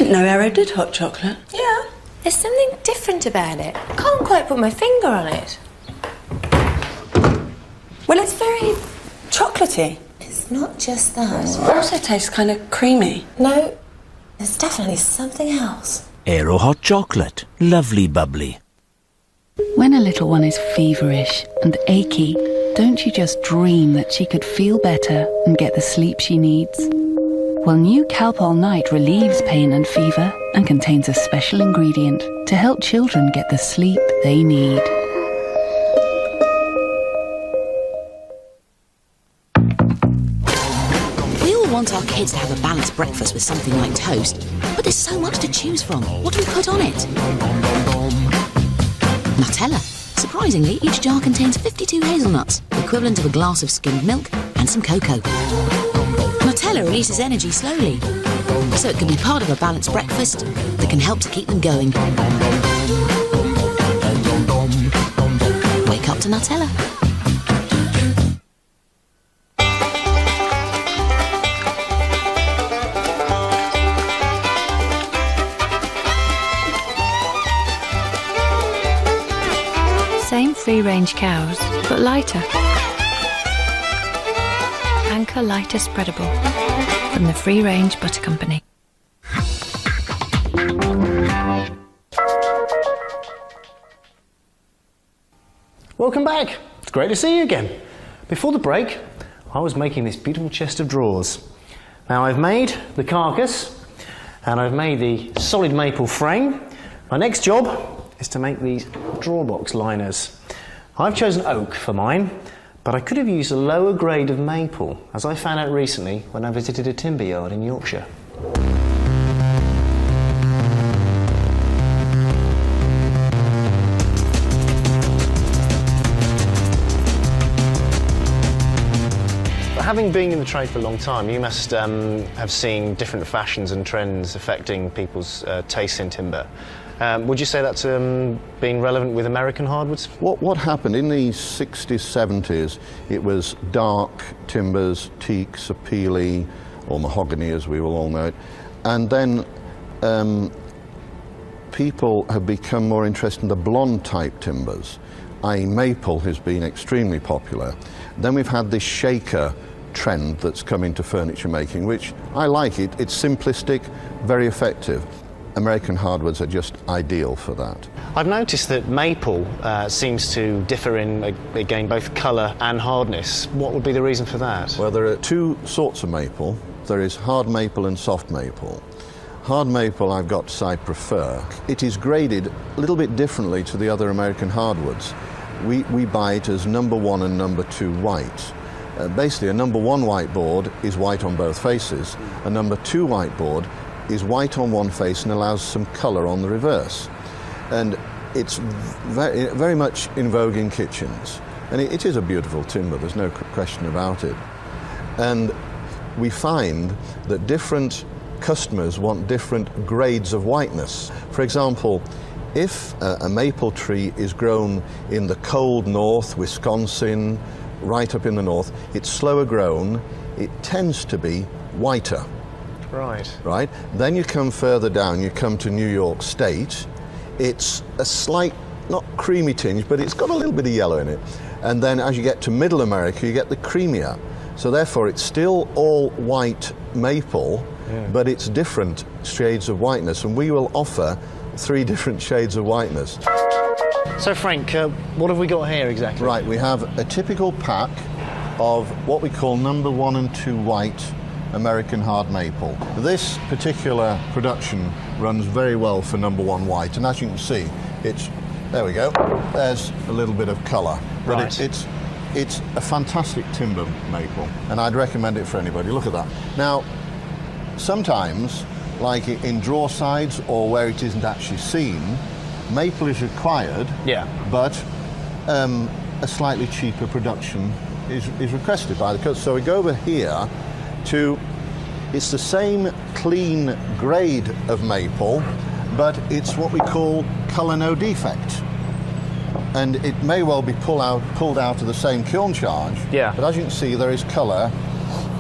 didn't know Aero did hot chocolate. Yeah, there's something different about it. I can't quite put my finger on it. Well, it's very chocolatey. It's not just that. It also tastes kind of creamy. No, there's definitely something else. Aero hot chocolate. Lovely bubbly. When a little one is feverish and achy, don't you just dream that she could feel better and get the sleep she needs? Well, new Calpol Night relieves pain and fever and contains a special ingredient to help children get the sleep they need. We all want our kids to have a balanced breakfast with something like toast, but there's so much to choose from. What do we put on it? Nutella. Surprisingly, each jar contains 52 hazelnuts, the equivalent of a glass of skimmed milk and some cocoa. Nutella releases energy slowly, so it can be part of a balanced breakfast that can help to keep them going. Wake up to Nutella. Same free-range cows, but lighter. Anchor Lighter Spreadable from the Free Range Butter Company. Welcome back. It's great to see you again. Before the break, I was making this beautiful chest of drawers. Now I've made the carcass and I've made the solid maple frame. My next job is to make these drawer box liners. I've chosen oak for mine, but I could have used a lower grade of maple, as I found out recently when I visited a timber yard in Yorkshire. Having been in the trade for a long time, you must have seen different fashions and trends affecting people's tastes in timber. Would you say that's been relevant with American hardwoods? What happened in the 60s, 70s, it was dark timbers, teak, sapele, or mahogany as we will all know it. And then people have become more interested in the blonde type timbers, i.e. maple has been extremely popular. Then we've had this shaker trend that's come into furniture making, which I like it. It's simplistic, very effective. American hardwoods are just ideal for that. I've noticed that maple seems to differ in, again, both colour and hardness. What would be the reason for that? Well, there are two sorts of maple. There is hard maple and soft maple. Hard maple, I've got to say, I prefer. It is graded a little bit differently to the other American hardwoods. We buy it as number 1 and number 2 white. Basically, a number 1 white board is white on both faces. A number 2 white board is white on one face and allows some colour on the reverse. And it's very, very much in vogue in kitchens. And it is a beautiful timber, there's no question about it. And we find that different customers want different grades of whiteness. For example, if a maple tree is grown in the cold north, Wisconsin, right up in the north, it's slower grown, it tends to be whiter. Right. Right? Then you come further down, you come to New York State, it's a slight, not creamy tinge, but it's got a little bit of yellow in it. And then as you get to Middle America, you get the creamier. So therefore it's still all white maple, but it's different shades of whiteness, and we will offer 3 different shades of whiteness. So Frank, what have we got here exactly? Right, we have a typical pack of what we call number 1 and 2 white American hard maple. This particular production runs very well for number 1 white, and as you can see, it's, there we go, there's a little bit of colour. But right. It's a fantastic timber maple, and I'd recommend it for anybody. Look at that. Now, sometimes, like in drawer sides or where it isn't actually seen, maple is required, but a slightly cheaper production is requested by the customer. So we go over here to, it's the same clean grade of maple, but it's what we call colour no defect. And it may well be pulled out of the same kiln charge, but as you can see, there is colour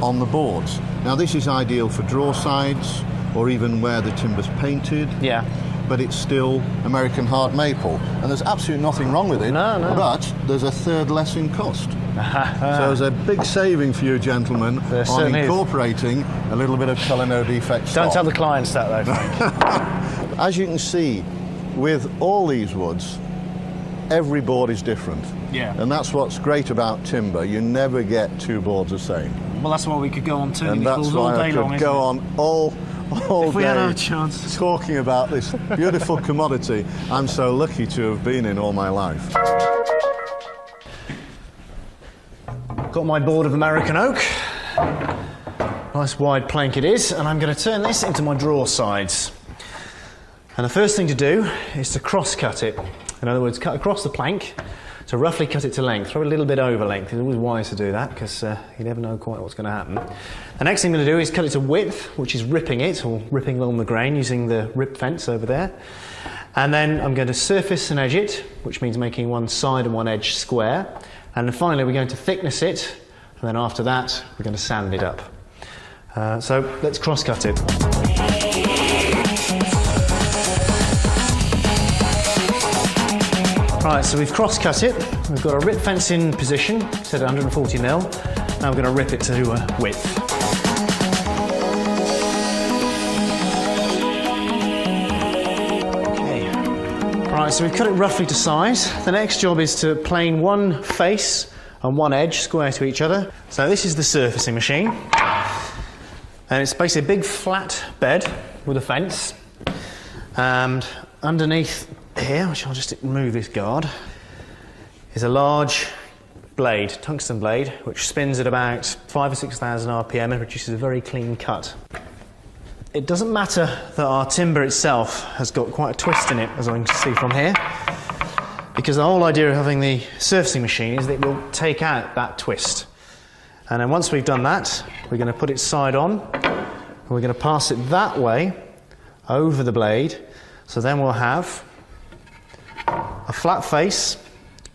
on the boards. Now this is ideal for drawer sides, or even where the timber's painted. Yeah. But it's still American hard maple. And there's absolutely nothing wrong with it. No, no. But there's a third less in cost. So there's a big saving for you gentlemen There on certainly is. incorporating a little bit of colour no defect stock. Don't tell the clients that though, Frank. As you can see, with all these woods, every board is different. Yeah. And that's what's great about timber. You never get two boards the same. Well, that's why we could go on turning And these that's balls all why I day could long. go on all If we day had our chance. talking about this beautiful commodity I'm so lucky to have been in all my life. Got my board of American oak. Nice wide plank it is, and I'm going to turn this into my draw sides. And the first thing to do is to cross cut it. In other words, cut across the plank to roughly cut it to length. Throw a little bit over length. It's always wise to do that because you never know quite what's going to happen. The next thing I'm going to do is cut it to width, which is ripping it, or ripping along the grain using the rip fence over there. And then I'm going to surface and edge it, which means making one side and one edge square. And then finally we're going to thickness it, and then after that we're going to sand it up. So let's cross cut it. Right, so we've cross cut it. We've got a rip fence in position, set at 140 mil. Now we're going to rip it to width. Okay. Right, so we've cut it roughly to size. The next job is to plane one face and one edge square to each other. So this is the surfacing machine. And it's basically a big flat bed with a fence. And underneath here, which I'll just remove this guard, is a large blade, tungsten blade, which spins at about 5,000 or 6,000 RPM and produces a very clean cut. It doesn't matter that our timber itself has got quite a twist in it, as I can see from here, because the whole idea of having the surfacing machine is that it will take out that twist. And then once we've done that, we're going to put it side on, and we're going to pass it that way over the blade, so then we'll have a flat face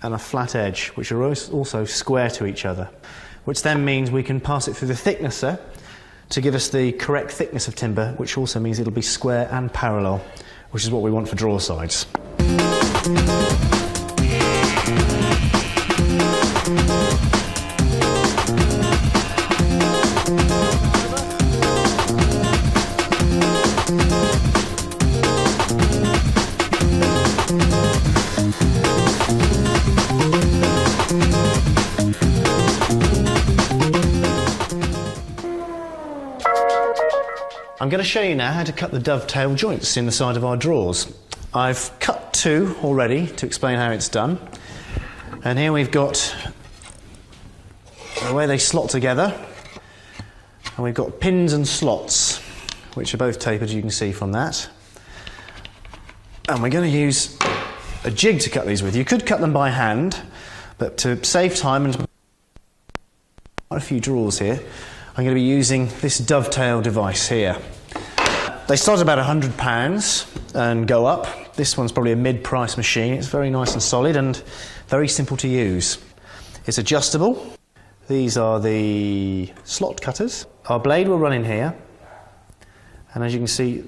and a flat edge, which are also square to each other, which then means we can pass it through the thicknesser to give us the correct thickness of timber, which also means it'll be square and parallel, which is what we want for draw sides. I'm going to show you now how to cut the dovetail joints in the side of our drawers. I've cut two already to explain how it's done. And here we've got the way they slot together. And we've got pins and slots, which are both tapered, you can see from that. And we're going to use a jig to cut these with. You could cut them by hand, but to save time and quite a few drawers here, I'm going to be using this dovetail device here. They start at about £100 and go up. This one's probably a mid-price machine. It's very nice and solid and very simple to use. It's adjustable. These are the slot cutters. Our blade will run in here, and as you can see,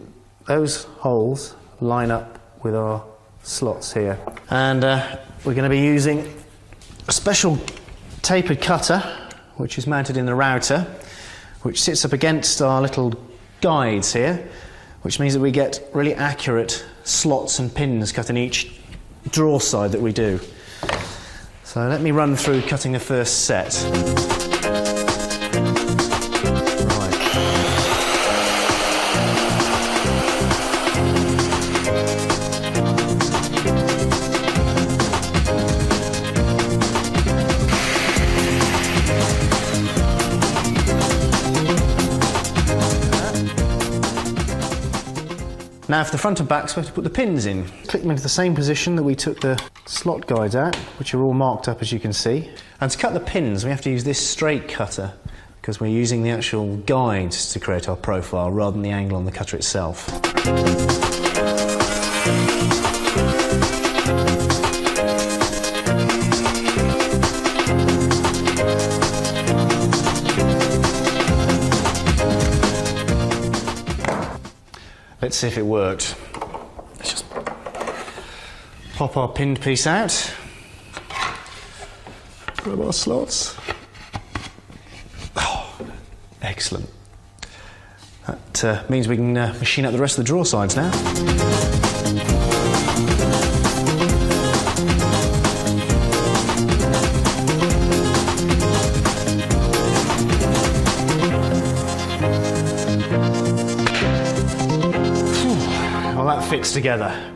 those holes line up with our slots here. And we're going to be using a special tapered cutter, which is mounted in the router, which sits up against our little guides here, which means that we get really accurate slots and pins cut in each draw side that we do. So let me run through cutting the first set. Now for the front and backs, we have to put the pins in. Click them into the same position that we took the slot guides out, which are all marked up as you can see. And to cut the pins, we have to use this straight cutter, because we're using the actual guides to create our profile rather than the angle on the cutter itself. Let's see if it worked. Let's just pop our pinned piece out. Grab our slots. Oh, excellent. That means we can machine out the rest of the drawer sides now. Well, that fits together.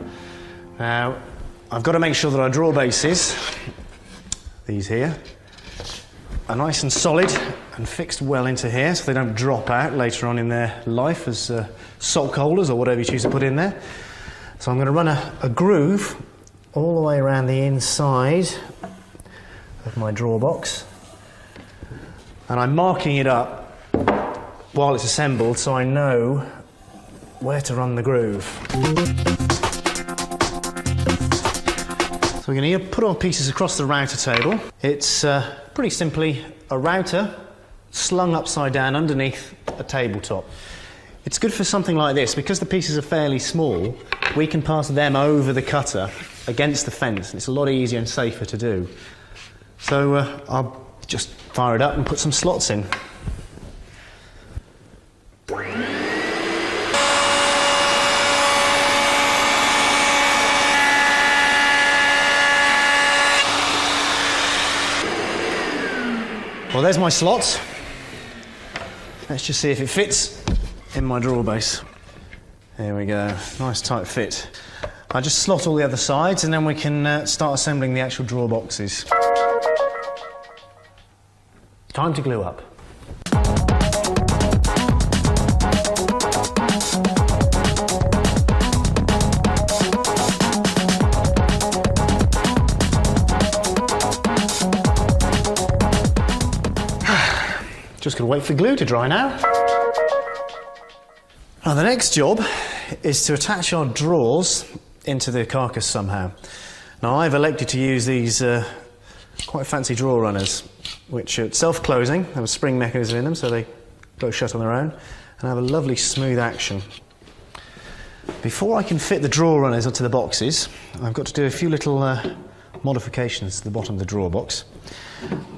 Now, I've got to make sure that our drawer bases, these here, are nice and solid and fixed well into here so they don't drop out later on in their life as sock holders or whatever you choose to put in there. So I'm going to run a groove all the way around the inside of my drawer box, and I'm marking it up while it's assembled so I know where to run the groove. So we're going to put our pieces across the router table. It's pretty simply a router slung upside down underneath a tabletop. It's good for something like this. Because the pieces are fairly small, we can pass them over the cutter against the fence. It's a lot easier and safer to do. So I'll just fire it up and put some slots in. Well, there's my slots. Let's just see if it fits in my drawer base. There we go, nice tight fit. I just slot all the other sides and then we can start assembling the actual drawer boxes. Time to glue up. Just going to wait for glue to dry now. Now the next job is to attach our drawers into the carcass somehow. Now I've elected to use these quite fancy drawer runners, which are self-closing, have a spring mechanism in them so they close shut on their own, and have a lovely smooth action. Before I can fit the drawer runners onto the boxes, I've got to do a few little modifications to the bottom of the drawer box.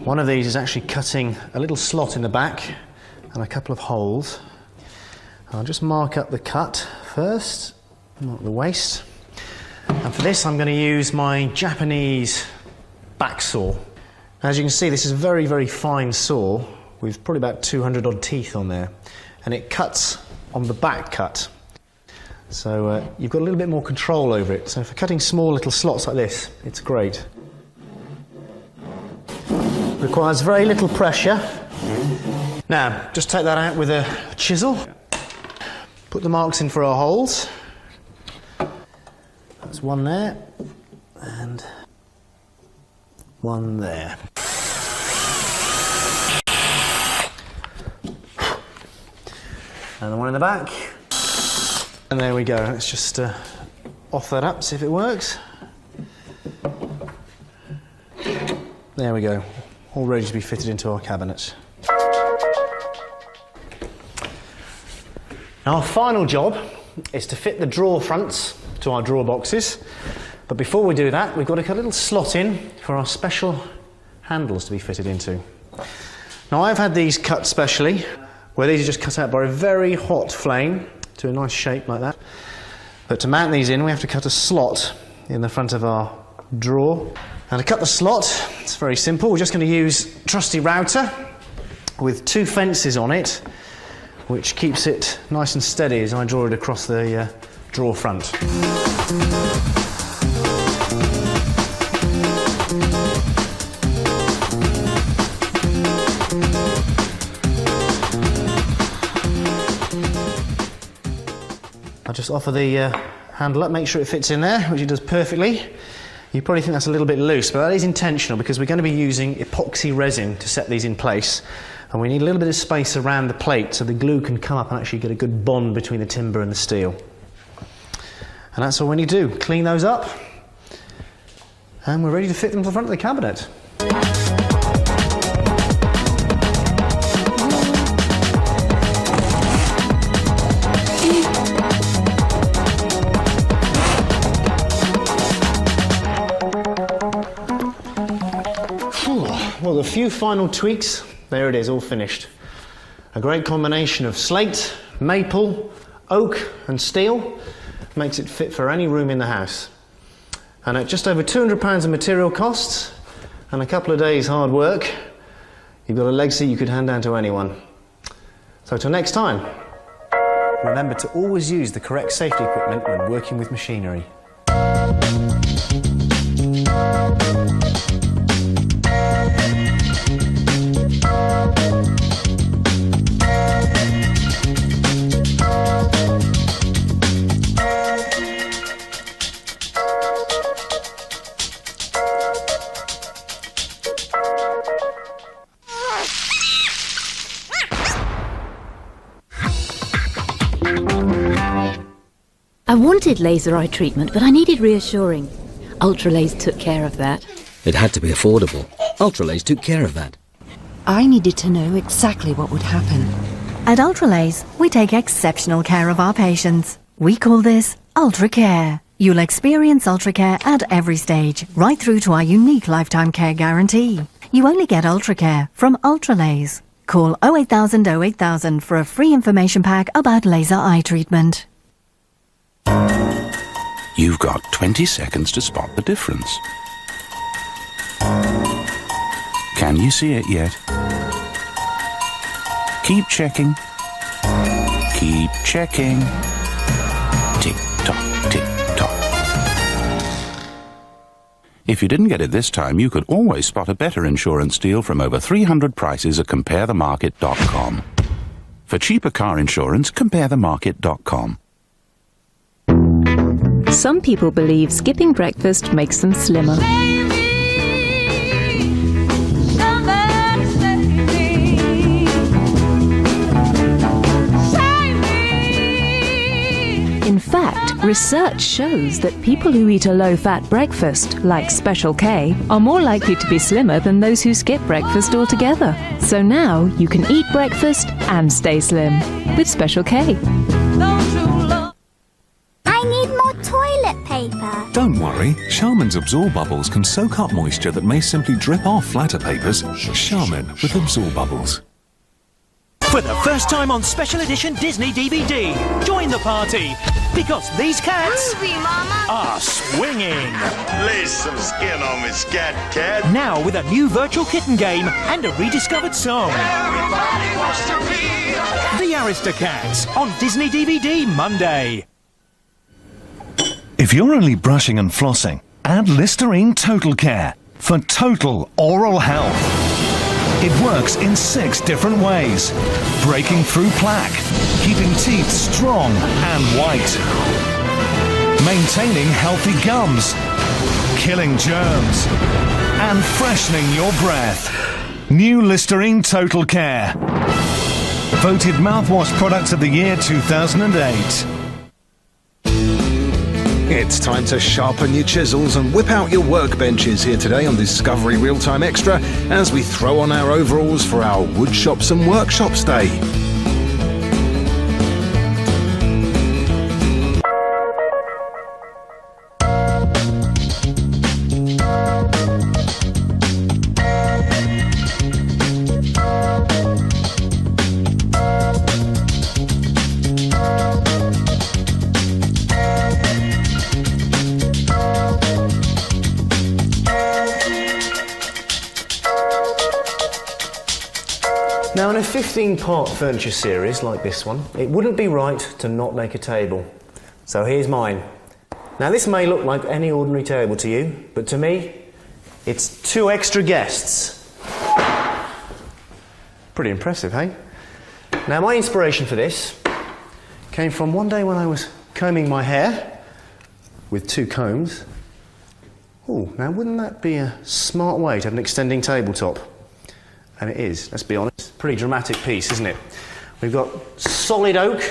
One of these is actually cutting a little slot in the back and a couple of holes. I'll just mark up the cut first, mark the waist. And for this I'm going to use my Japanese back saw. As you can see, this is a very, very fine saw with probably about 200 odd teeth on there, and it cuts on the back cut. So you've got a little bit more control over it. So for cutting small little slots like this, it's great. Requires very little pressure. Now, just take that out with a chisel. Put the marks in for our holes. That's one there, and one there. And the one in the back. And there we go. Let's just off that up, see if it works. There we go. All ready to be fitted into our cabinet. Now our final job is to fit the drawer fronts to our drawer boxes. But before we do that, we've got to cut a little slot in for our special handles to be fitted into. Now I've had these cut specially, where these are just cut out by a very hot flame to a nice shape like that. But to mount these in, we have to cut a slot in the front of our drawer. And to cut the slot, it's very simple. We're just going to use trusty router with two fences on it, which keeps it nice and steady as I draw it across the drawer front. I'll just offer the handle up, make sure it fits in there, which it does perfectly. You probably think that's a little bit loose, but that is intentional because we're going to be using epoxy resin to set these in place, and we need a little bit of space around the plate so the glue can come up and actually get a good bond between the timber and the steel. And that's all we need to do, clean those up, and we're ready to fit them to the front of the cabinet. Well, a few final tweaks. There it is, all finished. A great combination of slate, maple, oak and steel makes it fit for any room in the house. And at just over £200 of material costs and a couple of days hard work, you've got a legacy you could hand down to anyone. So till next time, remember to always use the correct safety equipment when working with machinery. I wanted laser eye treatment, but I needed reassuring. Ultralaser took care of that. It had to be affordable. Ultralaser took care of that. I needed to know exactly what would happen. At Ultralaser, we take exceptional care of our patients. We call this Ultra Care. You'll experience Ultra Care at every stage, right through to our unique lifetime care guarantee. You only get Ultra Care from Ultralaser. Call 08000 08000 for a free information pack about laser eye treatment. You've got 20 seconds to spot the difference. Can you see it yet? Keep checking. Keep checking. Tick-tock, tick-tock. If you didn't get it this time, you could always spot a better insurance deal from over 300 prices at comparethemarket.com. For cheaper car insurance, comparethemarket.com. Some people believe skipping breakfast makes them slimmer. In fact, research shows that people who eat a low-fat breakfast, like Special K, are more likely to be slimmer than those who skip breakfast altogether. So now you can eat breakfast and stay slim with Special K. I need more toilet paper. Don't worry, Charmin's Absorb Bubbles can soak up moisture that may simply drip off flatter papers. Charmin with Absorb Bubbles. For the first time on special edition Disney DVD, join the party, because these cats are swinging. Lay some skin on me, Scat Cat. Now with a new virtual kitten game and a rediscovered song. Everybody wants to be The Aristocats on Disney DVD Monday. If you're only brushing and flossing, add Listerine Total Care for total oral health. It works in 6 different ways, breaking through plaque, keeping teeth strong and white, maintaining healthy gums, killing germs, and freshening your breath. New Listerine Total Care. Voted Mouthwash Product of the Year 2008. It's time to sharpen your chisels and whip out your workbenches here today on Discovery Real-Time Extra as we throw on our overalls for our Wood Shops and Workshops Day. Now, in a 15-part furniture series like this one, it wouldn't be right to not make a table. So here's mine. Now, this may look like any ordinary table to you, but to me, it's 2 extra guests. Pretty impressive, hey? Now, my inspiration for this came from one day when I was combing my hair with 2 combs. Oh, now wouldn't that be a smart way to have an extending tabletop? And it is, let's be honest. Pretty dramatic piece, isn't it? We've got solid oak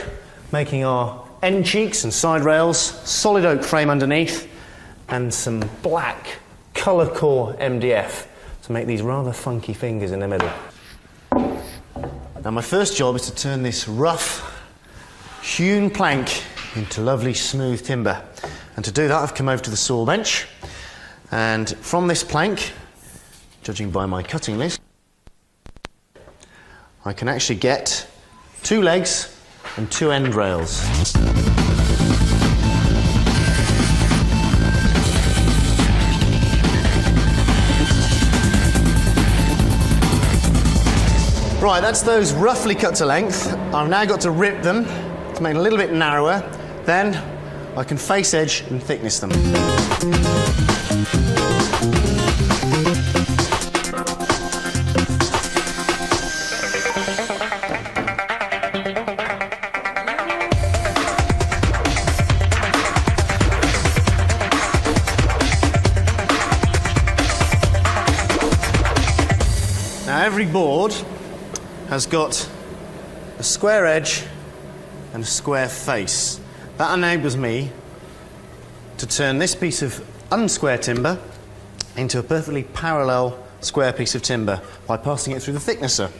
making our end cheeks and side rails, solid oak frame underneath, and some black colour core MDF to make these rather funky fingers in the middle. Now, my first job is to turn this rough, hewn plank into lovely smooth timber. And to do that, I've come over to the saw bench, and from this plank, judging by my cutting list, I can actually get 2 legs and 2 end rails. Right, that's those roughly cut to length. I've now got to rip them to make it a little bit narrower. Then I can face edge and thickness them. Now every board has got a square edge and a square face. That enables me to turn this piece of unsquare timber into a perfectly parallel square piece of timber by passing it through the thicknesser.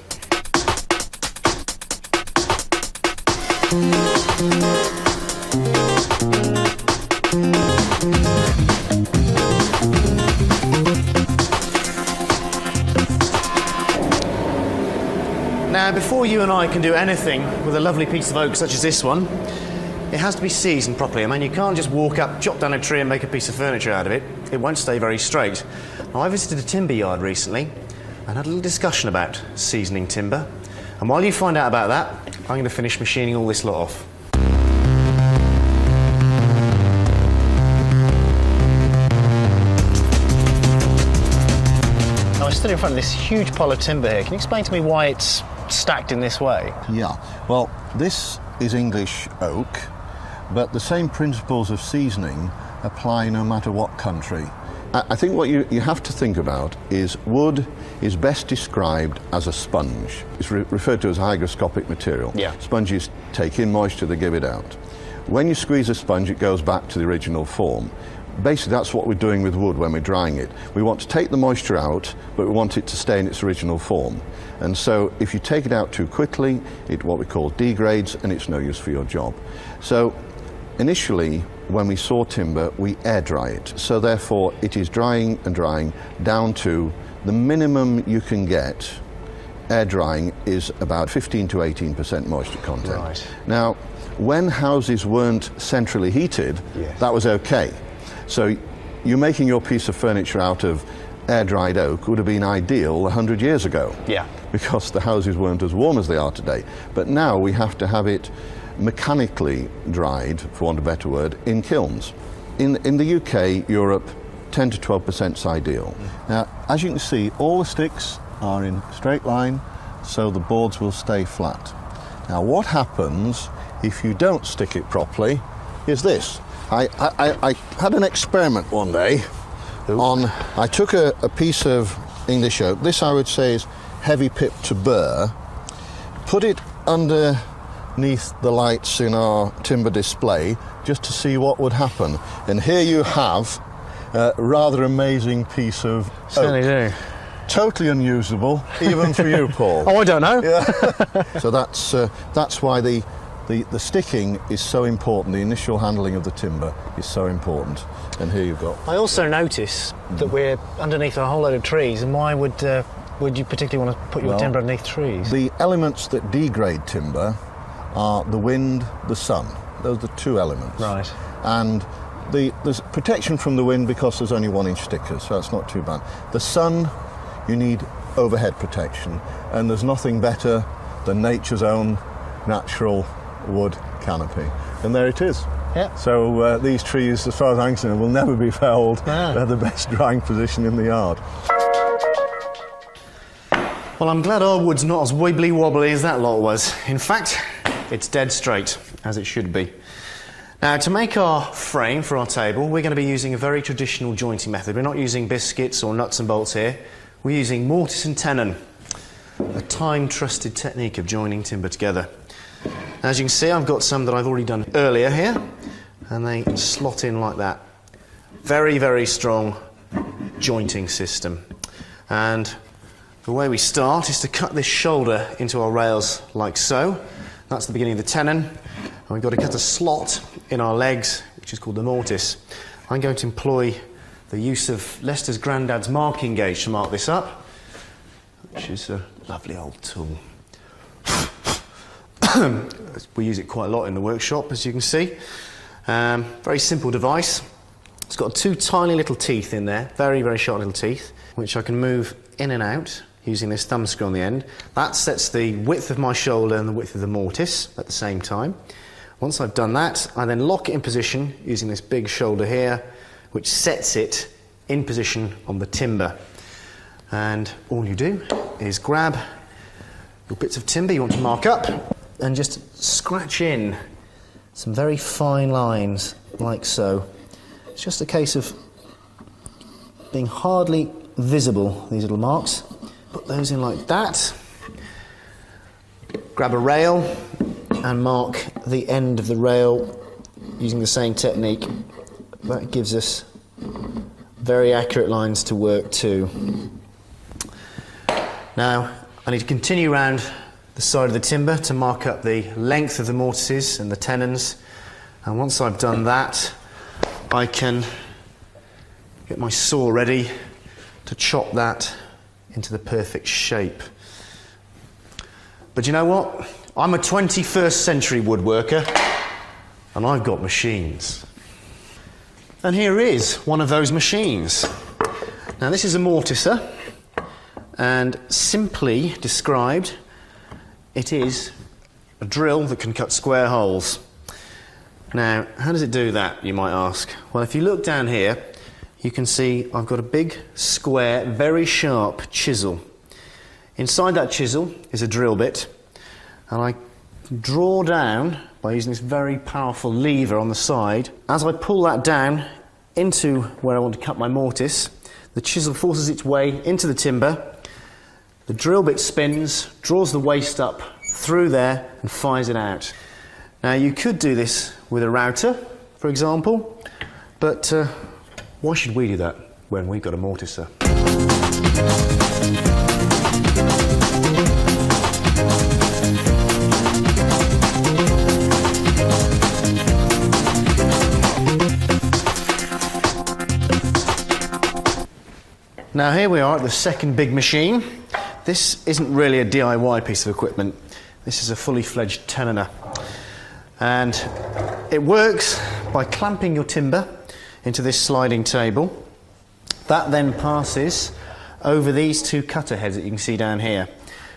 Now, before you and I can do anything with a lovely piece of oak such as this one, it has to be seasoned properly. I mean, you can't just walk up, chop down a tree and make a piece of furniture out of it. It won't stay very straight. Now, I visited a timber yard recently and had a little discussion about seasoning timber. And while you find out about that, I'm going to finish machining all this lot off. Now, I stood in front of this huge pile of timber here. Can you explain to me why it's stacked in this way? Yeah, well, this is English oak, but the same principles of seasoning apply no matter what country. I think what you have to think about is wood is best described as a sponge. It's referred to as a hygroscopic material. Yeah. Sponges take in moisture, they give it out. When you squeeze a sponge, it goes back to the original form. Basically, that's what we're doing with wood when we're drying it. We want to take the moisture out, but we want it to stay in its original form. And so if you take it out too quickly, it what we call degrades, and it's no use for your job. So initially, when we saw timber, we air dry it. So therefore, it is drying and drying down to the minimum you can get. Air drying is about 15 to 18% moisture content. Right. Now, when houses weren't centrally heated, Yes. that was okay. So you making your piece of furniture out of air-dried oak would have been ideal 100 years ago. Yeah. Because the houses weren't as warm as they are today. But now we have to have it mechanically dried, for want of a better word, in kilns. In the UK, Europe, 10 to 12% is ideal. Now, as you can see, all the sticks are in a straight line, so the boards will stay flat. Now, what happens if you don't stick it properly is this. I had an experiment one day on, I took a piece of English oak, this I would say is heavy pip to burr, put it underneath the lights in our timber display just to see what would happen. And here you have a rather amazing piece of oak. Certainly do. Totally unusable, even for you, Paul. Oh, I don't know. Yeah. So that's why the sticking is so important. The initial handling of the timber is so important. And here you've got. I also notice that we're underneath a whole load of trees, and why would you particularly want to put your timber underneath trees? The elements that degrade timber are the wind, the sun. Those are the two elements. Right. And there's protection from the wind because there's only 1 inch stickers, so that's not too bad. The sun, you need overhead protection, and there's nothing better than nature's own natural wood canopy. And there it is. Yeah. So these trees, as far as I'm concerned, will never be felled. They're the best drying position in the yard. Well, I'm glad our wood's not as wibbly wobbly as that lot was. In fact, it's dead straight, as it should be. Now, to make our frame for our table, we're going to be using a very traditional jointing method. We're not using biscuits or nuts and bolts here. We're using mortise and tenon, a time-trusted technique of joining timber together. As you can see, I've got some that I've already done earlier here, and they slot in like that. Very, very strong jointing system. And the way we start is to cut this shoulder into our rails like so. That's the beginning of the tenon. And we've got to cut a slot in our legs, which is called the mortise. I'm going to employ the use of Lester's granddad's marking gauge to mark this up, which is a lovely old tool. We use it quite a lot in the workshop, as you can see. Very simple device. It's got 2 tiny little teeth in there, very, very sharp little teeth, which I can move in and out using this thumb screw on the end. That sets the width of my shoulder and the width of the mortise at the same time. Once I've done that, I then lock it in position using this big shoulder here, which sets it in position on the timber. And all you do is grab your bits of timber you want to mark up and just scratch in some very fine lines, like so. It's just a case of being hardly visible, these little marks. Put those in like that. Grab a rail and mark the end of the rail using the same technique. That gives us very accurate lines to work to. Now, I need to continue around the side of the timber to mark up the length of the mortises and the tenons. And once I've done that, I can get my saw ready to chop that into the perfect shape. But you know what? I'm a 21st century woodworker, and I've got machines. And here is one of those machines. Now this is a mortiser, and simply described, it is a drill that can cut square holes. Now, how does it do that, you might ask? Well, if you look down here, you can see I've got a big, square, very sharp chisel. Inside that chisel is a drill bit, and I draw down by using this very powerful lever on the side. As I pull that down into where I want to cut my mortise, the chisel forces its way into the timber, the drill bit spins, draws the waste up through there and fires it out. Now you could do this with a router, for example, but why should we do that when we've got a mortiser? Now here we are at the second big machine. This isn't really a DIY piece of equipment. This is a fully fledged tenon. And it works by clamping your timber into this sliding table. That then passes over these 2 cutter heads that you can see down here.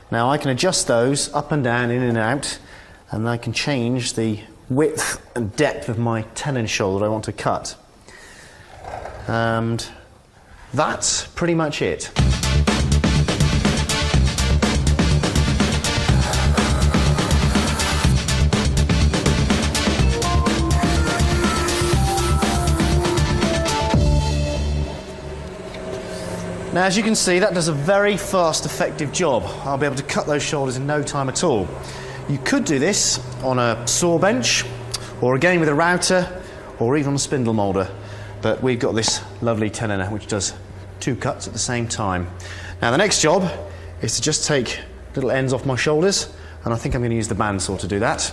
Now I can adjust those up and down, in and out, and I can change the width and depth of my tenon shoulder I want to cut. And that's pretty much it. Now, as you can see, that does a very fast, effective job. I'll be able to cut those shoulders in no time at all. You could do this on a saw bench, or again with a router, or even on a spindle moulder. But we've got this lovely tenon which does 2 cuts at the same time. Now, the next job is to just take little ends off my shoulders, and I think I'm going to use the bandsaw to do that.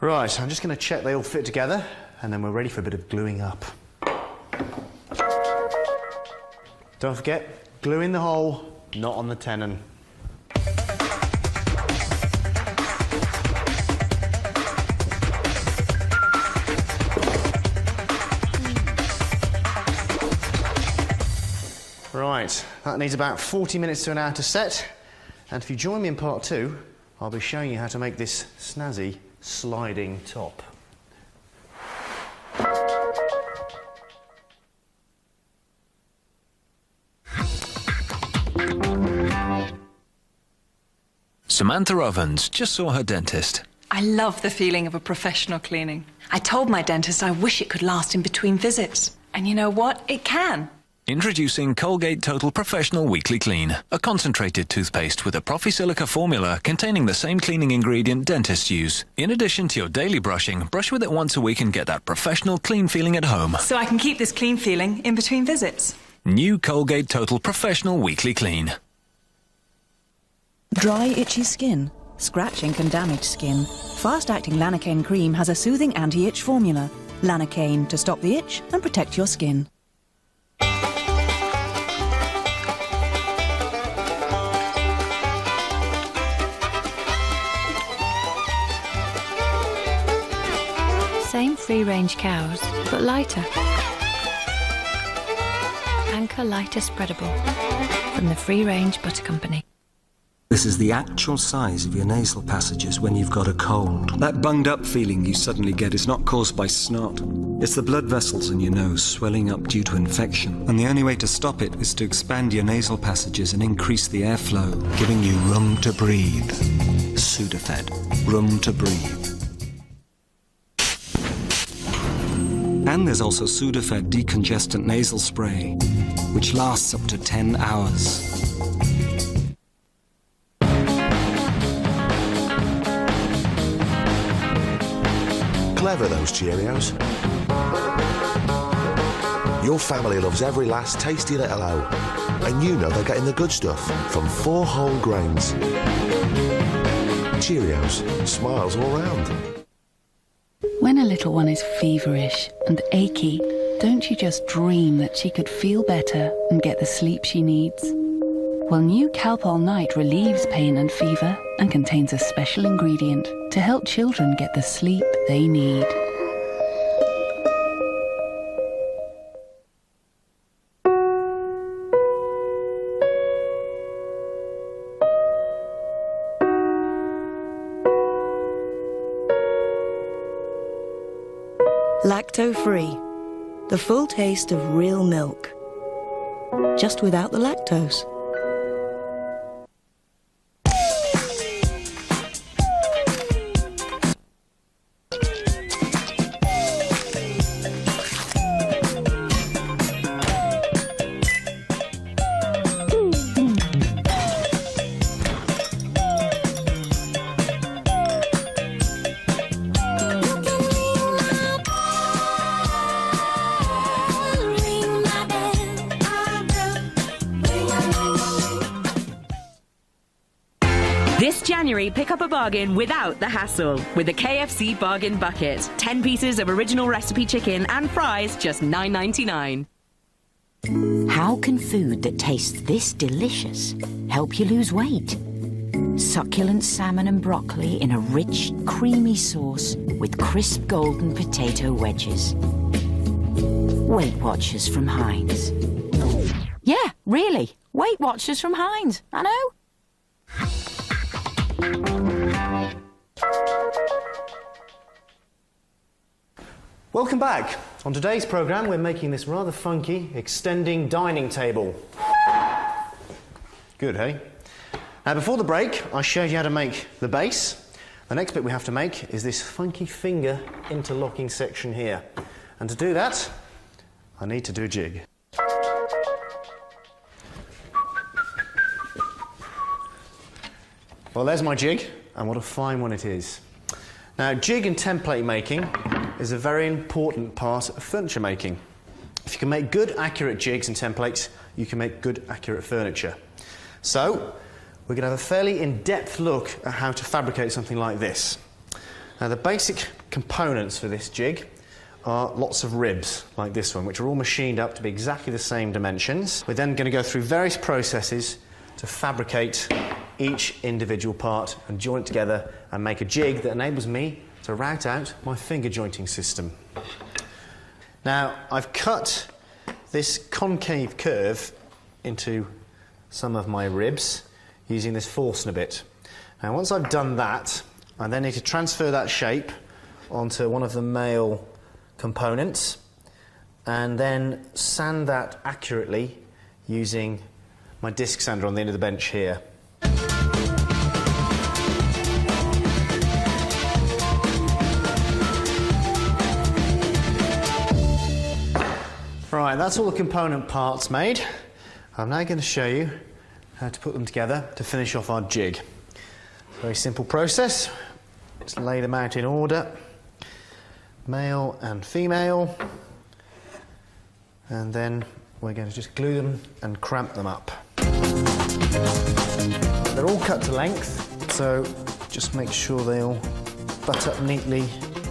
Right, I'm just going to check they all fit together, and then we're ready for a bit of gluing up. Don't forget, glue in the hole, not on the tenon. Right, that needs about 40 minutes to an hour to set, and if you join me in part 2, I'll be showing you how to make this snazzy sliding top. Samantha Ovens just saw her dentist. I love the feeling of a professional cleaning. I told my dentist I wish it could last in between visits. And you know what? It can. Introducing Colgate Total Professional Weekly Clean, a concentrated toothpaste with a Profisilica formula containing the same cleaning ingredient dentists use. In addition to your daily brushing, brush with it once a week and get that professional clean feeling at home. So I can keep this clean feeling in between visits. New Colgate Total Professional Weekly Clean. Dry, itchy skin. Scratching can damage skin. Fast-acting Lanacane cream has a soothing anti-itch formula. Lanacane to stop the itch and protect your skin. Same free-range cows, but lighter. Anchor Lighter Spreadable from the Free Range Butter Company. This is the actual size of your nasal passages when you've got a cold. That bunged up feeling you suddenly get is not caused by snot. It's the blood vessels in your nose swelling up due to infection. And the only way to stop it is to expand your nasal passages and increase the airflow, giving you room to breathe. Sudafed. Room to breathe. And there's also Sudafed decongestant nasal spray, which lasts up to 10 hours. Clever, those Cheerios. Your family loves every last tasty little O, and you know they're getting the good stuff from 4 whole grains. Cheerios, smiles all round. When a little one is feverish and achy, don't you just dream that she could feel better and get the sleep she needs? Well, new Calpol Night relieves pain and fever and contains a special ingredient to help children get the sleep they need. Lacto-free. The full taste of real milk. Just without the lactose. This January, pick up a bargain without the hassle with the KFC Bargain Bucket. 10 pieces of original recipe chicken and fries, just $9.99. How can food that tastes this delicious help you lose weight? Succulent salmon and broccoli in a rich, creamy sauce with crisp golden potato wedges. Weight Watchers from Heinz. Yeah, really. Weight Watchers from Heinz. I know. Welcome back. On today's programme, we're making this rather funky extending dining table. Good, hey? Now, before the break, I showed you how to make the base. The next bit we have to make is this funky finger interlocking section here. And to do that, I need to do a jig. Well, there's my jig, and what a fine one it is. Now, jig and template making is a very important part of furniture making. If you can make good, accurate jigs and templates, you can make good, accurate furniture. So, we're going to have a fairly in-depth look at how to fabricate something like this. Now, the basic components for this jig are lots of ribs, like this one, which are all machined up to be exactly the same dimensions. We're then going to go through various processes to fabricate each individual part and join it together and make a jig that enables me to route out my finger jointing system. Now, I've cut this concave curve into some of my ribs using this Forstner bit. Now, once I've done that, I then need to transfer that shape onto one of the male components and then sand that accurately using my disc sander on the end of the bench here. Right, that's all the component parts made. I'm now going to show you how to put them together to finish off our jig. Very simple process. Just lay them out in order, male and female, and then we're going to just glue them and cramp them up. They're all cut to length, so just make sure they all butt up neatly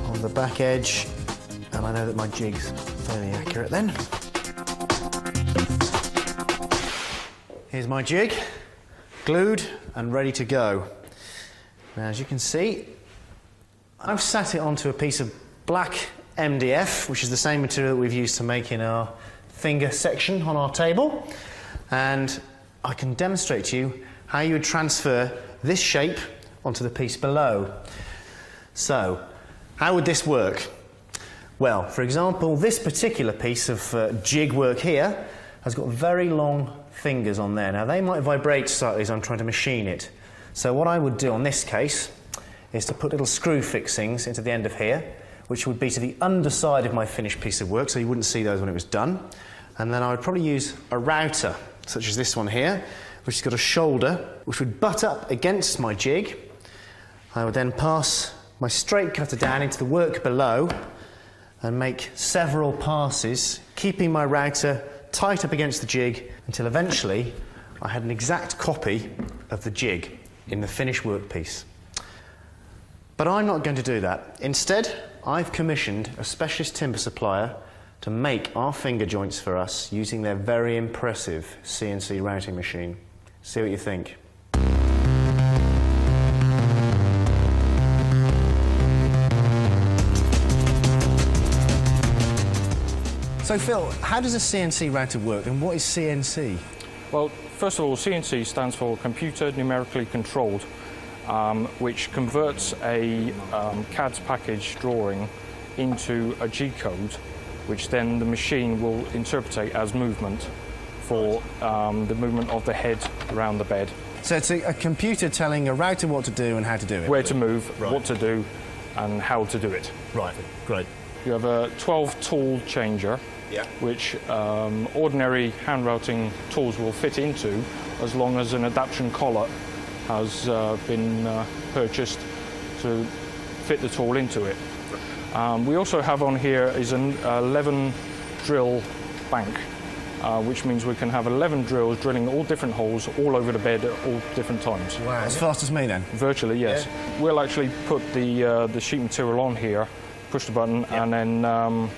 on the back edge, and I know that my jig's fairly accurate then. Here's my jig, glued and ready to go. Now, as you can see, I've sat it onto a piece of black MDF, which is the same material that we've used to make in our finger section on our table, and I can demonstrate to you how you would transfer this shape onto the piece below. So, how would this work? Well, for example, this particular piece of jig work here has got very long fingers on there. Now, they might vibrate slightly as I'm trying to machine it. So what I would do on this case is to put little screw fixings into the end of here, which would be to the underside of my finished piece of work, so you wouldn't see those when it was done. And then I would probably use a router, such as this one here, which has got a shoulder, which would butt up against my jig. I would then pass my straight cutter down into the work below and make several passes, keeping my router tight up against the jig until eventually I had an exact copy of the jig in the finished workpiece. But I'm not going to do that. Instead, I've commissioned a specialist timber supplier to make our finger joints for us using their very impressive CNC routing machine. See what you think. So Phil, how does a CNC router work and what is CNC? Well, first of all, CNC stands for Computer Numerically Controlled, which converts a CAD package drawing into a G-code, which then the machine will interpret as movement for the movement of the head around the bed. So it's a computer telling a router what to do and how to do it? Where to move, right. What to do, and how to do it. Right, great. You have a 12-tool changer, yeah, which ordinary hand routing tools will fit into as long as an adaptation collet has been purchased to fit the tool into it. We also have on here is an 11 drill bank, which means we can have 11 drills drilling all different holes all over the bed at all different times. Wow, as fast as me then? Virtually, yes. Yeah. We'll actually put the sheet material on here, push the button, yeah, and then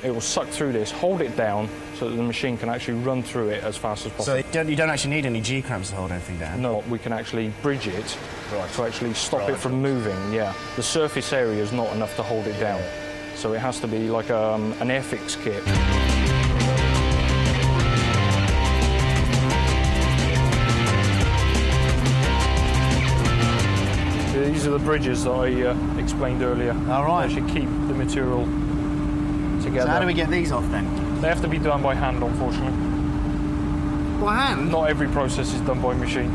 it will suck through this, hold it down, so that the machine can actually run through it as fast as possible. So you don't actually need any G-clamps to hold anything down? No, we can actually bridge it to actually stop it from moving, yeah. The surface area is not enough to hold it down, so it has to be like an Airfix kit. These are the bridges that I explained earlier. All right. They should keep the material together. So how do we get these off then? They have to be done by hand, unfortunately. By hand? Not every process is done by machine.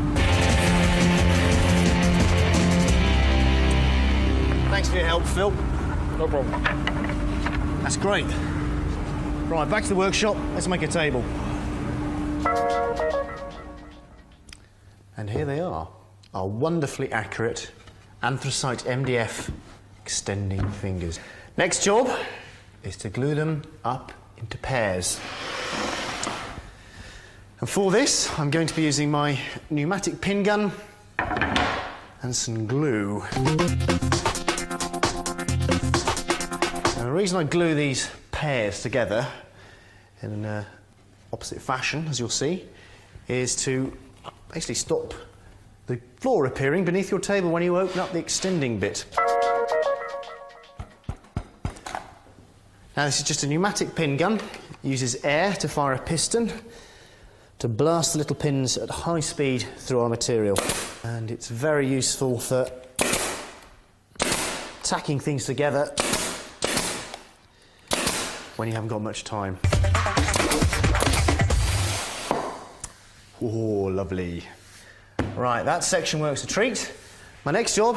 Thanks for your help, Phil. No problem. That's great. Right, back to the workshop. Let's make a table. And here they are, our wonderfully accurate anthracite MDF extending fingers. Next job is to glue them up into pairs. And for this, I'm going to be using my pneumatic pin gun and some glue. And the reason I glue these pairs together in an opposite fashion, as you'll see, is to basically stop the floor appearing beneath your table when you open up the extending bit. Now, this is just a pneumatic pin gun. It uses air to fire a piston to blast the little pins at high speed through our material. And it's very useful for tacking things together when you haven't got much time. Oh, lovely. Right, that section works a treat. My next job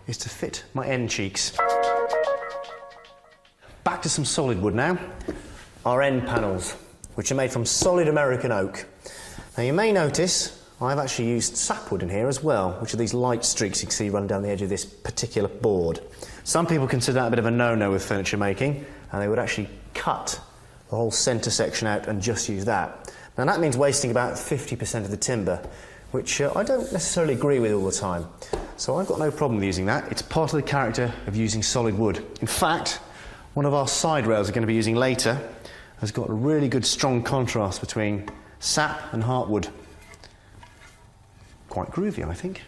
is to fit my end cheeks. Back to some solid wood now. Our end panels, which are made from solid American oak. Now you may notice I've actually used sapwood in here as well, which are these light streaks you can see run down the edge of this particular board. Some people consider that a bit of a no-no with furniture making, and they would actually cut the whole centre section out and just use that. Now that means wasting about 50% of the timber, which I don't necessarily agree with all the time. So I've got no problem with using that. It's part of the character of using solid wood. In fact, one of our side rails we're going to be using later has got a really good strong contrast between sap and heartwood. Quite groovy, I think.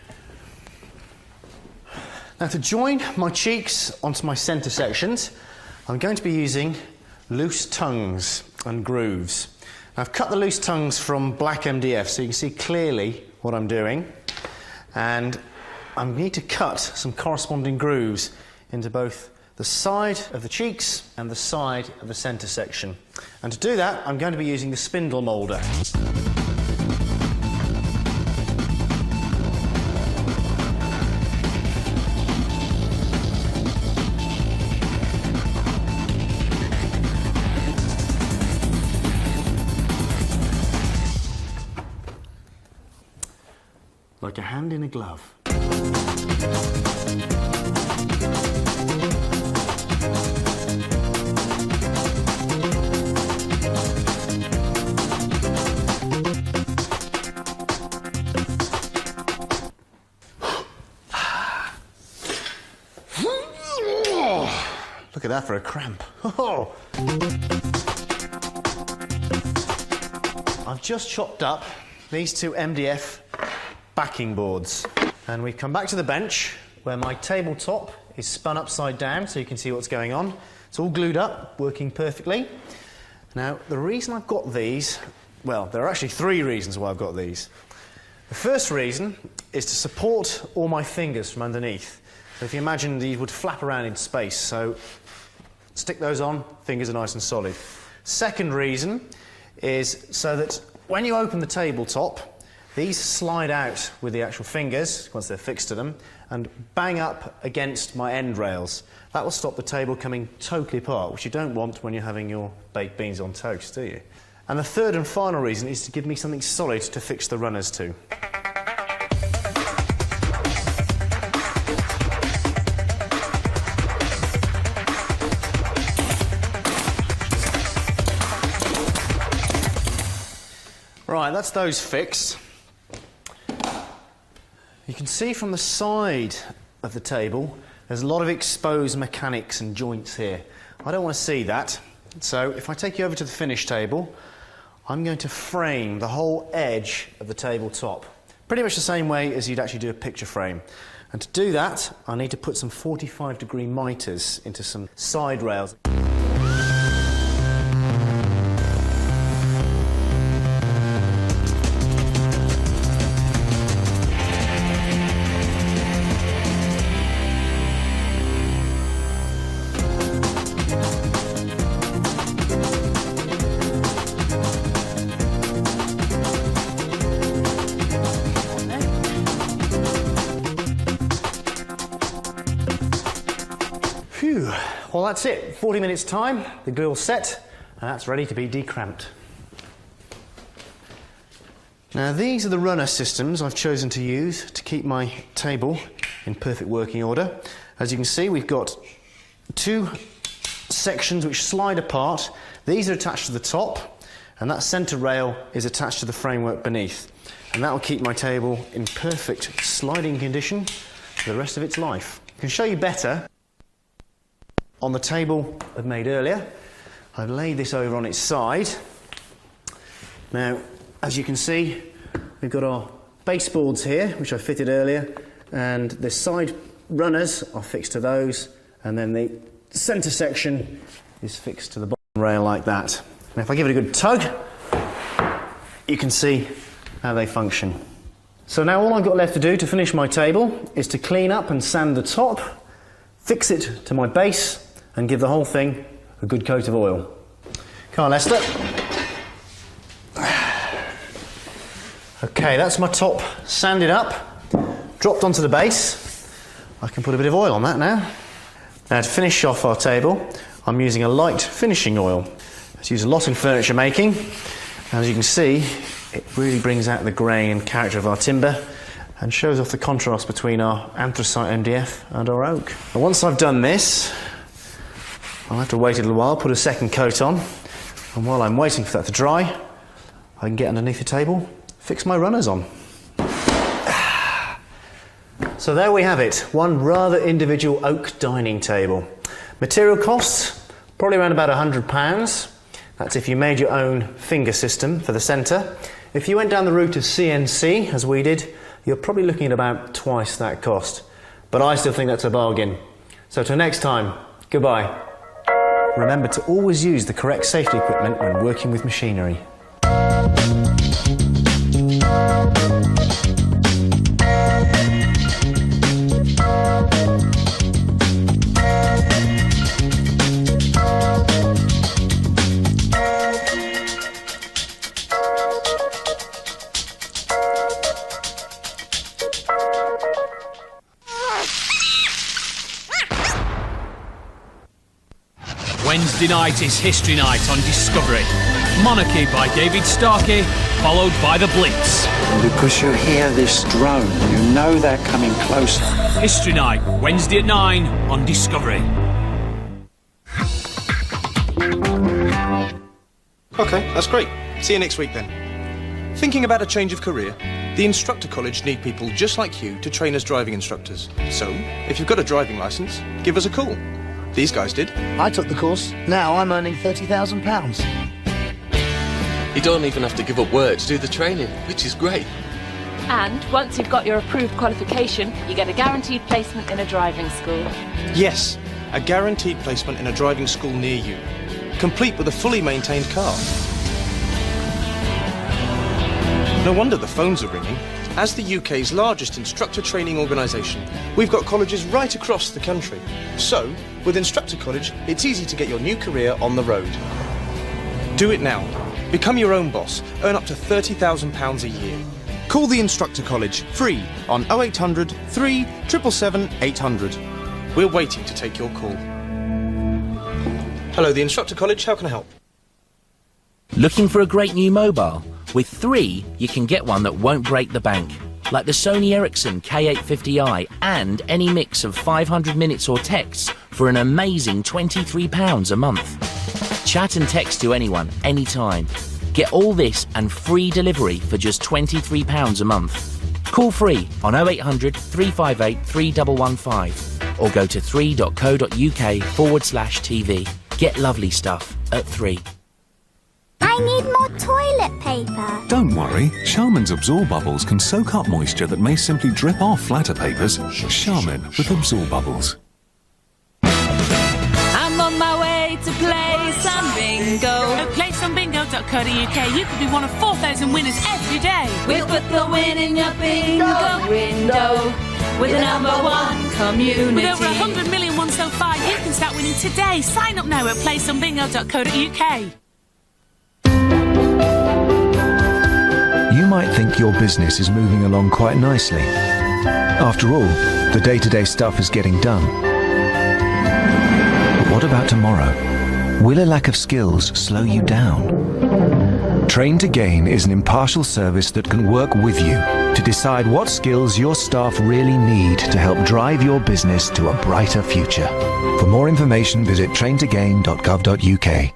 Now, to join my cheeks onto my centre sections, I'm going to be using loose tongues and grooves. Now, I've cut the loose tongues from black MDF so you can see clearly what I'm doing, and I need to cut some corresponding grooves into both the side of the cheeks and the side of the centre section. And to do that, I'm going to be using the spindle moulder. Like a hand in a glove. Look at that for a cramp. I've just chopped up these two MDF backing boards, and we've come back to the bench where my tabletop is spun upside down so you can see what's going on. It's all glued up, working perfectly. Now, the reason I've got these, well, there are actually three reasons why I've got these. The first reason is to support all my fingers from underneath. So if you imagine these would flap around in space, so stick those on, fingers are nice and solid. Second reason is so that when you open the tabletop, these slide out with the actual fingers, once they're fixed to them, and bang up against my end rails. That will stop the table coming totally apart, which you don't want when you're having your baked beans on toast, do you? And the third and final reason is to give me something solid to fix the runners to. Right, that's those fixed. You can see from the side of the table there's a lot of exposed mechanics and joints here. I don't want to see that, so if I take you over to the finish table, I'm going to frame the whole edge of the tabletop, pretty much the same way as you'd actually do a picture frame. And to do that, I need to put some 45-degree miters into some side rails. Well, that's it. 40 minutes time, the glue will set, and that's ready to be decramped. Now, these are the runner systems I've chosen to use to keep my table in perfect working order. As you can see, we've got two sections which slide apart. These are attached to the top, and that centre rail is attached to the framework beneath. And that will keep my table in perfect sliding condition for the rest of its life. I can show you better on the table I've made earlier. I've laid this over on its side. Now, as you can see, we've got our baseboards here, which I fitted earlier, and the side runners are fixed to those, and then the centre section is fixed to the bottom rail like that. Now, if I give it a good tug, you can see how they function. So now all I've got left to do to finish my table is to clean up and sand the top, fix it to my base, and give the whole thing a good coat of oil. Come on, Lester. Okay, that's my top sanded up, dropped onto the base. I can put a bit of oil on that now. Now, to finish off our table, I'm using a light finishing oil. It's used a lot in furniture making. As you can see, it really brings out the grain and character of our timber and shows off the contrast between our anthracite MDF and our oak. And once I've done this, I'll have to wait a little while, put a second coat on, and while I'm waiting for that to dry, I can get underneath the table, fix my runners on. So there we have it, one rather individual oak dining table. Material costs, probably around about £100. That's if you made your own finger system for the centre. If you went down the route of CNC, as we did, you're probably looking at about twice that cost. But I still think that's a bargain. So till next time, goodbye. Remember to always use the correct safety equipment when working with machinery. Wednesday night is History Night on Discovery. Monarchy by David Starkey, followed by The Blitz. And because you hear this drone, you know they're coming closer. History Night, Wednesday at 9 on Discovery. Okay, that's great. See you next week then. Thinking about a change of career? The Instructor College need people just like you to train as driving instructors. So, if you've got a driving licence, give us a call. These guys did. I took the course. Now I'm earning £30,000. You don't even have to give up work to do the training, which is great. And once you've got your approved qualification, you get a guaranteed placement in a driving school. Yes, a guaranteed placement in a driving school near you, complete with a fully maintained car. No wonder the phones are ringing. As the UK's largest instructor training organisation, we've got colleges right across the country. So, with Instructor College, it's easy to get your new career on the road. Do it now. Become your own boss. Earn up to £30,000 a year. Call the Instructor College free on 0800 3 777 800. We're waiting to take your call. Hello, the Instructor College. How can I help? Looking for a great new mobile? With 3, you can get one that won't break the bank. Like the Sony Ericsson K850i and any mix of 500 minutes or texts for an amazing £23 a month. Chat and text to anyone, anytime. Get all this and free delivery for just £23 a month. Call free on 0800 358 3115 or go to 3.co.uk/TV. Get lovely stuff at 3. I need more toilet paper. Don't worry, Charmin's Absorb Bubbles can soak up moisture that may simply drip off flatter papers. Charmin with Absorb Bubbles. I'm on my way to play some bingo. At playsomebingo.co.uk, you could be one of 4,000 winners every day. We'll put the win in your bingo window with the #1 community. With over 100 million won so far, you can start winning today. Sign up now at playsomebingo.co.uk. You might think your business is moving along quite nicely. After all, the day-to-day stuff is getting done. But what about tomorrow? Will a lack of skills slow you down? Train to Gain is an impartial service that can work with you to decide what skills your staff really need to help drive your business to a brighter future. For more information, visit traintogain.gov.uk.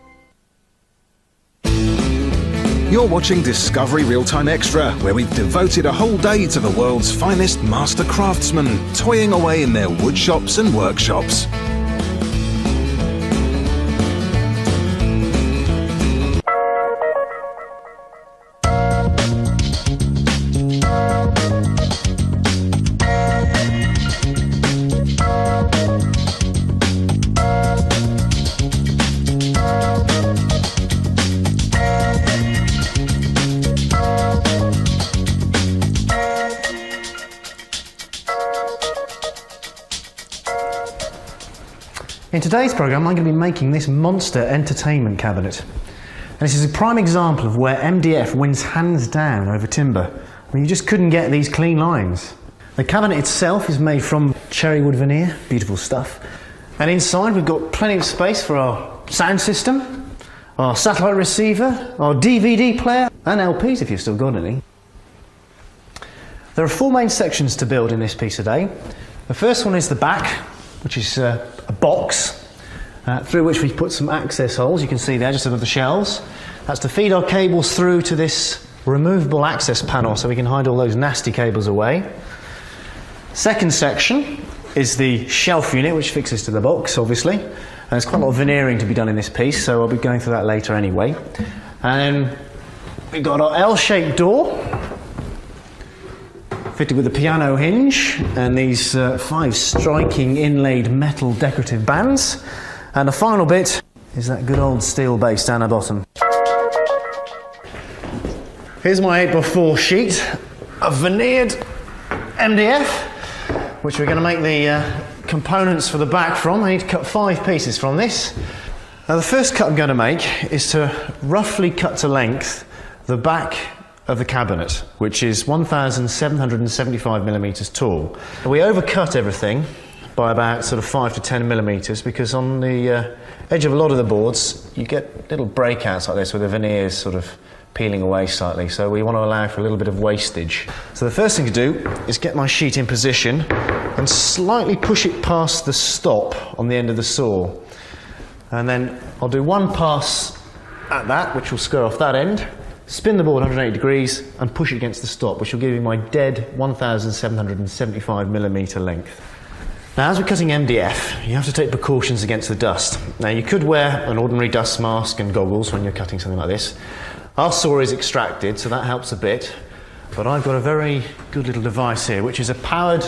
You're watching Discovery Real-Time Extra, where we've devoted a whole day to the world's finest master craftsmen, toying away in their wood shops and workshops. In today's programme, I'm going to be making this monster entertainment cabinet. And this is a prime example of where MDF wins hands down over timber. I mean, you just couldn't get these clean lines. The cabinet itself is made from cherry wood veneer, beautiful stuff. And inside we've got plenty of space for our sound system, our satellite receiver, our DVD player, and LPs if you've still got any. There are 4 main sections to build in this piece today. The first one is the back, which is a box through which we've put some access holes. You can see there just above the shelves. That's to feed our cables through to this removable access panel so we can hide all those nasty cables away. Second section is the shelf unit, which fixes to the box, obviously. And there's quite a lot of veneering to be done in this piece, so I'll be going through that later anyway. And then we've got our L-shaped door, fitted with a piano hinge, and these 5 striking inlaid metal decorative bands. And the final bit is that good old steel base down the bottom. Here's my 8x4 sheet of veneered MDF, which we're going to make the components for the back from. I need to cut 5 pieces from this. Now the first cut I'm going to make is to roughly cut to length the back of the cabinet, which is 1,775 millimetres tall. We overcut everything by about sort of 5 to 10 millimetres because on the edge of a lot of the boards you get little breakouts like this with the veneers sort of peeling away slightly, so we want to allow for a little bit of wastage. So the first thing to do is get my sheet in position and slightly push it past the stop on the end of the saw. And then I'll do one pass at that, which will square off that end, spin the board 180 degrees and push it against the stop, which will give me my dead 1,775 millimetre length. Now, as we're cutting MDF, you have to take precautions against the dust. Now, you could wear an ordinary dust mask and goggles when you're cutting something like this. Our saw is extracted, so that helps a bit, but I've got a very good little device here, which is a powered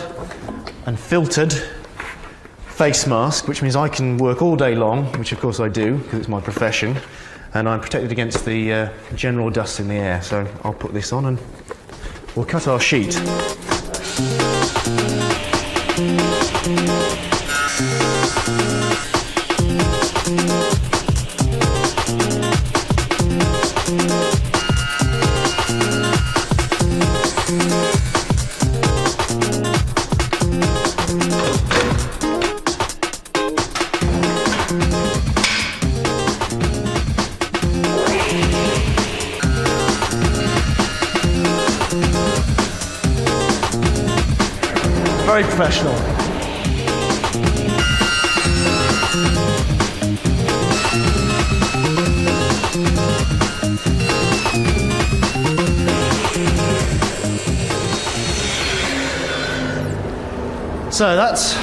and filtered face mask, which means I can work all day long, which of course I do, because it's my profession, and I'm protected against the general dust in the air. So I'll put this on and we'll cut our sheet. Very professional. So that's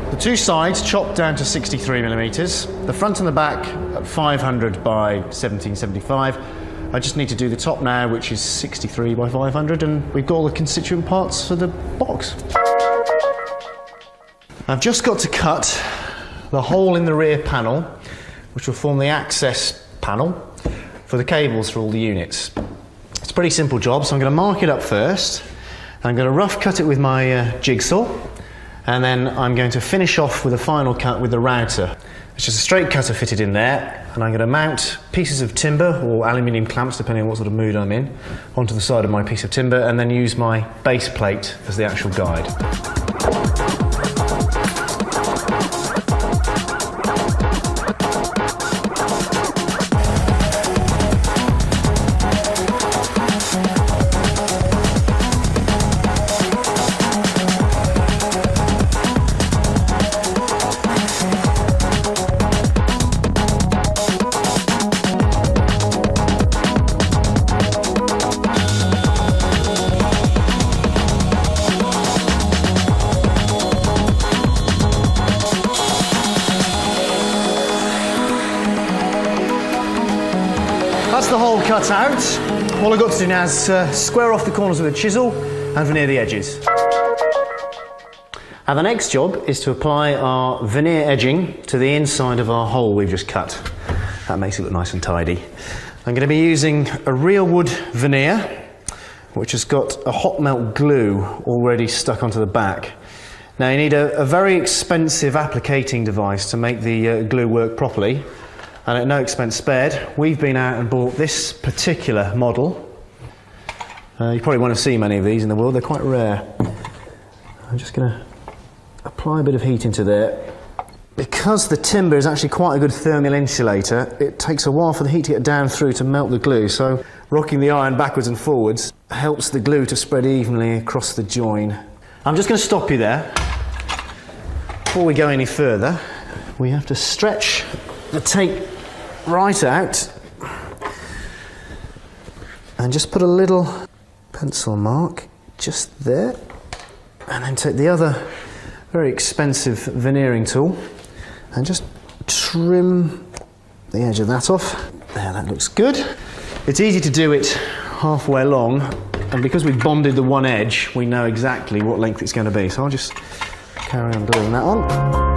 the 2 sides chopped down to 63 millimetres, the front and the back at 500 by 1775. I just need to do the top now, which is 63 by 500, and we've got all the constituent parts for the box. I've just got to cut the hole in the rear panel, which will form the access panel for the cables for all the units. It's a pretty simple job, so I'm going to mark it up first. I'm going to rough cut it with my jigsaw, and then I'm going to finish off with a final cut with the router. It's just a straight cutter fitted in there, and I'm going to mount pieces of timber or aluminium clamps, depending on what sort of mood I'm in, onto the side of my piece of timber, and then use my base plate as the actual guide. That's the hole cut out. All I've got to do now is square off the corners with a chisel and veneer the edges. And the next job is to apply our veneer edging to the inside of our hole we've just cut. That makes it look nice and tidy. I'm going to be using a real wood veneer, which has got a hot melt glue already stuck onto the back. Now you need a very expensive applicating device to make the glue work properly, and at no expense spared, we've been out and bought this particular model. You probably won't have seen many of these in the world, they're quite rare. I'm just going to apply a bit of heat into there. Because the timber is actually quite a good thermal insulator, it takes a while for the heat to get down through to melt the glue, so rocking the iron backwards and forwards helps the glue to spread evenly across the join. I'm just going to stop you there. Before we go any further, we have to stretch the tape right out and just put a little pencil mark just there. And then take the other very expensive veneering tool and just trim the edge of that off. There, that looks good. It's easy to do it halfway along, and because we've bonded the one edge, we know exactly what length it's going to be. So I'll just carry on gluing that on.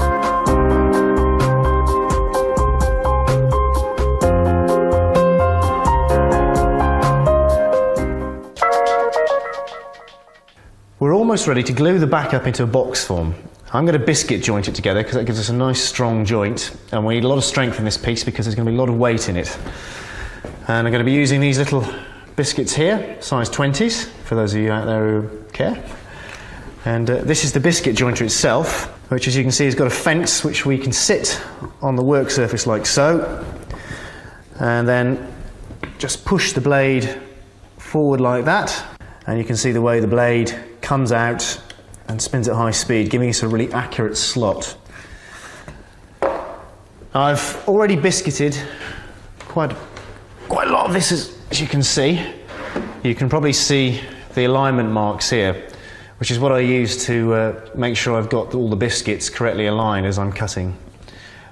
We're almost ready to glue the back up into a box form. I'm going to biscuit joint it together because that gives us a nice strong joint, and we need a lot of strength in this piece because there's going to be a lot of weight in it. And I'm going to be using these little biscuits here, size 20s, for those of you out there who care. And this is the biscuit jointer itself, which, as you can see, has got a fence which we can sit on the work surface like so, and then just push the blade forward like that, and you can see the way the blade comes out and spins at high speed, giving us a really accurate slot. I've already biscuited quite a lot of this, as you can see. You can probably see the alignment marks here, which is what I use to make sure I've got all the biscuits correctly aligned as I'm cutting.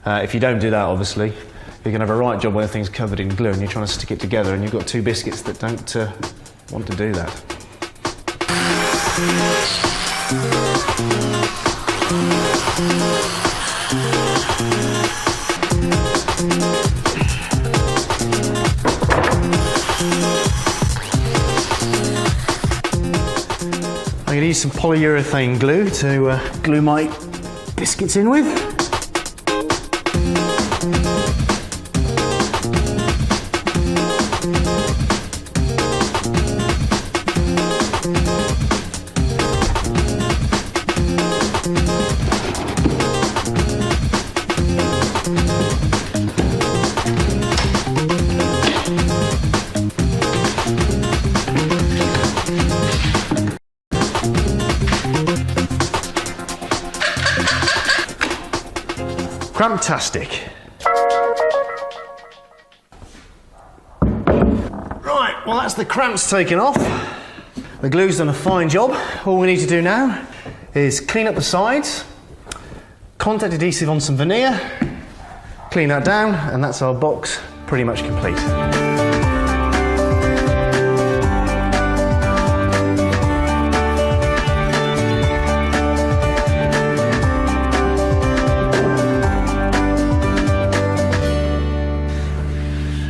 If you don't do that, obviously, you're going to have a right job when everything's covered in glue and you're trying to stick it together and you've got two biscuits that don't want to do that. I'm going to use some polyurethane glue to glue my biscuits in with. Cramptastic. Right, well that's the cramps taken off. The glue's done a fine job. All we need to do now is clean up the sides, contact adhesive on some veneer, clean that down, and that's our box pretty much complete.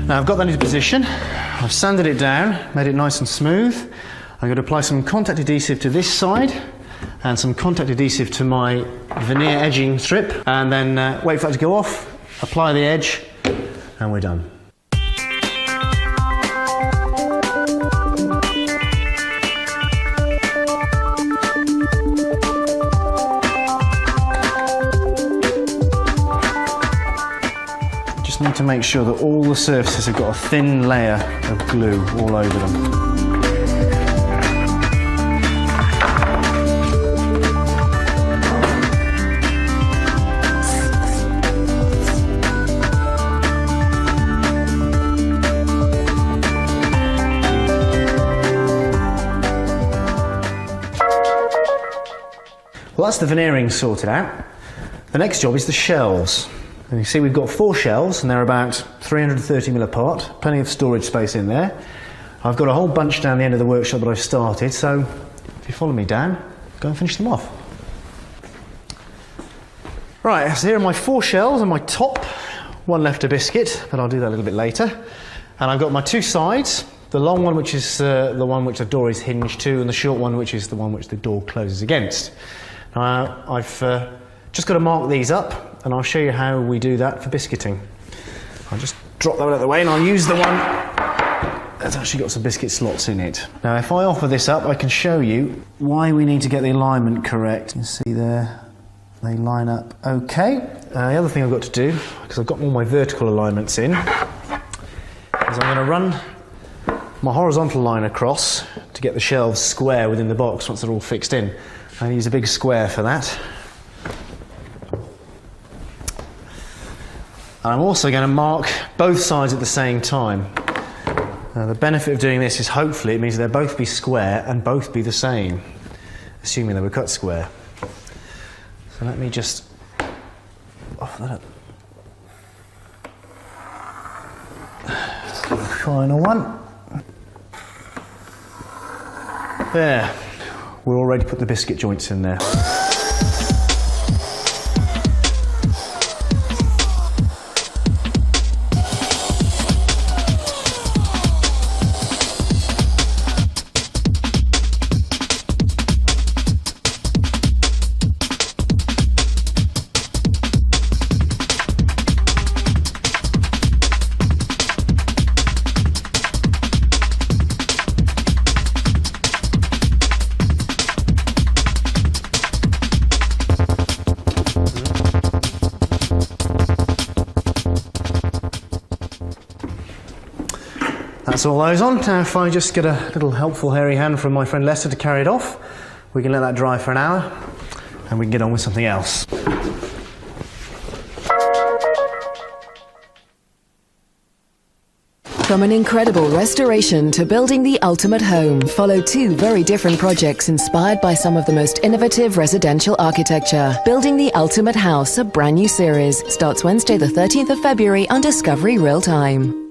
Now I've got that into position, I've sanded it down, made it nice and smooth. I'm going to apply some contact adhesive to this side and some contact adhesive to my veneer edging strip, and then wait for that to go off, apply the edge, and we're done. Just need to make sure that all the surfaces have got a thin layer of glue all over them. Well, that's the veneering sorted out. The next job is the shelves. And you see we've got 4 shelves and they're about 330mm apart, plenty of storage space in there. I've got a whole bunch down the end of the workshop that I've started, so if you follow me down, go and finish them off. Right, so here are my 4 shelves on my top. One left to biscuit, but I'll do that a little bit later. And I've got my 2 sides, the long one which is the one which the door is hinged to, and the short one which is the one which the door closes against. I've just got to mark these up, and I'll show you how we do that for biscuiting. I'll just drop that one out of the way, and I'll use the one that's actually got some biscuit slots in it. Now, if I offer this up, I can show you why we need to get the alignment correct. You can see there, they line up okay. The other thing I've got to do, because I've got all my vertical alignments in, is I'm going to run my horizontal line across to get the shelves square within the box once they're all fixed in. I use a big square for that. And I'm also going to mark both sides at the same time. Now, the benefit of doing this is hopefully it means they'll both be square and both be the same. assuming they were cut square. So let me just offer that up. Final one. There. We'll already put the biscuit joints in there. That's all those on. Now if I just get a little helpful hairy hand from my friend Lester to carry it off, we can let that dry for an hour and we can get on with something else. From an incredible restoration to building the ultimate home, follow two very different projects inspired by some of the most innovative residential architecture. Building the Ultimate House, a brand new series, starts Wednesday the 13th of February on Discovery Real Time.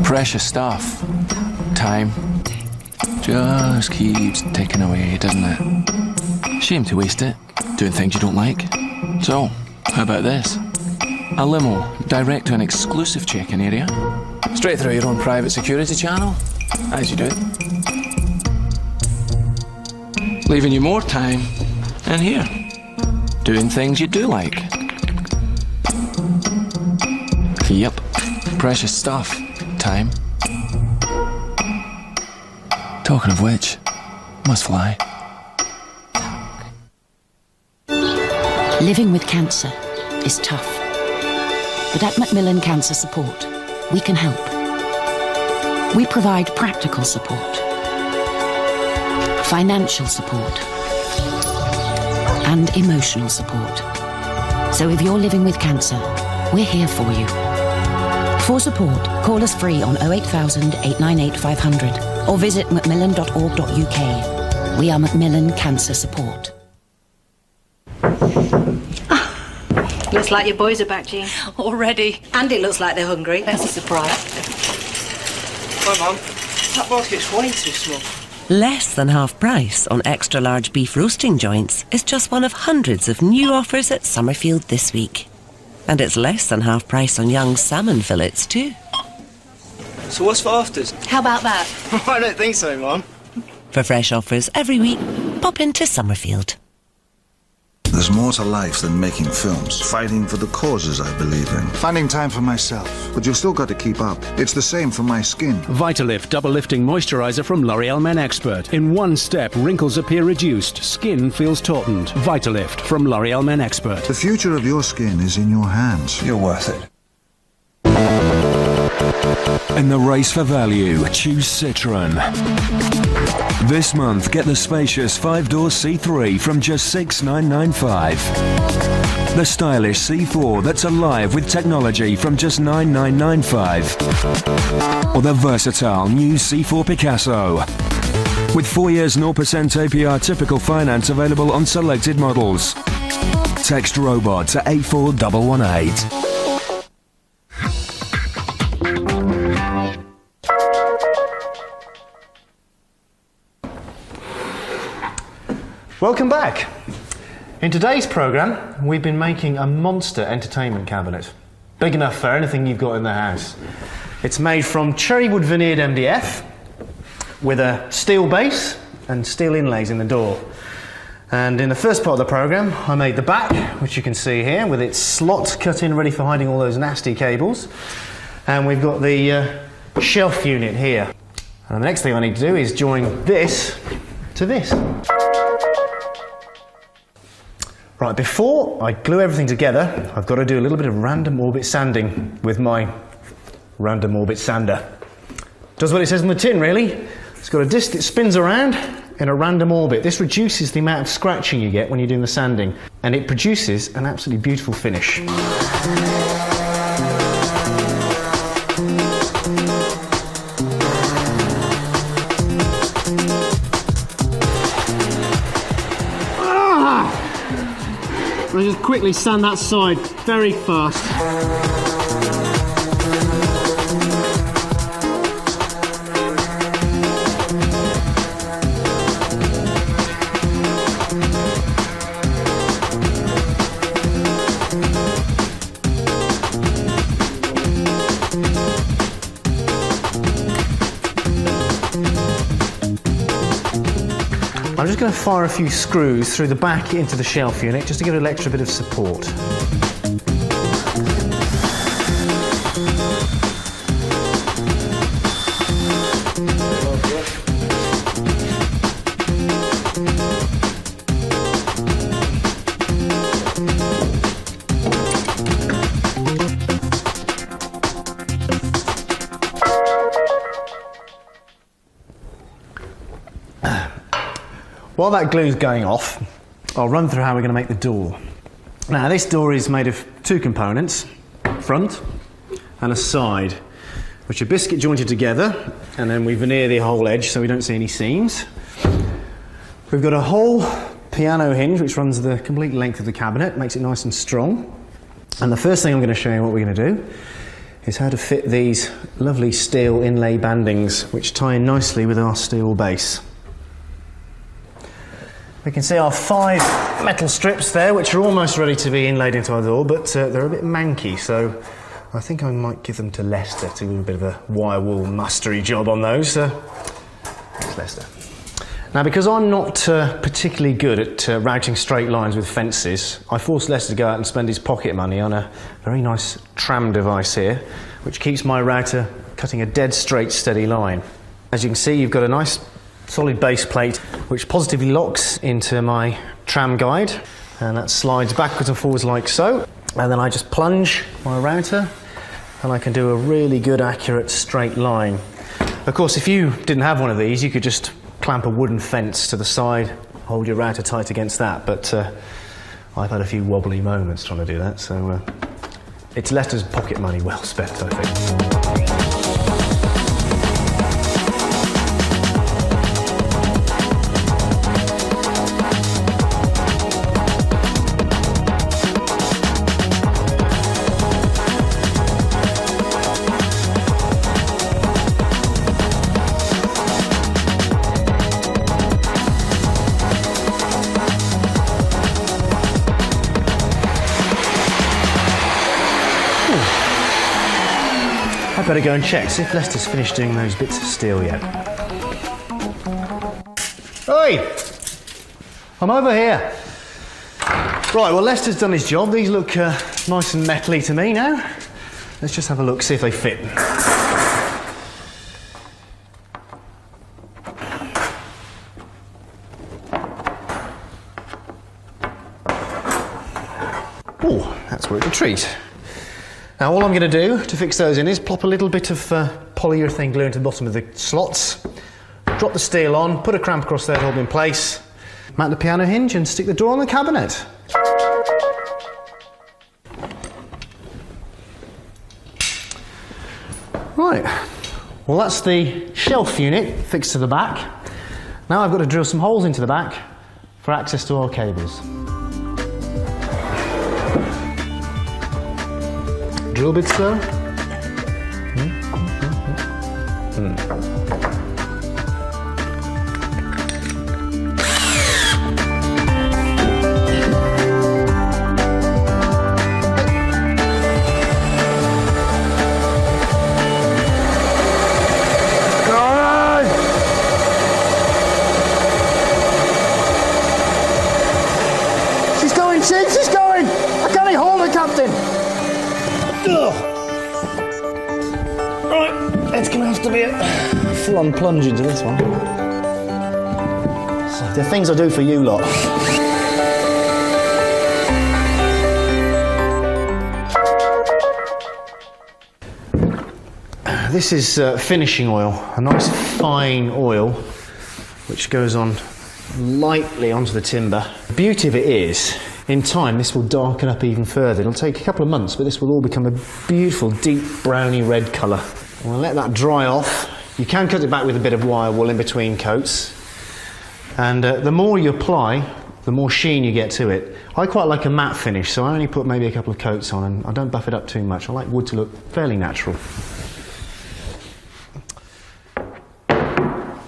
Precious stuff. Time just keeps ticking away, doesn't it? Shame to waste it, doing things you don't like. So, how about this? A limo direct to an exclusive check-in area, straight through your own private security channel, as you do. Leaving you more time in here, doing things you do like. Yep, precious stuff. Time. Talking of which, must fly. Living with cancer is tough. But at Macmillan Cancer Support, we can help. We provide practical support, financial support, and emotional support. So if you're living with cancer, we're here for you. For support, call us free on 08000 898 500 or visit macmillan.org.uk. We are Macmillan Cancer Support. Looks like your boys are back, Jean. Already. And it looks like they're hungry. That's a surprise. Hi, Mum. That basket's way too small. Less than half price on extra large beef roasting joints is just one of hundreds of new offers at Summerfield this week. And it's less than half price on young salmon fillets too. So what's for afters? How about that? I don't think so, Mum. For fresh offers every week, pop into Summerfield. There's more to life than making films. Fighting for the causes I believe in. Finding time for myself. But you've still got to keep up. It's the same for my skin. Vitalift Double Lifting Moisturiser from L'Oreal Men Expert. In one step, wrinkles appear reduced. Skin feels tautened. Vitalift from L'Oreal Men Expert. The future of your skin is in your hands. You're worth it. In the race for value, choose Citroën. This month, get the spacious 5-door C3 from just $6,995. The stylish C4 that's alive with technology from just $9,995. Or the versatile new C4 Picasso. With 4 years 0% APR typical finance available on selected models. Text ROBOT to 84118. Welcome back. In today's programme, we've been making a monster entertainment cabinet. Big enough for anything you've got in the house. It's made from cherry wood veneered MDF with a steel base and steel inlays in the door. And in the first part of the programme, I made the back, which you can see here, with its slot cut in ready for hiding all those nasty cables. And we've got the shelf unit here. And the next thing I need to do is join this to this. Right, before I glue everything together, I've got to do a little bit of random orbit sanding with my random orbit sander. Does what it says on the tin, really. It's got a disc that spins around in a random orbit. This reduces the amount of scratching you get when you're doing the sanding, and it produces an absolutely beautiful finish. I'll just quickly sand that side very fast. I'm just going to fire a few screws through the back into the shelf unit just to give it an extra bit of support. While that glue's going off, I'll run through how we're going to make the door. Now, this door is made of two components, front and a side, which are biscuit jointed together, and then we veneer the whole edge so we don't see any seams. We've got a whole piano hinge which runs the complete length of the cabinet, makes it nice and strong. And the first thing I'm going to show you what we're going to do is how to fit these lovely steel inlay bandings which tie in nicely with our steel base. We can see our 5 metal strips there, which are almost ready to be inlaid into our door, but they're a bit manky, so I think I might give them to Lester to do a bit of a wire wool mastery job on those. Thanks, Lester. Now, because I'm not particularly good at routing straight lines with fences, I forced Lester to go out and spend his pocket money on a very nice tram device here, which keeps my router cutting a dead straight, steady line. As you can see, you've got a nice solid base plate which positively locks into my tram guide, and that slides backwards and forwards like so, and then I just plunge my router and I can do a really good accurate straight line. Of course, if you didn't have one of these, you could just clamp a wooden fence to the side, hold your router tight against that, but I've had a few wobbly moments trying to do that, so it's Lester's pocket money well spent, I think. I better go and check, see if Lester's finished doing those bits of steel yet. Oi! I'm over here. Right, well, Lester's done his job. These look nice and metally to me now. Let's just have a look, see if they fit. Oh, that's worth a treat. Now, all I'm going to do to fix those in is plop a little bit of polyurethane glue into the bottom of the slots, drop the steel on, put a cramp across there to hold them in place, mount the piano hinge and stick the door on the cabinet. Right, well, that's the shelf unit fixed to the back. Now I've got to drill some holes into the back for access to our cables. Drill bit slow. going, Sids, it's going! I can't hold it, Captain! Ugh. Right, it's going to have to be a full-on plunge into this one. So, the things I do for you lot. This is finishing oil, a nice fine oil which goes on lightly onto the timber. The beauty of it is, in time this will darken up even further. It'll take a couple of months, but this will all become a beautiful deep browny red colour. We'll let that dry off. You can cut it back with a bit of wire wool in between coats, and the more you apply, the more sheen you get to it. I quite like a matte finish, so I only put maybe a couple of coats on, and I don't buff it up too much. I like wood to look fairly natural.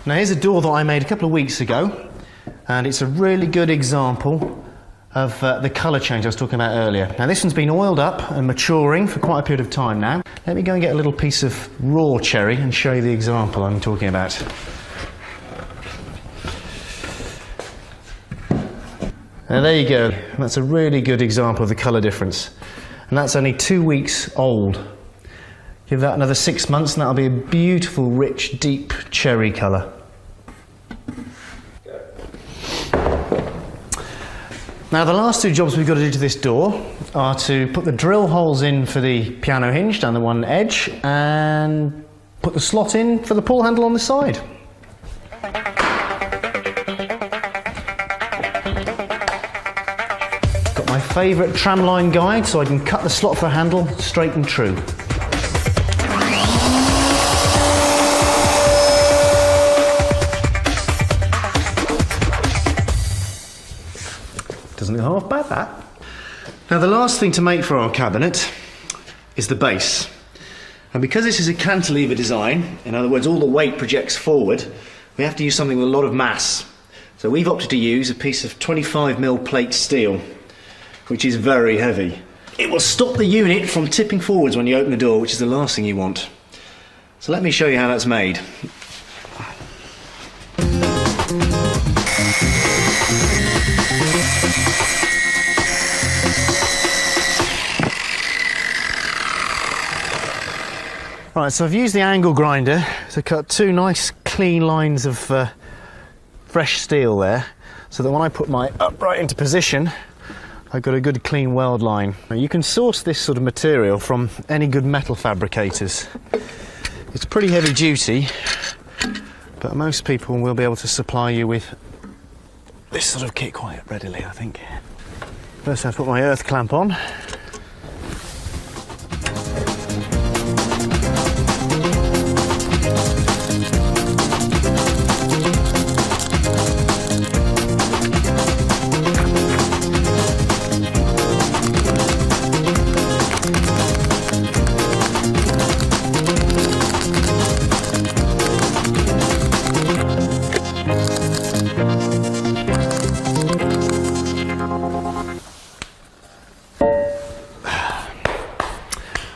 Now here's a door that I made a couple of weeks ago, and it's a really good example of the colour change I was talking about earlier. Now this one's been oiled up and maturing for quite a period of time now. Let me go and get a little piece of raw cherry and show you the example I'm talking about. Now there you go, that's a really good example of the colour difference. And that's only 2 weeks old. Give that another 6 months and that'll be a beautiful, rich, deep cherry colour. Now the last 2 jobs we've got to do to this door are to put the drill holes in for the piano hinge down the one edge and put the slot in for the pull handle on the side. Got my favourite tramline guide so I can cut the slot for a handle straight and true. Doesn't look half bad, that. Now the last thing to make for our cabinet is the base. And because this is a cantilever design, in other words all the weight projects forward, we have to use something with a lot of mass. So we've opted to use a piece of 25mm plate steel, which is very heavy. It will stop the unit from tipping forwards when you open the door, which is the last thing you want. So let me show you how that's made. Right, so I've used the angle grinder to cut 2 nice clean lines of fresh steel there, so that when I put my upright into position, I've got a good clean weld line. Now you can source this sort of material from any good metal fabricators. It's pretty heavy duty, but most people will be able to supply you with this sort of kit quite readily, I think. First I put my earth clamp on.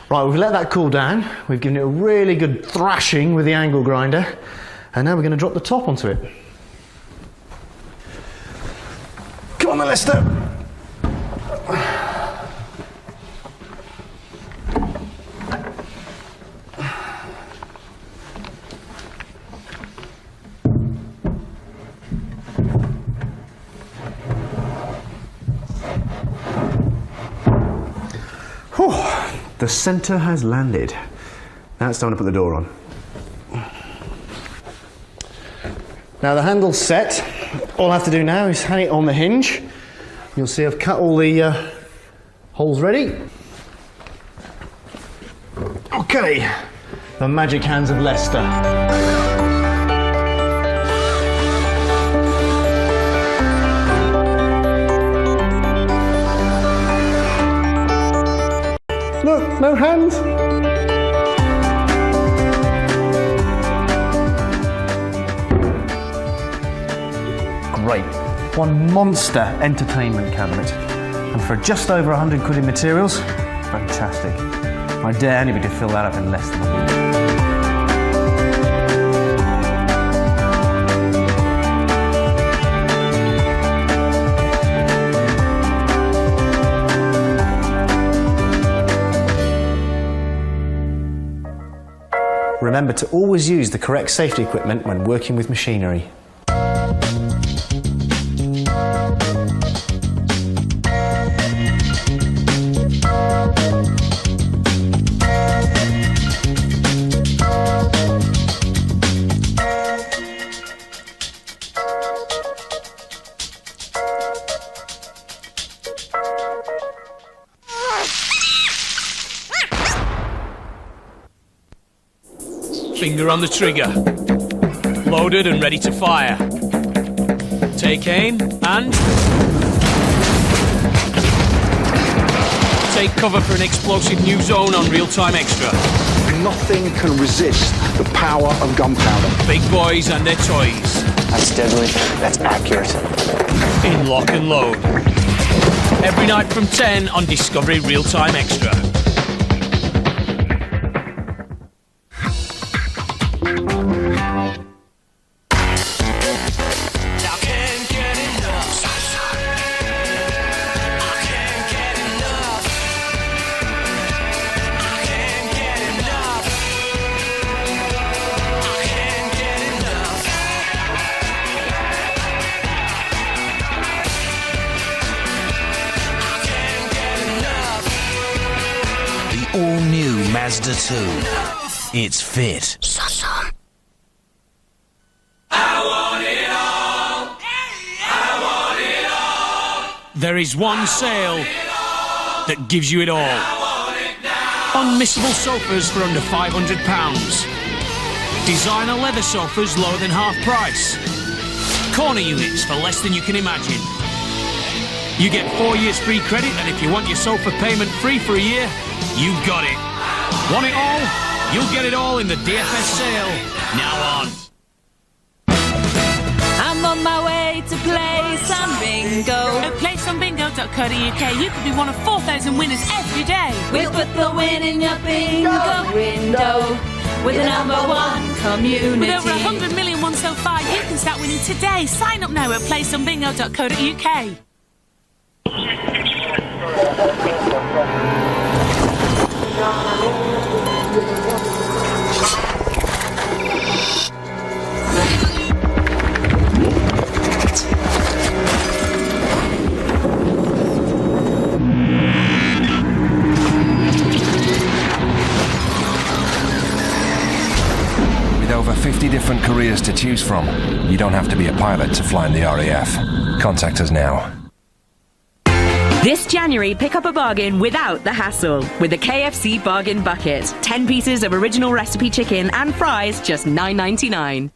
Right, we've let that cool down, we've given it a really good thrashing with the angle grinder, and now we're going to drop the top onto it. Come on then, Lester! The centre has landed. Now it's time to put the door on. Now the handle's set. All I have to do now is hang it on the hinge. You'll see I've cut all the holes ready. Okay, the magic hands of Lester. Look, no hands. Great. One monster entertainment cabinet. And for just over 100 quid in materials, fantastic. I dare anybody to fill that up in less than a week. remember to always use the correct safety equipment when working with machinery. Finger on the trigger. Loaded and ready to fire. Take aim and... take cover for an explosive new zone on Real-Time Extra. Nothing can resist the power of gunpowder. Big boys and their toys. That's deadly. That's accurate. In Lock and Load. Every night from 10 on Discovery Real-Time Extra. All-new Mazda 2. It's fit. There is one sale that gives you it all. Unmissable sofas for under £500. Designer leather sofas lower than half price. Corner units for less than you can imagine. You get 4 years free credit, and if you want your sofa payment free for a year, you've got it. Want it all? You'll get it all in the DFS sale. Now on. I'm on my way to play some bingo. At playsomebingo.co.uk, you could be one of 4,000 winners every day. We'll put the win in your bingo window with the #1 community. With over 100 million won so far, you can start winning today. Sign up now at playsomebingo.co.uk. With over 50 different careers to choose from, you don't have to be a pilot to fly in the RAF. Contact us now. This January, pick up a bargain without the hassle with the KFC Bargain Bucket. 10 pieces of original recipe chicken and fries, just $9.99.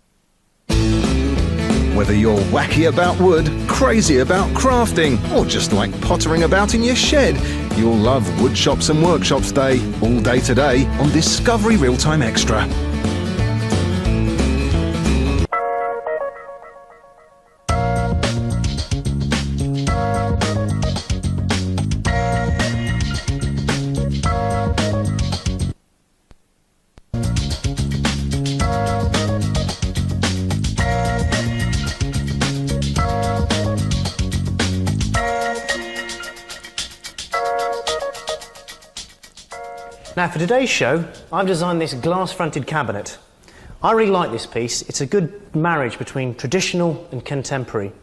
Whether you're wacky about wood, crazy about crafting, or just like pottering about in your shed, you'll love Wood Shops and Workshops Day, all day today on Discovery Real-Time Extra. Now for today's show, I've designed this glass-fronted cabinet. I really like this piece. It's a good marriage between traditional and contemporary.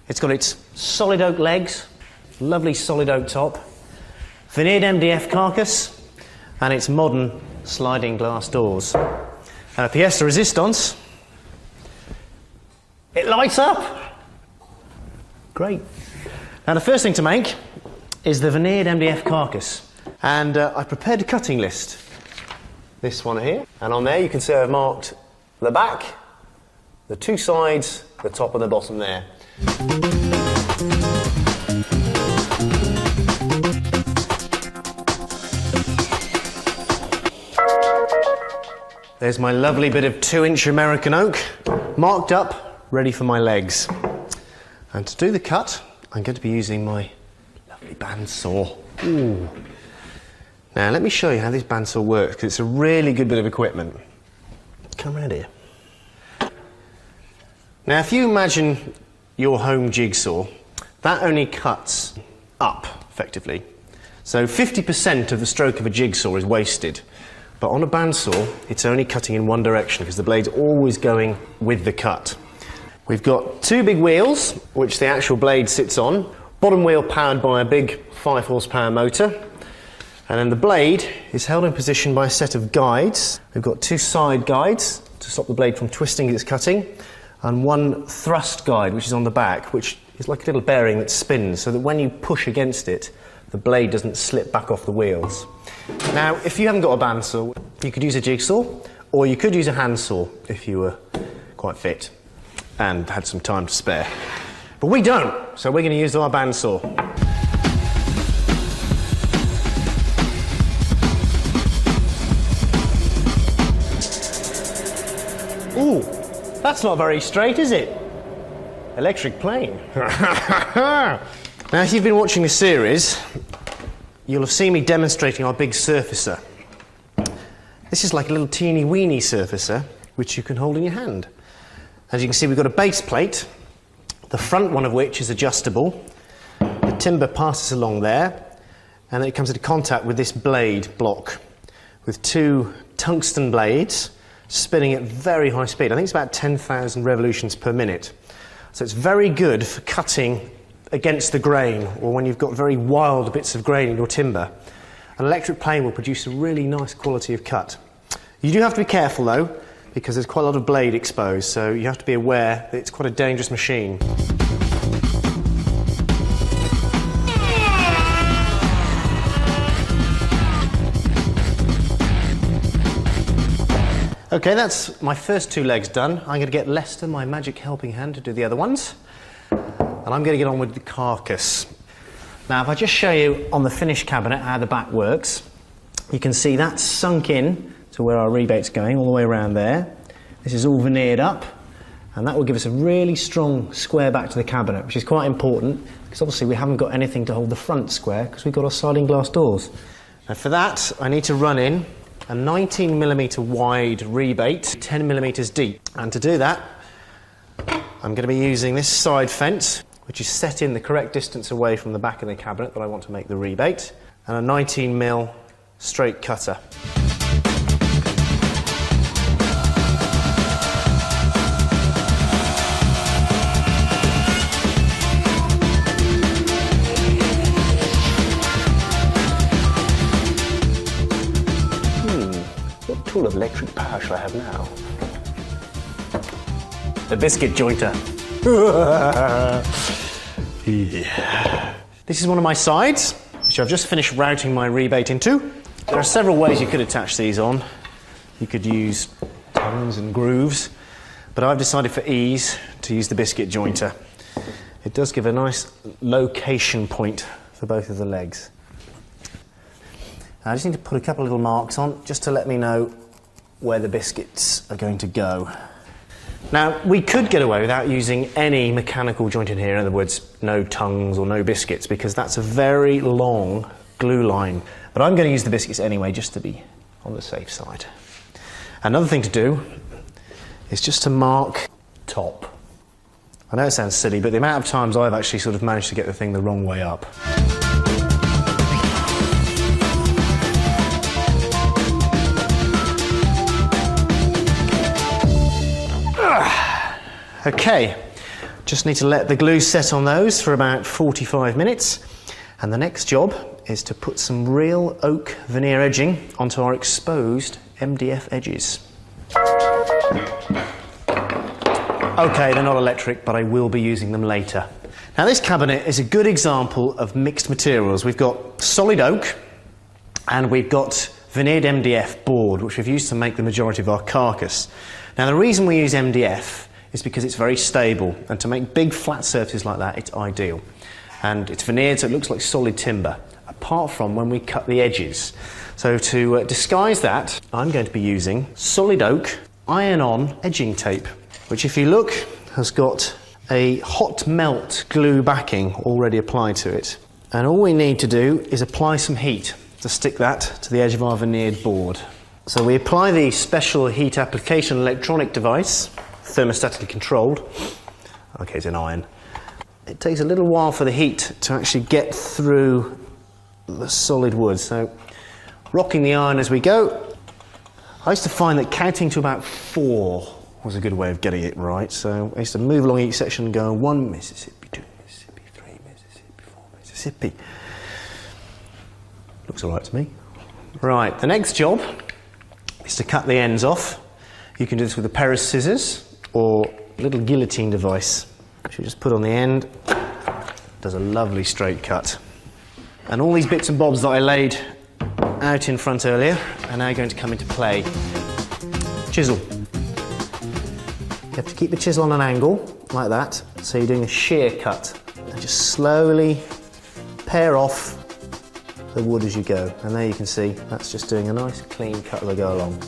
It's got its solid oak legs, lovely solid oak top, veneered MDF carcass, and its modern sliding glass doors. And a pièce de résistance, it lights up! Great. Now the first thing to make is the veneered MDF carcass. And I prepared a cutting list. This one here. And on there you can see I've marked the back, the two sides, the top and the bottom there. There's my lovely bit of 2-inch American oak, marked up, ready for my legs. And to do the cut, I'm going to be using my lovely bandsaw. Ooh. Now let me show you how this bandsaw works, because it's a really good bit of equipment. Come round here. Now if you imagine your home jigsaw, that only cuts up, effectively. So 50% of the stroke of a jigsaw is wasted. But on a bandsaw, it's only cutting in one direction because the blade's always going with the cut. We've got two big wheels, which the actual blade sits on. Bottom wheel powered by a big 5 horsepower motor. And then the blade is held in position by a set of guides. We've got two side guides to stop the blade from twisting as it's cutting, and one thrust guide, which is on the back, which is like a little bearing that spins, so that when you push against it, the blade doesn't slip back off the wheels. Now, if you haven't got a bandsaw, you could use a jigsaw, or you could use a handsaw if you were quite fit and had some time to spare. But we don't, so we're going to use our bandsaw. Ooh, that's not very straight, is it? Electric plane. Now, if you've been watching this series, you'll have seen me demonstrating our big surfacer. This is like a little teeny weeny surfacer, which you can hold in your hand. As you can see, we've got a base plate, the front one of which is adjustable. The timber passes along there, and then it comes into contact with this blade block with two tungsten blades spinning at very high speed. I think it's about 10,000 revolutions per minute. So it's very good for cutting against the grain, or when you've got very wild bits of grain in your timber. An electric plane will produce a really nice quality of cut. You do have to be careful though, because there's quite a lot of blade exposed, so you have to be aware that it's quite a dangerous machine. Okay, that's my first two legs done. I'm going to get Lester, my magic helping hand, to do the other ones. And I'm going to get on with the carcass. Now, if I just show you on the finished cabinet how the back works, you can see that's sunk in to where our rebate's going, all the way around there. This is all veneered up, and that will give us a really strong square back to the cabinet, which is quite important, because obviously we haven't got anything to hold the front square, because we've got our sliding glass doors. And for that, I need to run in a 19mm wide rebate, 10mm deep. And to do that, I'm going to be using this side fence, which is set in the correct distance away from the back of the cabinet that I want to make the rebate, and a 19mm straight cutter. What tool of electric power shall I have now? The biscuit jointer. Yeah. This is one of my sides, which I've just finished routing my rebate into. There are several ways you could attach these on. You could use tongues and grooves, but I've decided for ease to use the biscuit jointer. It does give a nice location point for both of the legs. I just need to put a couple of little marks on just to let me know where the biscuits are going to go. Now, we could get away without using any mechanical joint in here, in other words, no tongues or no biscuits, because that's a very long glue line. But I'm going to use the biscuits anyway, just to be on the safe side. Another thing to do is just to mark top. I know it sounds silly, but the amount of times I've actually sort of managed to get the thing the wrong way up. Okay, just need to let the glue set on those for about 45 minutes. And the next job is to put some real oak veneer edging onto our exposed MDF edges. Okay, they're not electric, but I will be using them later. Now, this cabinet is a good example of mixed materials. We've got solid oak, and we've got veneered MDF board, which we've used to make the majority of our carcass. Now, the reason we use MDF is because it's very stable, and to make big flat surfaces like that, it's ideal. And it's veneered so it looks like solid timber, apart from when we cut the edges. So to disguise that, I'm going to be using solid oak iron-on edging tape, which, if you look, has got a hot melt glue backing already applied to it. And all we need to do is apply some heat to stick that to the edge of our veneered board. So we apply the special heat application electronic device, thermostatically controlled. Okay, it's an iron. It takes a little while for the heat to actually get through the solid wood, so rocking the iron as we go, I used to find that counting to about 4 was a good way of getting it right. So I used to move along each section and go 1 Mississippi, 2 Mississippi, 3 Mississippi, 4 Mississippi. Looks all right to me. Right, the next job is to cut the ends off. You can do this with a pair of scissors or a little guillotine device, which you just put on the end. Does a lovely straight cut. And all these bits and bobs that I laid out in front earlier are now going to come into play. Chisel. You have to keep the chisel on an angle, like that, so you're doing a shear cut. And just slowly pare off the wood as you go. And there you can see, that's just doing a nice clean cut as I go along.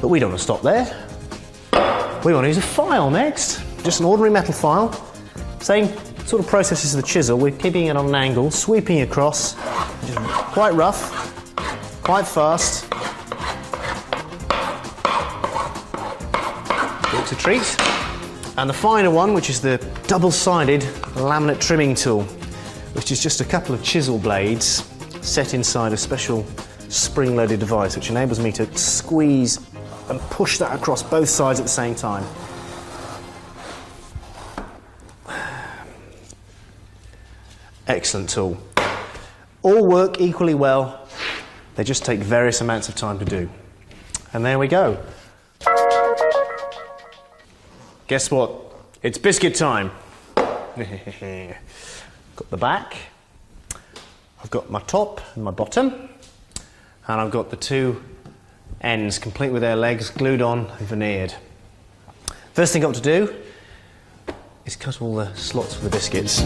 But we don't want to stop there. We want to use a file next. Just an ordinary metal file. Same sort of process as the chisel. We're keeping it on an angle, sweeping across. Just quite rough, quite fast. It's a treat. And the finer one, which is the double-sided laminate trimming tool, which is just a couple of chisel blades set inside a special spring-loaded device, which enables me to squeeze and push that across both sides at the same time. Excellent tool. All work equally well, they just take various amounts of time to do. And there we go. Guess what? It's biscuit time. Got the back, I've got my top and my bottom, and I've got the 2 ends complete with their legs glued on and veneered. First thing I've got to do is cut all the slots for the biscuits.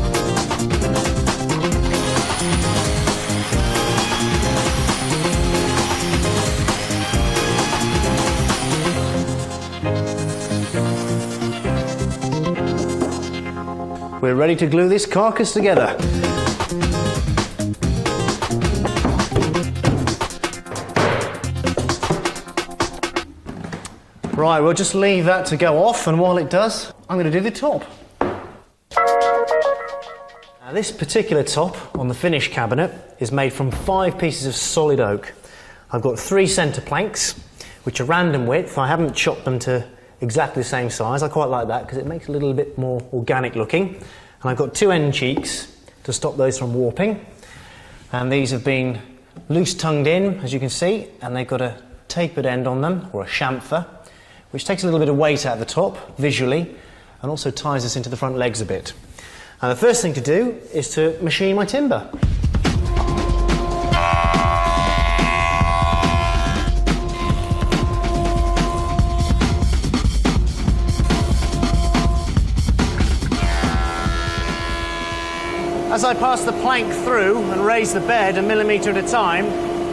We're ready to glue this carcass together. Right, we'll just leave that to go off, and while it does, I'm going to do the top. Now, this particular top on the finish cabinet is made from 5 pieces of solid oak. I've got 3 centre planks, which are random width. I haven't chopped them to exactly the same size. I quite like that because it makes it a little bit more organic looking. And I've got 2 end cheeks to stop those from warping. And these have been loose tongued in, as you can see, and they've got a tapered end on them, or a chamfer, which takes a little bit of weight out of the top, visually, and also ties us into the front legs a bit. And the first thing to do is to machine my timber. As I pass the plank through and raise the bed 1 millimetre at a time,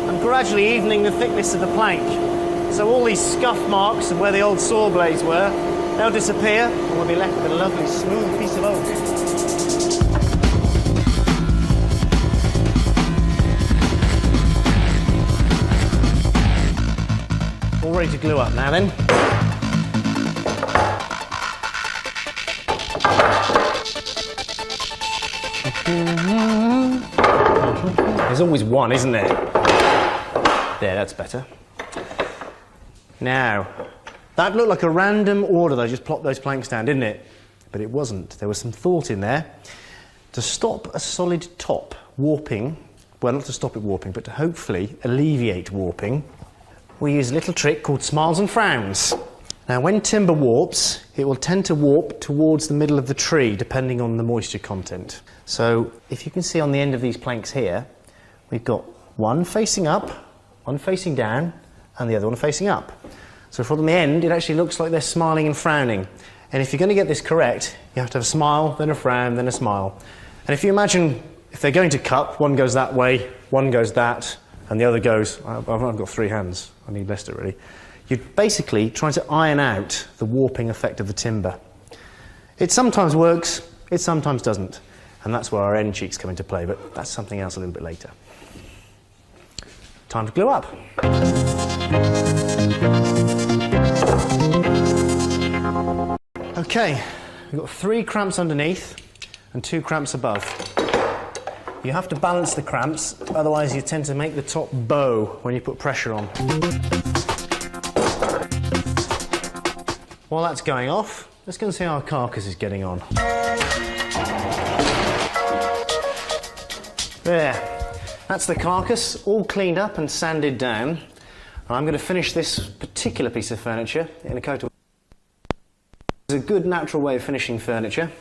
I'm gradually evening the thickness of the plank. So all these scuff marks of where the old saw blades were, they'll disappear and we'll be left with a lovely smooth piece of oak. All ready to glue up now then. There's always one, isn't there? There, that's better. Now, that looked like a random order that I just plopped those planks down, didn't it? But it wasn't. There was some thought in there. To stop a solid top warping, well, not to stop it warping, but to hopefully alleviate warping, we use a little trick called smiles and frowns. Now, when timber warps, it will tend to warp towards the middle of the tree, depending on the moisture content. So, if you can see on the end of these planks here, we've got one facing up, one facing down, and the other one facing up. So from the end, it actually looks like they're smiling and frowning. And if you're going to get this correct, you have to have a smile, then a frown, then a smile. And if you imagine, if they're going to cup, one goes that way, one goes that, and the other goes, I've got 3 hands, I need Lester really. You're basically trying to iron out the warping effect of the timber. It sometimes works, it sometimes doesn't. And that's where our end cheeks come into play, but that's something else a little bit later. Time to glue up. Okay, we've got 3 cramps underneath and 2 cramps above. You have to balance the cramps, otherwise you tend to make the top bow when you put pressure on. While that's going off, let's go and see how our carcass is getting on. There, that's the carcass, all cleaned up and sanded down. And I'm going to finish this particular piece of furniture in a coat of... It's a good natural way of finishing furniture,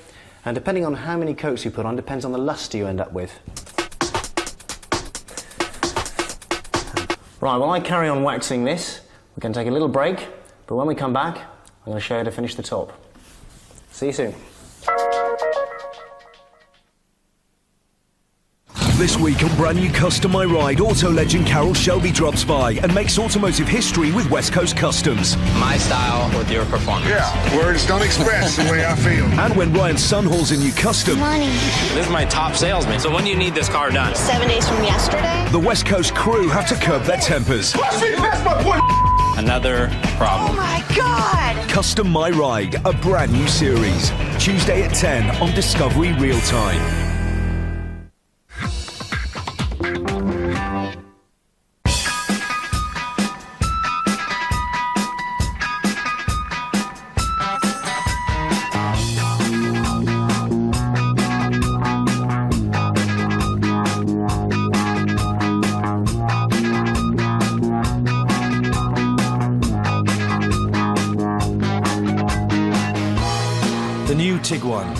and depending on how many coats you put on, depends on the luster you end up with. Right, while I carry on waxing this, we're going to take a little break, but when we come back, I'm going to show you how to finish the top. See you soon. This week on Brand New Custom My Ride, auto legend Carroll Shelby drops by and makes automotive history with West Coast Customs. My style with your performance. Yeah, words don't express the way I feel. And when Ryan Sun hauls a new custom, This is my top salesman. So when do you need this car done? 7 days from yesterday. the West Coast crew have to curb their tempers. Another problem. Oh my God! Custom My Ride, a brand new series. Tuesday at 10 on Discovery Real Time. The new Tiguan,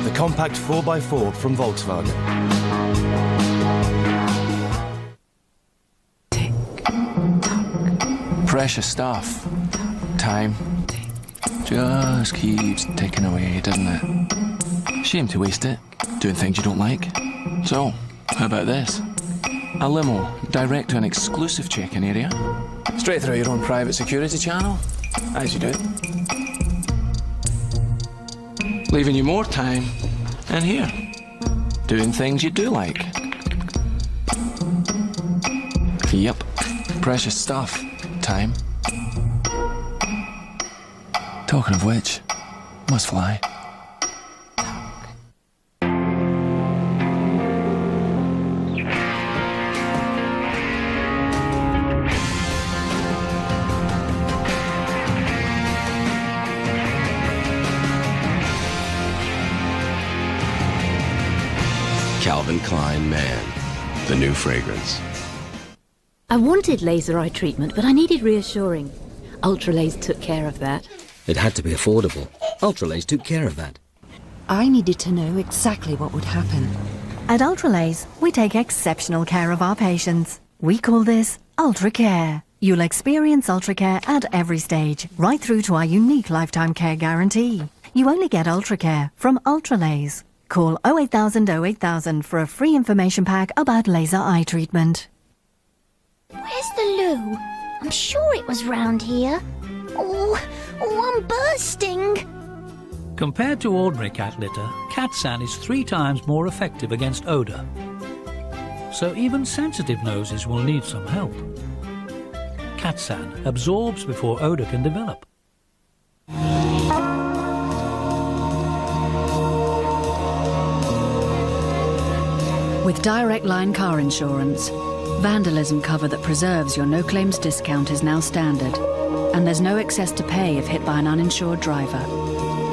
the compact 4x4 from Volkswagen. Precious stuff. Time just keeps ticking away, doesn't it? Shame to waste it, doing things you don't like. So, how about this? A limo, direct to an exclusive check-in area. Straight through your own private security channel, as you do. Leaving you more time in here, doing things you do like. Yep, precious stuff. Time. Talking of which, must fly. Calvin Klein Man, the new fragrance. I wanted laser eye treatment, but I needed reassuring. Ultralaser took care of that. It had to be affordable. Ultralaser took care of that. I needed to know exactly what would happen. At Ultralaser, we take exceptional care of our patients. We call this Ultra Care. You'll experience Ultra Care at every stage, right through to our unique lifetime care guarantee. You only get Ultra Care from Ultralaser. Call 08000 08000 for a free information pack about laser eye treatment. Where's the loo? I'm sure it was round here. Oh, I'm bursting. Compared to ordinary cat litter, Catsan is 3 times more effective against odour. So even sensitive noses will need some help. Catsan absorbs before odour can develop. With Direct Line car insurance, vandalism cover that preserves your no-claims discount is now standard, and there's no excess to pay if hit by an uninsured driver.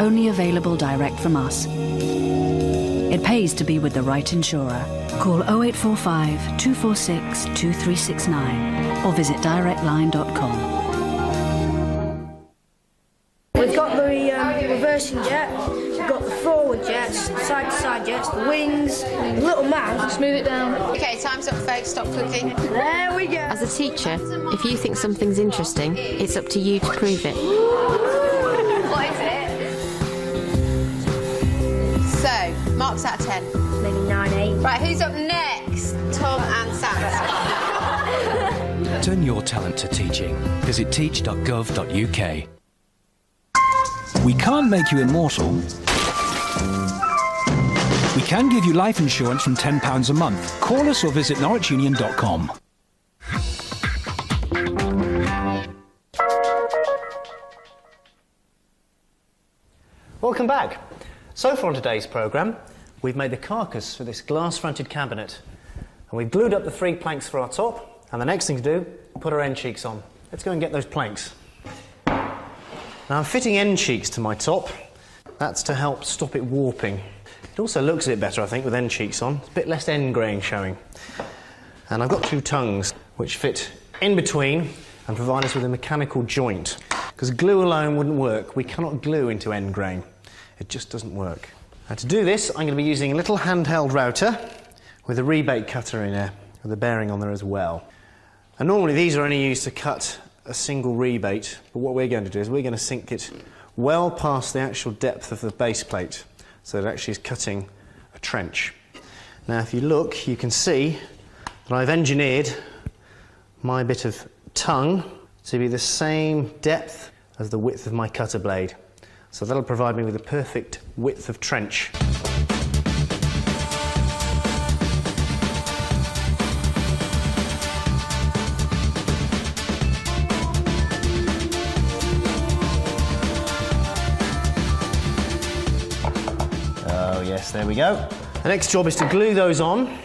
Only available direct from us. It pays to be with the right insurer. Call 0845 246 2369 or visit directline.com. We've got the reversing jet, we've got the forward jets, side-to-side jets, the wings, the little mouse. Smooth it down. Okay, time's up, folks. Stop cooking. There we go. As a teacher, if you think something's interesting, it's up to you to prove it. What is it? So, marks out of 10. Maybe 9, 8. Right, who's up next? Tom and Sam. Turn your talent to teaching. Visit teach.gov.uk. We can't make you immortal. We can give you life insurance from £10 a month. Call us or visit norwichunion.com. Welcome back. So far on today's programme, we've made the carcass for this glass-fronted cabinet. And we've glued up the 3 planks for our top, and the next thing to do, put our end cheeks on. Let's go and get those planks. Now I'm fitting end cheeks to my top. That's to help stop it warping. It also looks a bit better, I think, with end cheeks on. It's a bit less end grain showing. And I've got 2 tongues which fit in between and provide us with a mechanical joint. Because glue alone wouldn't work. We cannot glue into end grain. It just doesn't work. Now to do this, I'm going to be using a little handheld router with a rebate cutter in there, with a bearing on there as well. And normally these are only used to cut a single rebate, but what we're going to do is we're going to sink it well past the actual depth of the base plate, so it actually is cutting a trench. Now if you look, you can see that I've engineered my bit of tongue to be the same depth as the width of my cutter blade. So that'll provide me with the perfect width of trench. Oh yes, there we go. The next job is to glue those on,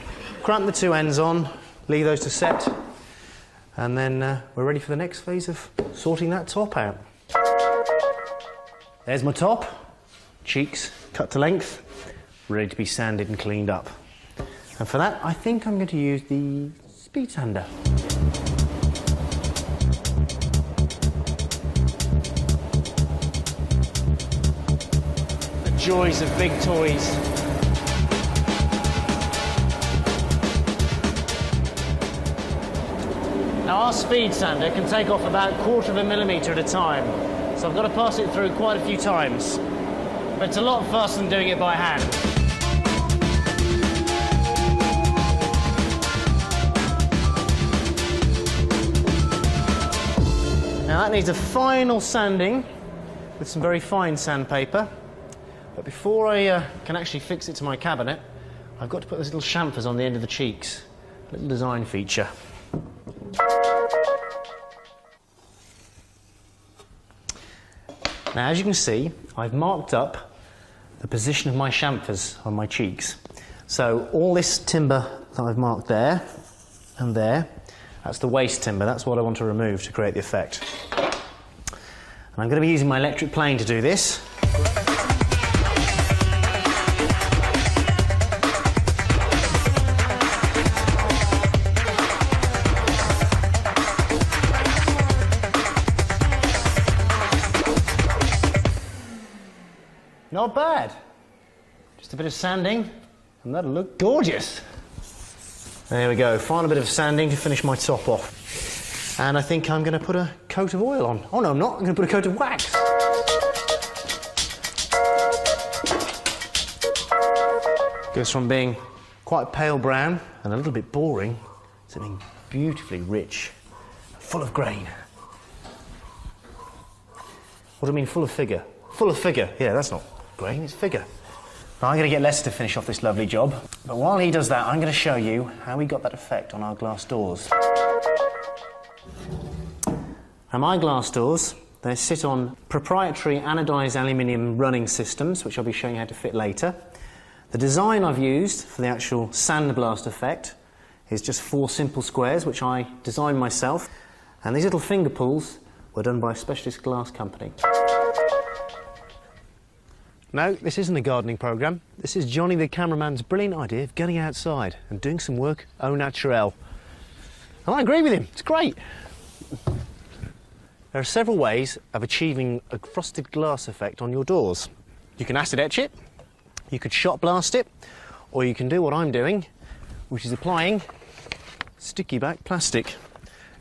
cramp the 2 ends on, leave those to set, and then we're ready for the next phase of sorting that top out. There's my top, cheeks cut to length, ready to be sanded and cleaned up. And for that, I think I'm going to use the speed sander. The joys of big toys. Now our speed sander can take off about 1/4 of a millimetre at a time. So I've got to pass it through quite a few times. But it's a lot faster than doing it by hand. Now that needs a final sanding with some very fine sandpaper. But before I can actually fix it to my cabinet, I've got to put those little chamfers on the end of the cheeks. A little design feature. Now, as you can see, I've marked up the position of my chamfers on my cheeks. So all this timber that I've marked there and there, that's the waste timber. That's what I want to remove to create the effect. And I'm going to be using my electric plane to do this. Not bad. Just a bit of sanding, and that'll look gorgeous. There we go, final bit of sanding to finish my top off. And I think I'm going to put a coat of oil on. Oh no, I'm not. I'm going to put a coat of wax. Goes from being quite pale brown and a little bit boring to being beautifully rich, full of grain. What do I mean, full of figure? Full of figure, yeah, that's not grain, it's figure. Now I'm going to get Lester to finish off this lovely job, but while he does that, I'm going to show you how we got that effect on our glass doors. Now my glass doors, they sit on proprietary anodised aluminium running systems, which I'll be showing you how to fit later. The design I've used for the actual sandblast effect is just 4 simple squares, which I designed myself, and these little finger pulls were done by a specialist glass company. No, this isn't a gardening programme. This is Johnny the cameraman's brilliant idea of getting outside and doing some work au naturel. And I agree with him, it's great. There are several ways of achieving a frosted glass effect on your doors. You can acid etch it, you could shot blast it, or you can do what I'm doing, which is applying sticky back plastic.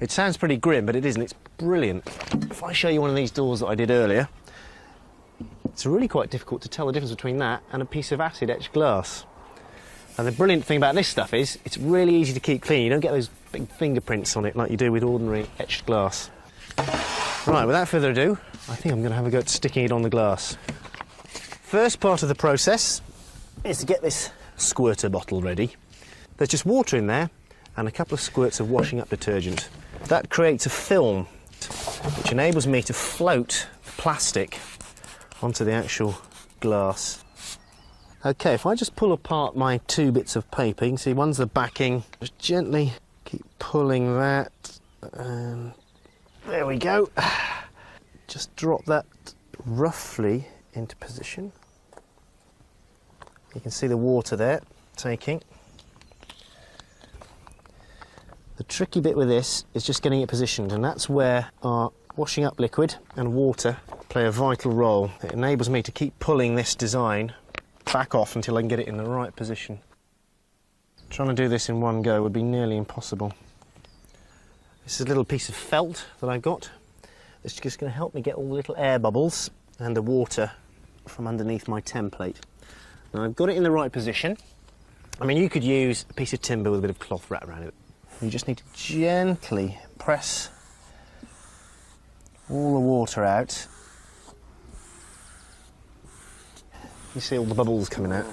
It sounds pretty grim, but it isn't, it's brilliant. If I show you one of these doors that I did earlier, it's really quite difficult to tell the difference between that and a piece of acid etched glass. And the brilliant thing about this stuff is it's really easy to keep clean. You don't get those big fingerprints on it like you do with ordinary etched glass. Right, without further ado, I think I'm going to have a go at sticking it on the glass. First part of the process is to get this squirter bottle ready. There's just water in there and a couple of squirts of washing up detergent. That creates a film which enables me to float the plastic onto the actual glass. Okay, if I just pull apart my two bits of paper, you can see one's the backing. Just gently keep pulling that. And there we go. Just drop that roughly into position. You can see the water there taking. The tricky bit with this is just getting it positioned, and that's where our washing up liquid and water play a vital role. It enables me to keep pulling this design back off until I can get it in the right position. Trying to do this in one go would be nearly impossible. This is a little piece of felt that I've got. It's just going to help me get all the little air bubbles and the water from underneath my template. Now I've got it in the right position. I mean, you could use a piece of timber with a bit of cloth wrapped around it. You just need to gently press all the water out. You see all the bubbles coming out.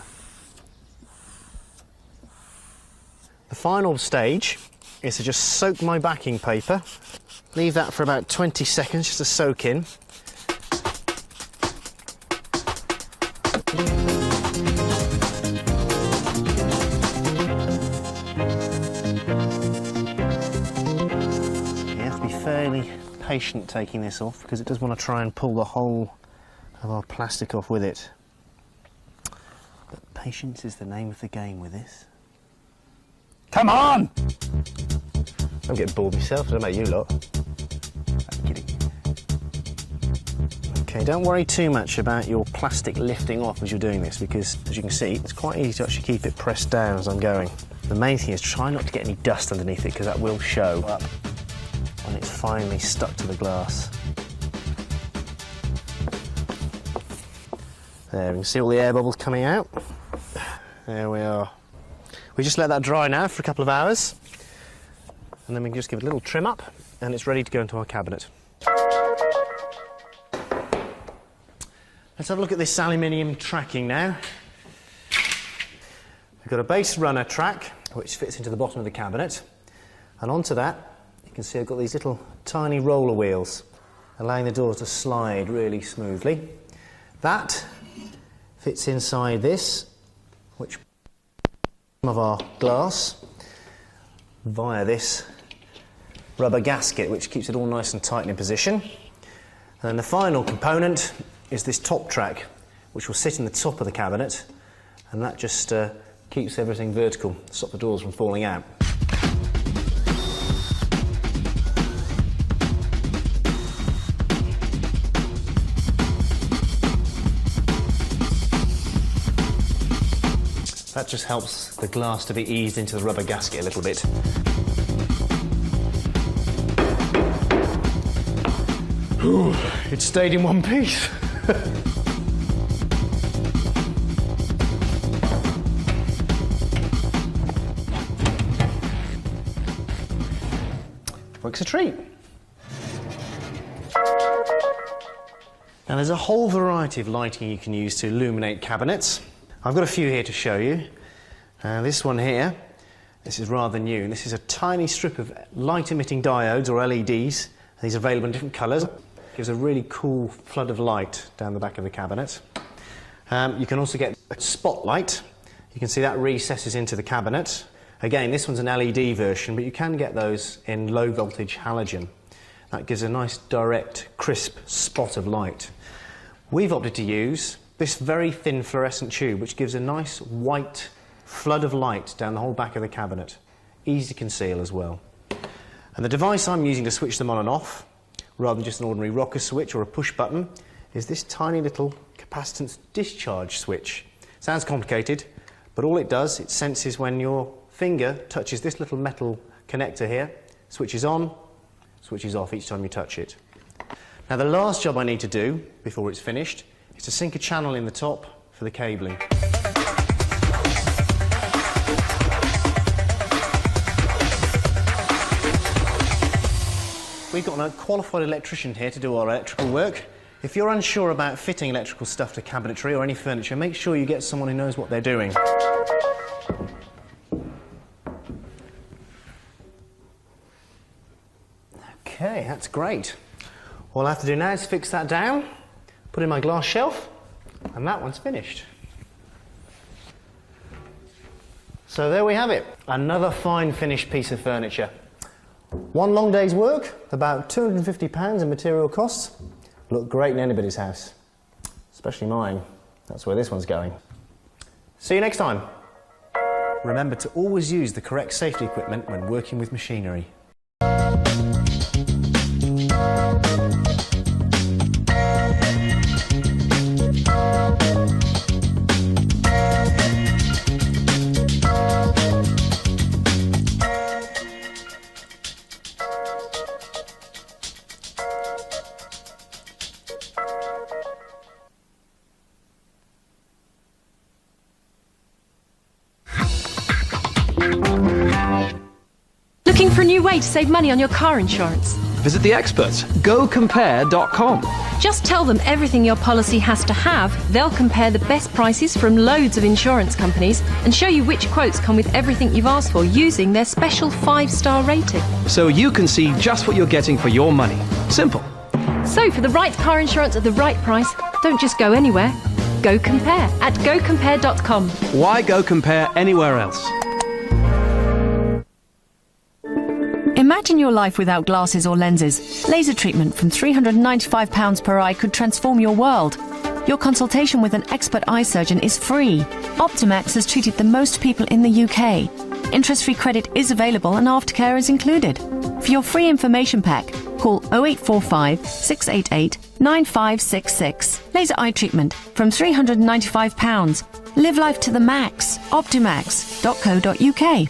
The final stage is to just soak my backing paper. Leave that for about 20 seconds just to soak in. You have to be fairly patient taking this off because it does want to try and pull the whole of our plastic off with it. But patience is the name of the game with this. Come on! I'm getting bored myself, I don't know about you lot. I'm kidding. Okay, don't worry too much about your plastic lifting off as you're doing this because, as you can see, it's quite easy to actually keep it pressed down as I'm going. The main thing is try not to get any dust underneath it because that will show up when it's finally stuck to the glass. There, you can see all the air bubbles coming out. There we are. We just let that dry now for a couple of hours and then we can just give it a little trim up and it's ready to go into our cabinet. Let's have a look at this aluminium tracking now. We've got a base runner track which fits into the bottom of the cabinet, and onto that you can see I've got these little tiny roller wheels allowing the doors to slide really smoothly. That fits inside this, which of our glass via this rubber gasket which keeps it all nice and tight in position. And then the final component is this top track which will sit in the top of the cabinet, and that just keeps everything vertical, stop the doors from falling out. That just helps the glass to be eased into the rubber gasket a little bit. Ooh, it stayed in one piece. Works a treat. Now there's a whole variety of lighting you can use to illuminate cabinets. I've got a few here to show you. This one here, this is rather new. This is a tiny strip of light-emitting diodes, or LEDs. These are available in different colours. Gives a really cool flood of light down the back of the cabinet. You can also get a spotlight. You can see that recesses into the cabinet. Again, this one's an LED version, but you can get those in low-voltage halogen. That gives a nice, direct, crisp spot of light. We've opted to use this very thin fluorescent tube, which gives a nice white flood of light down the whole back of the cabinet. Easy to conceal as well. And the device I'm using to switch them on and off, rather than just an ordinary rocker switch or a push button, is this tiny little capacitance discharge switch. Sounds complicated, but all it does, it senses when your finger touches this little metal connector here, switches on, switches off each time you touch it. Now the last job I need to do before it's finished is to sink a channel in the top for the cabling. We've got a qualified electrician here to do our electrical work. If you're unsure about fitting electrical stuff to cabinetry or any furniture, make sure you get someone who knows what they're doing. Okay, that's great. All I have to do now is fix that down, put in my glass shelf, and that one's finished. So there we have it, another fine finished piece of furniture. One long day's work, about £250 in material costs. Look great in anybody's house, especially mine. That's where this one's going. See you next time. Remember to always use the correct safety equipment when working with machinery. Looking for a new way to save money on your car insurance? Visit the experts, GoCompare.com. Just tell them everything your policy has to have. They'll compare the best prices from loads of insurance companies and show you which quotes come with everything you've asked for using their special 5-star rating. So you can see just what you're getting for your money. Simple. So for the right car insurance at the right price, don't just go anywhere. Go Compare at GoCompare.com. Why go compare anywhere else? Imagine your life without glasses or lenses. Laser treatment from £395 per eye could transform your world. Your consultation with an expert eye surgeon is free. Optimax has treated the most people in the UK. Interest-free credit is available and aftercare is included. For your free information pack, call 0845 688 9566. Laser eye treatment from £395. Live life to the max. Optimax.co.uk.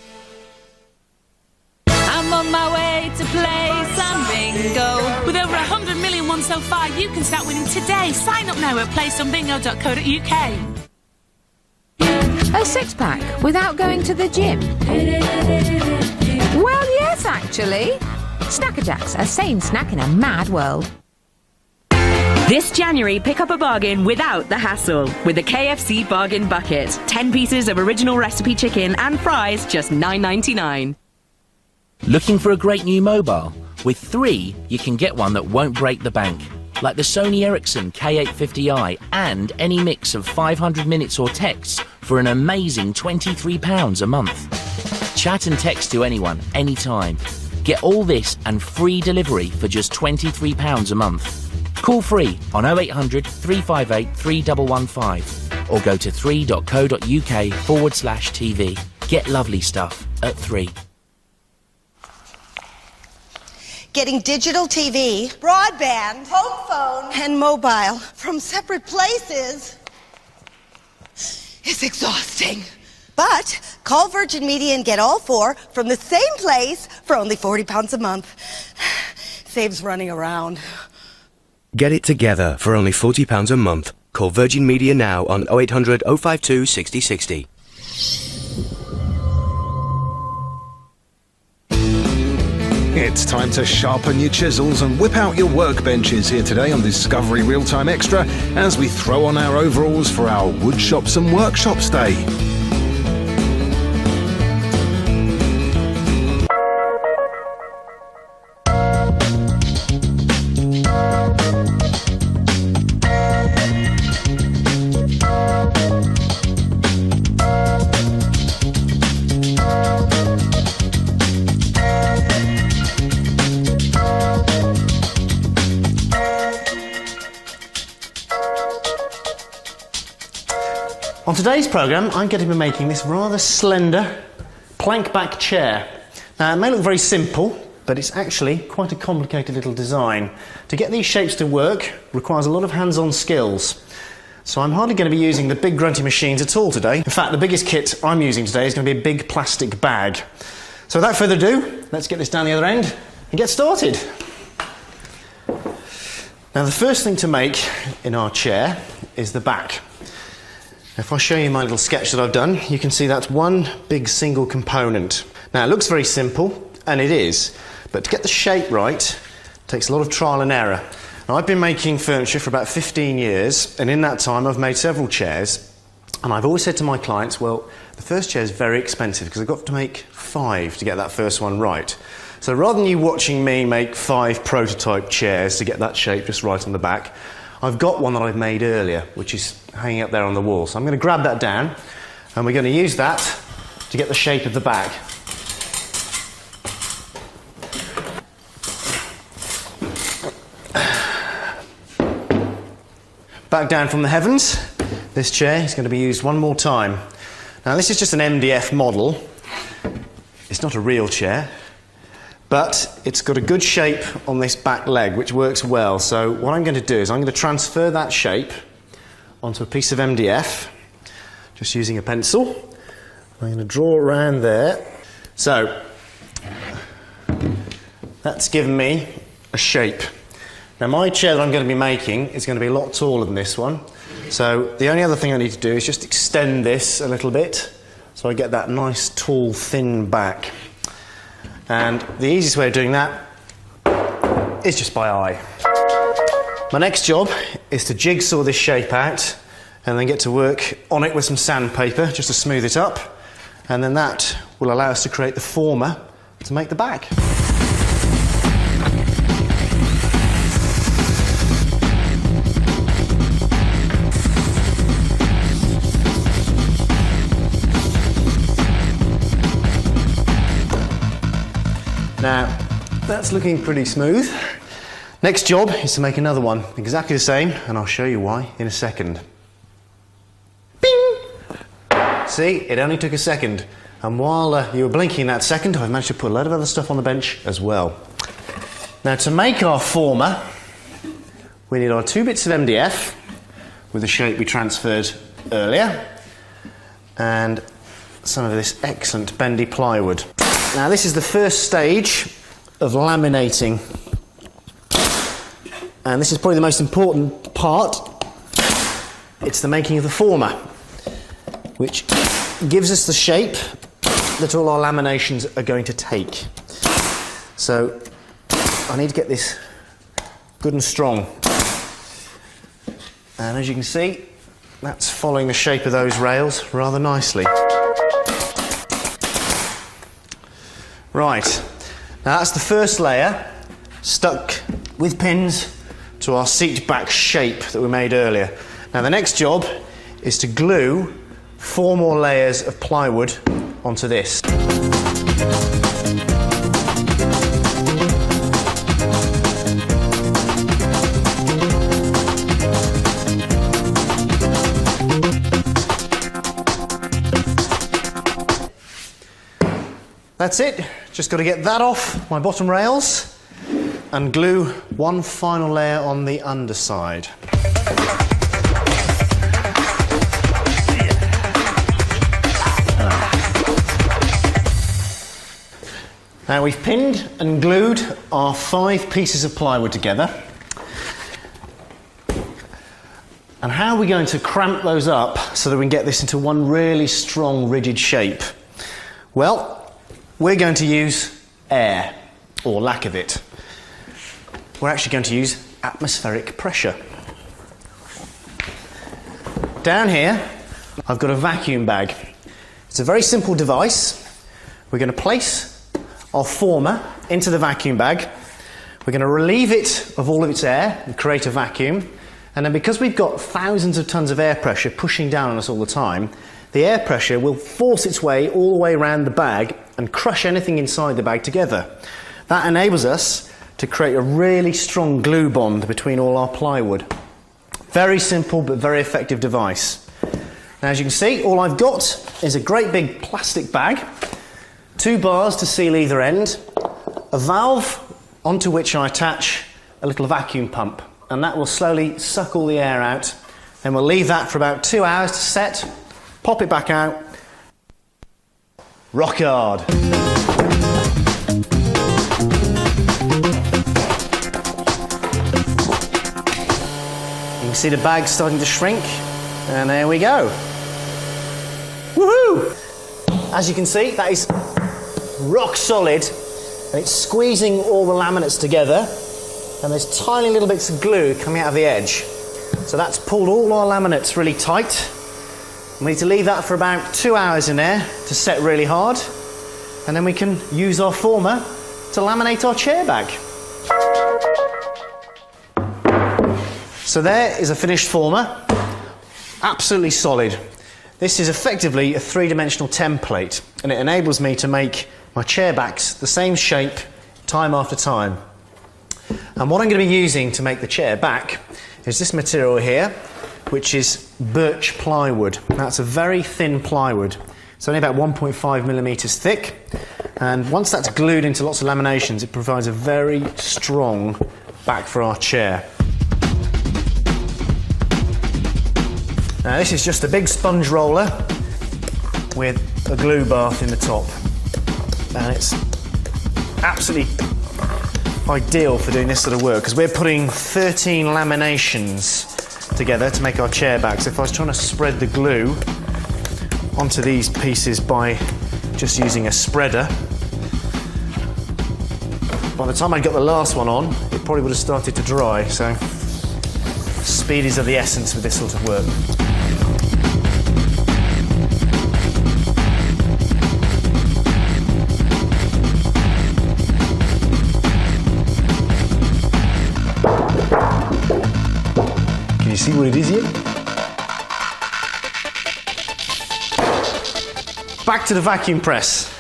I'm on my way to play some bingo. With over 100 million won so far, you can start winning today. Sign up now at playsomebingo.co.uk. A six-pack without going to the gym? Well, yes, actually. Snacker Jacks, a sane snack in a mad world. This January, pick up a bargain without the hassle with the KFC Bargain Bucket. 10 pieces of original recipe chicken and fries, just $9.99. Looking for a great new mobile? With 3, you can get one that won't break the bank. Like the Sony Ericsson K850i and any mix of 500 minutes or texts for an amazing £23 a month. Chat and text to anyone, anytime. Get all this and free delivery for just £23 a month. Call free on 0800 358 3115 or go to 3.co.uk/TV. Get lovely stuff at 3. Getting digital TV, broadband, home phone, and mobile from separate places is exhausting. But call Virgin Media and get all 4 from the same place for only £40 a month. Saves running around. Get it together for only £40 a month. Call Virgin Media now on 0800 052 6060. It's time to sharpen your chisels and whip out your workbenches here today on Discovery Real-Time Extra as we throw on our overalls for our Wood Shops and Workshops Day. On today's programme, I'm going to be making this rather slender plank back chair. Now, it may look very simple, but it's actually quite a complicated little design. To get these shapes to work requires a lot of hands-on skills. So I'm hardly going to be using the big grunty machines at all today. In fact, the biggest kit I'm using today is going to be a big plastic bag. So without further ado, let's get this down the other end and get started. Now, the first thing to make in our chair is the back. If I show you my little sketch that I've done, you can see that's one big single component. Now, it looks very simple, and it is, but to get the shape right, it takes a lot of trial and error. Now, I've been making furniture for about 15 years, and in that time I've made several chairs, and I've always said to my clients, well, the first chair is very expensive because I've got to make 5 to get that first one right. So rather than you watching me make 5 prototype chairs to get that shape just right on the back, I've got one that I've made earlier, which is hanging up there on the wall. So I'm going to grab that down, and we're going to use that to get the shape of the back. Back down from the heavens, this chair is going to be used one more time. Now this is just an MDF model. It's not a real chair, but it's got a good shape on this back leg, which works well. So what I'm going to do is I'm going to transfer that shape onto a piece of MDF, just using a pencil. I'm going to draw around there. So that's given me a shape. Now my chair that I'm going to be making is going to be a lot taller than this one. So the only other thing I need to do is just extend this a little bit so I get that nice tall thin back. And the easiest way of doing that is just by eye. My next job is to jigsaw this shape out and then get to work on it with some sandpaper just to smooth it up, and then that will allow us to create the former to make the back. Now, that's looking pretty smooth. Next job is to make another one, exactly the same, and I'll show you why in a second. Bing! See, it only took a second. And while you were blinking that second, I've managed to put a load of other stuff on the bench as well. Now, to make our former, we need our 2 bits of MDF with the shape we transferred earlier, and some of this excellent bendy plywood. Now this is the first stage of laminating, and this is probably the most important part. It's the making of the former, which gives us the shape that all our laminations are going to take. So I need to get this good and strong, and as you can see, that's following the shape of those rails rather nicely. Right, now that's the first layer stuck with pins to our seat back shape that we made earlier. Now the next job is to glue 4 more layers of plywood onto this. That's it, just got to get that off my bottom rails and glue one final layer on the underside. Now we've pinned and glued our 5 pieces of plywood together. And how are we going to cramp those up so that we can get this into one really strong, rigid shape? Well, we're going to use air, or lack of it. We're actually going to use atmospheric pressure. Down here, I've got a vacuum bag. It's a very simple device. We're going to place our former into the vacuum bag. We're going to relieve it of all of its air and create a vacuum. And then because we've got thousands of tons of air pressure pushing down on us all the time, the air pressure will force its way all the way around the bag and crush anything inside the bag together. That enables us to create a really strong glue bond between all our plywood. Very simple but very effective device. Now as you can see, all I've got is a great big plastic bag, 2 bars to seal either end, a valve onto which I attach a little vacuum pump, and that will slowly suck all the air out, and we'll leave that for about 2 hours to set. Pop it back out. Rock hard. You can see the bag starting to shrink, and there we go. Woohoo! As you can see, that is rock solid, and it's squeezing all the laminates together, and there's tiny little bits of glue coming out of the edge. So that's pulled all our laminates really tight. We need to leave that for about 2 hours in there to set really hard, and then we can use our former to laminate our chair back. So there is a finished former, absolutely solid. This is effectively a three-dimensional template, and it enables me to make my chair backs the same shape time after time. And what I'm going to be using to make the chair back is this material here, which is birch plywood. That's a very thin plywood. It's only about 1.5 millimetres thick, and once that's glued into lots of laminations, it provides a very strong back for our chair. Now this is just a big sponge roller with a glue bath in the top, and it's absolutely ideal for doing this sort of work because we're putting 13 laminations together to make our chair back. So if I was trying to spread the glue onto these pieces by just using a spreader, by the time I got the last one on, it probably would have started to dry. So speed is of the essence with this sort of work. Can you see what it is here? Back to the vacuum press.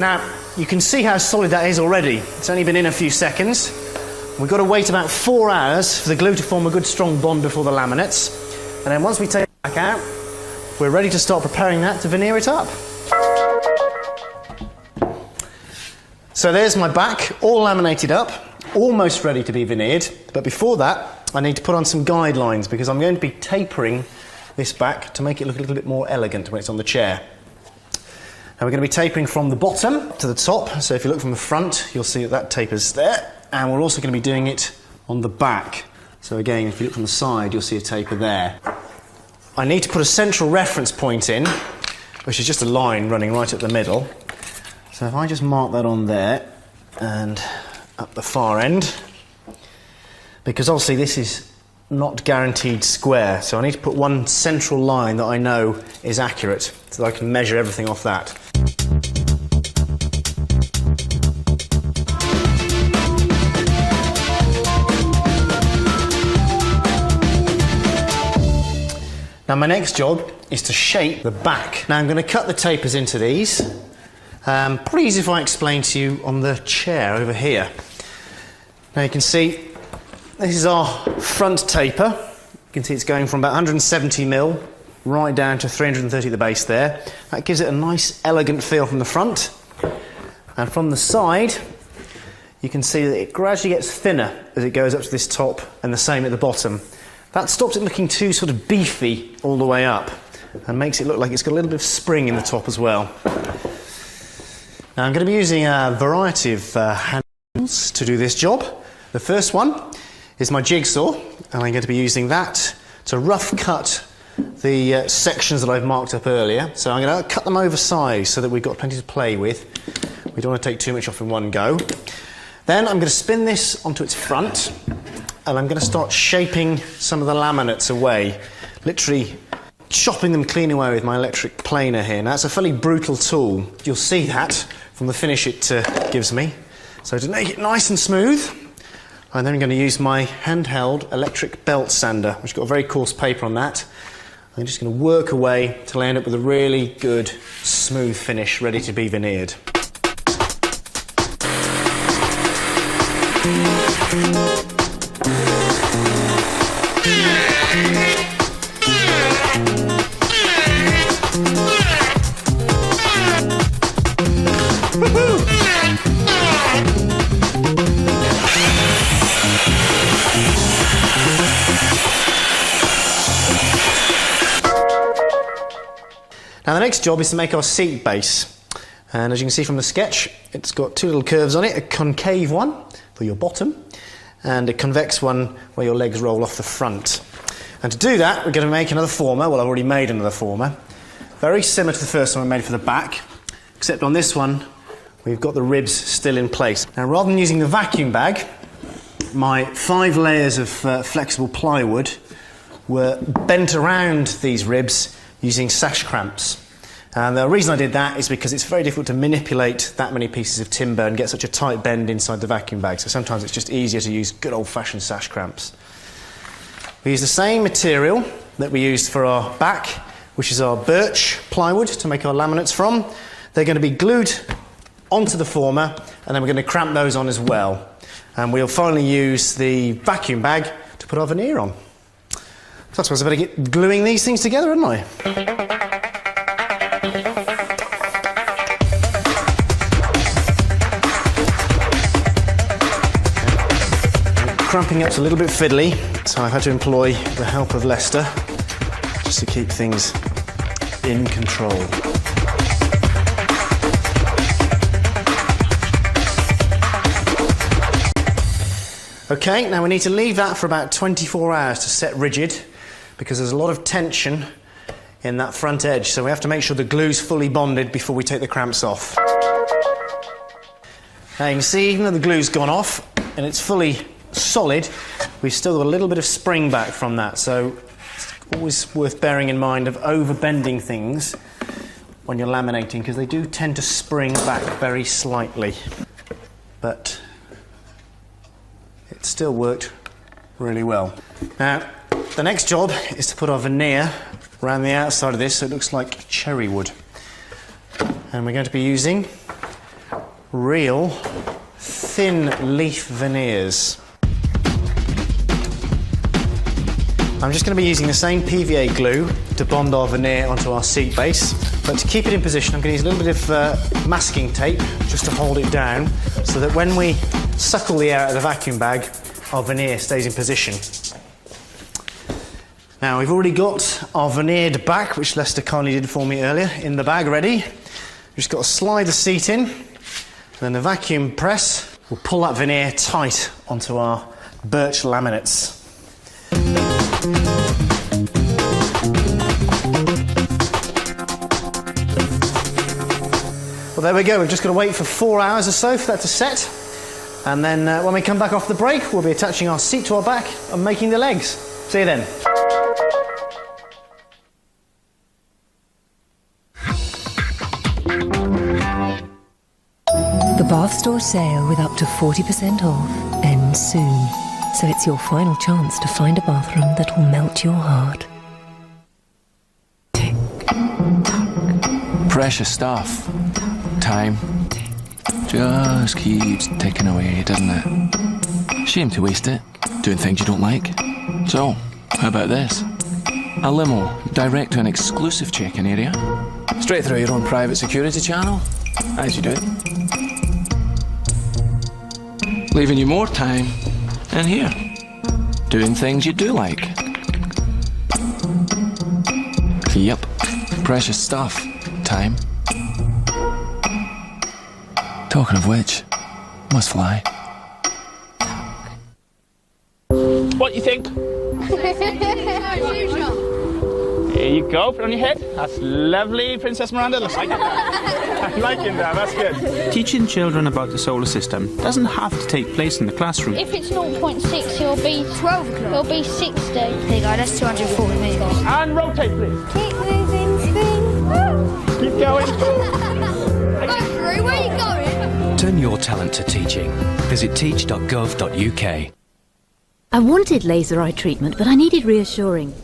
Now, you can see how solid that is already. It's only been in a few seconds. We've got to wait about 4 hours for the glue to form a good strong bond before the laminates. And then once we take it back out, we're ready to start preparing that to veneer it up. So there's my back, all laminated up, almost ready to be veneered. But before that, I need to put on some guidelines because I'm going to be tapering this back to make it look a little bit more elegant when it's on the chair. Now we're going to be tapering from the bottom to the top. So if you look from the front, you'll see that that tapers there. And we're also going to be doing it on the back. So again, if you look from the side, you'll see a taper there. I need to put a central reference point in, which is just a line running right at the middle. So if I just mark that on there and up the far end, because obviously this is not guaranteed square, so I need to put one central line that I know is accurate so that I can measure everything off that. Now my next job is to shape the back. Now I'm going to cut the tapers into these. Pretty easy if I explain to you on the chair over here. Now you can see this is our front taper. You can see it's going from about 170mm right down to 330 at the base there. That gives it a nice elegant feel from the front. And from the side you can see that it gradually gets thinner as it goes up to this top, and the same at the bottom. That stops it looking too sort of beefy all the way up and makes it look like it's got a little bit of spring in the top as well. Now I'm going to be using a variety of handles to do this job. The first one is my jigsaw, and I'm going to be using that to rough cut the sections that I've marked up earlier. So I'm going to cut them oversized so that we've got plenty to play with. We don't want to take too much off in one go. Then I'm going to spin this onto its front, and I'm going to start shaping some of the laminates away, literally chopping them clean away with my electric planer here. Now, that's a fairly brutal tool. You'll see that from the finish it gives me. So to make it nice and smooth, I'm then going to use my handheld electric belt sander, which has got a very coarse paper on that. I'm just going to work away till I end up with a really good, smooth finish ready to be veneered. Now the next job is to make our seat base, and as you can see from the sketch, it's got two little curves on it, a concave one for your bottom and a convex one where your legs roll off the front. And to do that, we're going to make another former. Well, I've already made another former, very similar to the first one I made for the back, except on this one we've got the ribs still in place. Now rather than using the vacuum bag, my 5 layers of flexible plywood were bent around these ribs using sash cramps. And the reason I did that is because it's very difficult to manipulate that many pieces of timber and get such a tight bend inside the vacuum bag, so sometimes it's just easier to use good old-fashioned sash cramps. We use the same material that we used for our back, which is our birch plywood to make our laminates from. They're going to be glued onto the former, and then we're going to cramp those on as well. And we'll finally use the vacuum bag to put our veneer on. So I suppose I better get gluing these things together, hadn't I? Cramping up's a little bit fiddly, so I've had to employ the help of Lester just to keep things in control. Okay, now we need to leave that for about 24 hours to set rigid, because there's a lot of tension in that front edge, so we have to make sure the glue's fully bonded before we take the cramps off. Now you can see, even though the glue's gone off and it's fully solid, we've still got a little bit of spring back from that, so it's always worth bearing in mind of over-bending things when you're laminating, because they do tend to spring back very slightly. But it still worked really well. Now, the next job is to put our veneer around the outside of this so it looks like cherry wood. And we're going to be using real thin leaf veneers. I'm just going to be using the same PVA glue to bond our veneer onto our seat base, but to keep it in position I'm going to use a little bit of masking tape just to hold it down, so that when we suckle the air out of the vacuum bag, our veneer stays in position. Now we've already got our veneered back, which Lester kindly did for me earlier, in the bag ready. We've just got to slide the seat in, and then the vacuum press will pull that veneer tight onto our birch laminates. Well, there we go. We've just got to wait for 4 hours or so for that to set. And then when we come back off the break, we'll be attaching our seat to our back and making the legs. See you then. The Bath Store sale with up to 40% off ends soon. So it's your final chance to find a bathroom that will melt your heart. Precious stuff. Time just keeps ticking away, doesn't it? Shame to waste it, doing things you don't like. So, how about this? A limo direct to an exclusive check-in area, straight through your own private security channel, as you do. Leaving you more time in here, doing things you do like. Yep, precious stuff. Time. Talking of which, must fly. What you think? Here you go, put it on your head. That's lovely, Princess Miranda. Looks like it. I'm liking that, that's good. Teaching children about the solar system doesn't have to take place in the classroom. If it's 0.6, it'll be 12 o'clock. It'll be 60. There you go, that's 240 metres. And rotate, please. Keep moving, spin. Keep going. Go through, where are you going? Turn your talent to teaching. Visit teach.gov.uk. I wanted laser eye treatment, but I needed reassuring.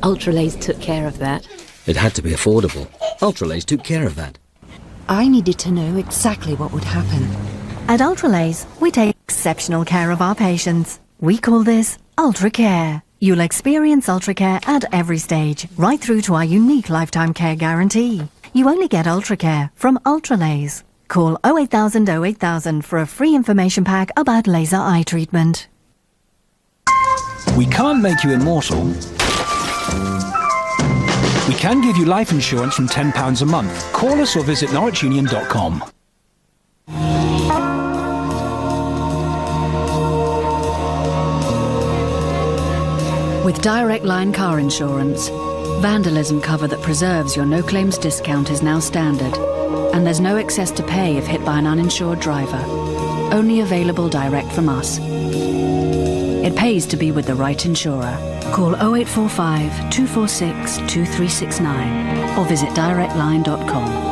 Ultralaze took care of that. It had to be affordable. Ultralaze took care of that. I needed to know exactly what would happen. At Ultralaze, we take exceptional care of our patients. We call this Ultra Care. You'll experience Ultra Care at every stage, right through to our unique lifetime care guarantee. You only get Ultra Care from Ultralaze. Call 08000 08000 for a free information pack about laser eye treatment. We can't make you immortal. We can give you life insurance from £10 a month. Call us or visit norwichunion.com. With Direct Line car insurance, vandalism cover that preserves your no-claims discount is now standard, and there's no excess to pay if hit by an uninsured driver. Only available direct from us. It pays to be with the right insurer. Call 0845 246 2369. or visit directline.com.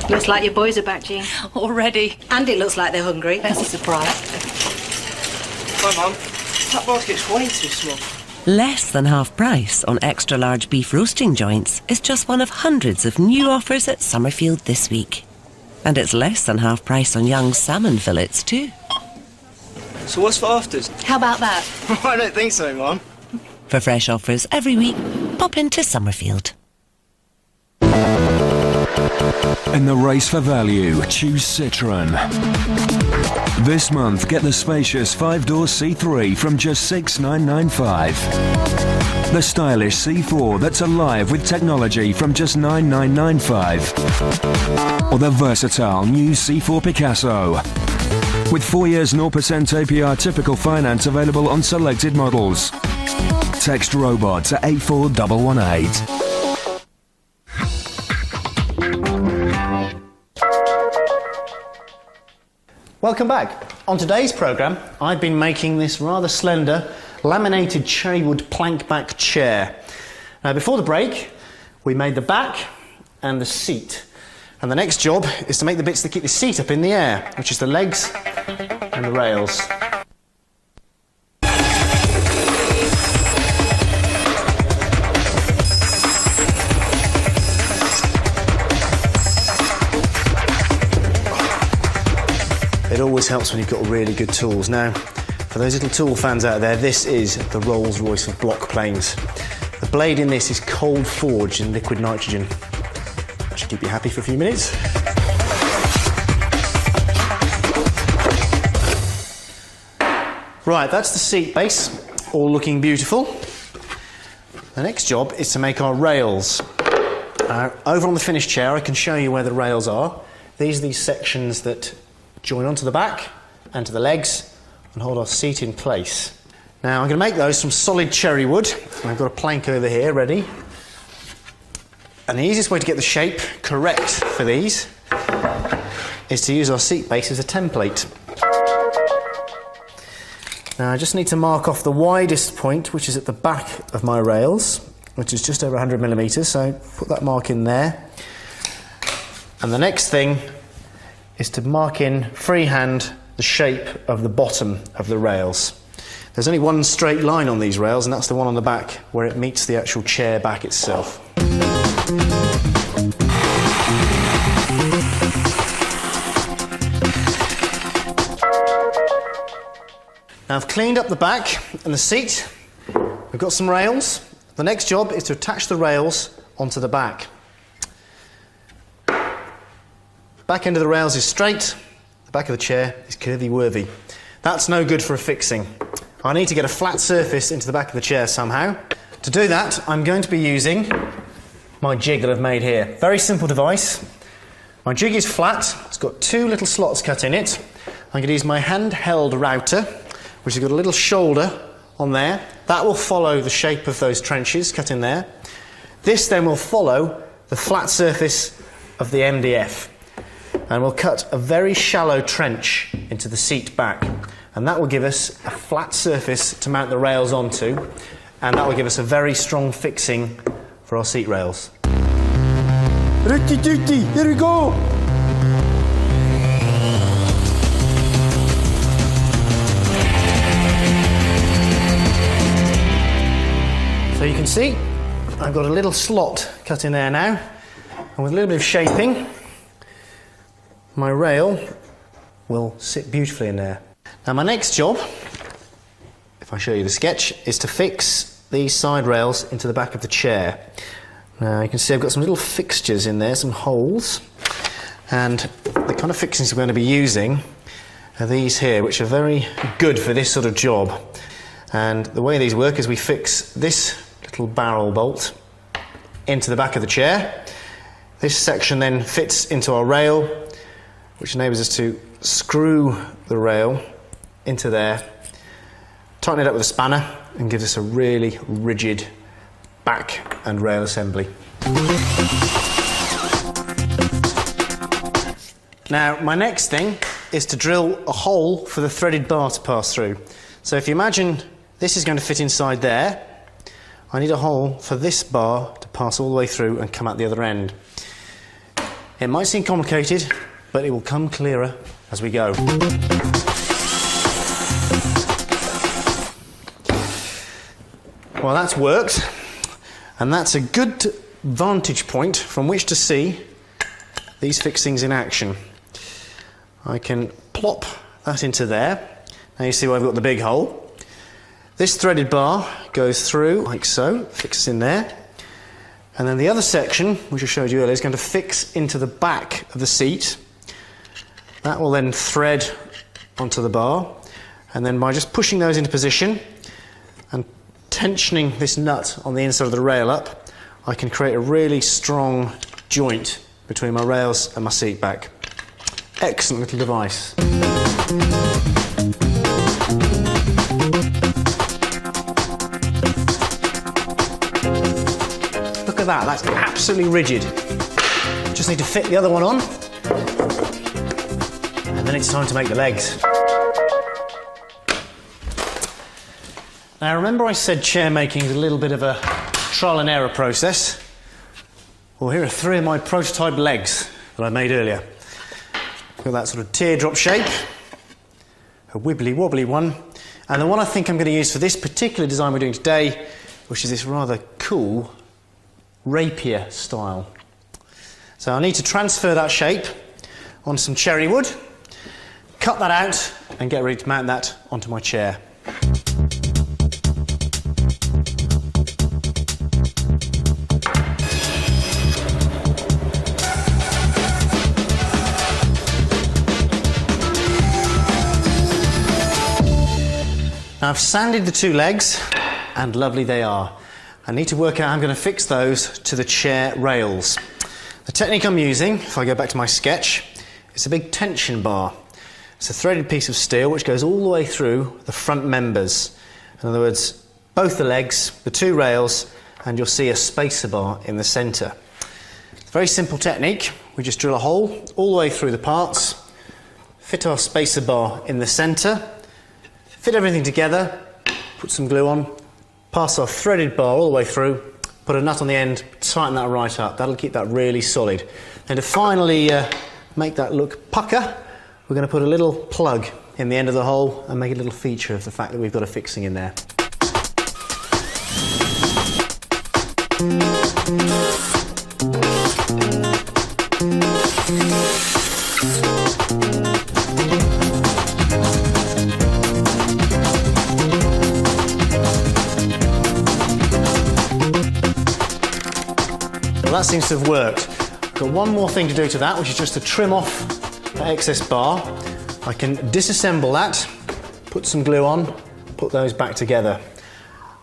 Looks like your boys are back, Jean. Already. And it looks like they're hungry. That's a surprise. Hi, Mum. That basket's way too small. Less than half price on extra large beef roasting joints is just one of hundreds of new offers at Summerfield this week. And it's less than half price on young salmon fillets too. So what's for afters? How about that? I don't think so, Mum. For fresh offers every week, pop into Summerfield. In the race for value, choose Citroën. This month, get the spacious 5-door C3 from just $6,995. The stylish C4 that's alive with technology from just $9,995. Or the versatile new C4 Picasso. With 4 years 0% APR typical finance available on selected models. Text robot to 84118. Welcome back. On today's programme, I've been making this rather slender, laminated cherrywood plank back chair. Now, before the break, we made the back and the seat. And the next job is to make the bits that keep the seat up in the air, which is the legs and the rails. It always helps when you've got really good tools. Now, for those little tool fans out there, this is the Rolls-Royce of block planes. The blade in this is cold forged in liquid nitrogen. That should keep you happy for a few minutes. Right, that's the seat base, all looking beautiful. The next job is to make our rails. Over on the finished chair, I can show you where the rails are. These are these sections that join onto the back and to the legs and hold our seat in place. Now I'm going to make those from solid cherry wood. I've got a plank over here ready. And the easiest way to get the shape correct for these is to use our seat base as a template. Now I just need to mark off the widest point, which is at the back of my rails, which is just over 100 millimetres, so put that mark in there. And the next thing is to mark in freehand the shape of the bottom of the rails. There's only one straight line on these rails, and that's the one on the back where it meets the actual chair back itself. Now I've cleaned up the back and the seat. We've got some rails. The next job is to attach the rails onto the back. Back end of the rails is straight, the back of the chair is curvy-wurvy. That's no good for a fixing. I need to get a flat surface into the back of the chair somehow. To do that, I'm going to be using my jig that I've made here. Very simple device. My jig is flat, it's got two little slots cut in it. I'm going to use my handheld router, which has got a little shoulder on there. That will follow the shape of those trenches cut in there. This then will follow the flat surface of the MDF. And we'll cut a very shallow trench into the seat back, and that will give us a flat surface to mount the rails onto, and that will give us a very strong fixing for our seat rails. Rooty tooty, here we go! So you can see I've got a little slot cut in there now, and with a little bit of shaping, my rail will sit beautifully in there. Now my next job, if I show you the sketch, is to fix these side rails into the back of the chair. Now you can see I've got some little fixtures in there, some holes, and the kind of fixings we're going to be using are these here, which are very good for this sort of job. And the way these work is we fix this little barrel bolt into the back of the chair. This section then fits into our rail, which enables us to screw the rail into there, tighten it up with a spanner, and gives us a really rigid back and rail assembly. Now, my next thing is to drill a hole for the threaded bar to pass through. So if you imagine this is going to fit inside there. I need a hole for this bar to pass all the way through and come out the other end. It might seem complicated, but it will come clearer as we go. Well, that's worked, and that's a good vantage point from which to see these fixings in action. I can plop that into there. Now you see where I've got the big hole. This threaded bar goes through like so, fixes in there. And then the other section, which I showed you earlier, is going to fix into the back of the seat. That will then thread onto the bar. And then by just pushing those into position and tensioning this nut on the inside of the rail up, I can create a really strong joint between my rails and my seat back. Excellent little device. Look at that, that's absolutely rigid. Just need to fit the other one on, and then it's time to make the legs. Now remember I said chair making is a little bit of a trial and error process? Well, here are 3 of my prototype legs that I made earlier. Got that sort of teardrop shape, a wibbly wobbly one, and the one I think I'm going to use for this particular design we're doing today, which is this rather cool rapier style. So I need to transfer that shape on some cherry wood, cut that out and get ready to mount that onto my chair. Now I've sanded the 2 legs, and lovely they are. I need to work out how I'm going to fix those to the chair rails. The technique I'm using, if I go back to my sketch, is a big tension bar. It's a threaded piece of steel which goes all the way through the front members. In other words, both the legs, the 2 rails, and you'll see a spacer bar in the centre. It's a very simple technique. We just drill a hole all the way through the parts, fit our spacer bar in the centre, fit everything together, put some glue on, pass our threaded bar all the way through, put a nut on the end, tighten that right up. That'll keep that really solid. And to finally make that look pucker, we're going to put a little plug in the end of the hole and make a little feature of the fact that we've got a fixing in there. That seems to have worked. I've got one more thing to do to that, which is just to trim off the excess bar. I can disassemble that, put some glue on, put those back together.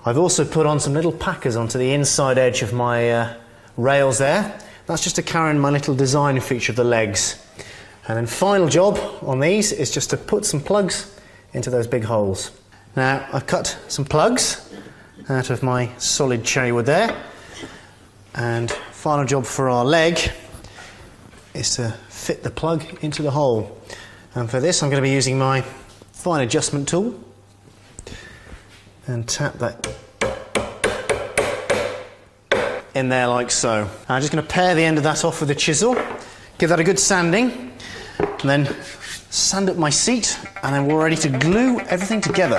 I've also put on some little packers onto the inside edge of my rails there. That's just to carry in my little design feature of the legs. And then final job on these is just to put some plugs into those big holes. Now I've cut some plugs out of my solid cherry wood there. And final job for our leg is to fit the plug into the hole. And for this I'm going to be using my fine adjustment tool and tap that in there like so. I'm just going to pare the end of that off with a chisel, give that a good sanding, and then sand up my seat, and then we're ready to glue everything together.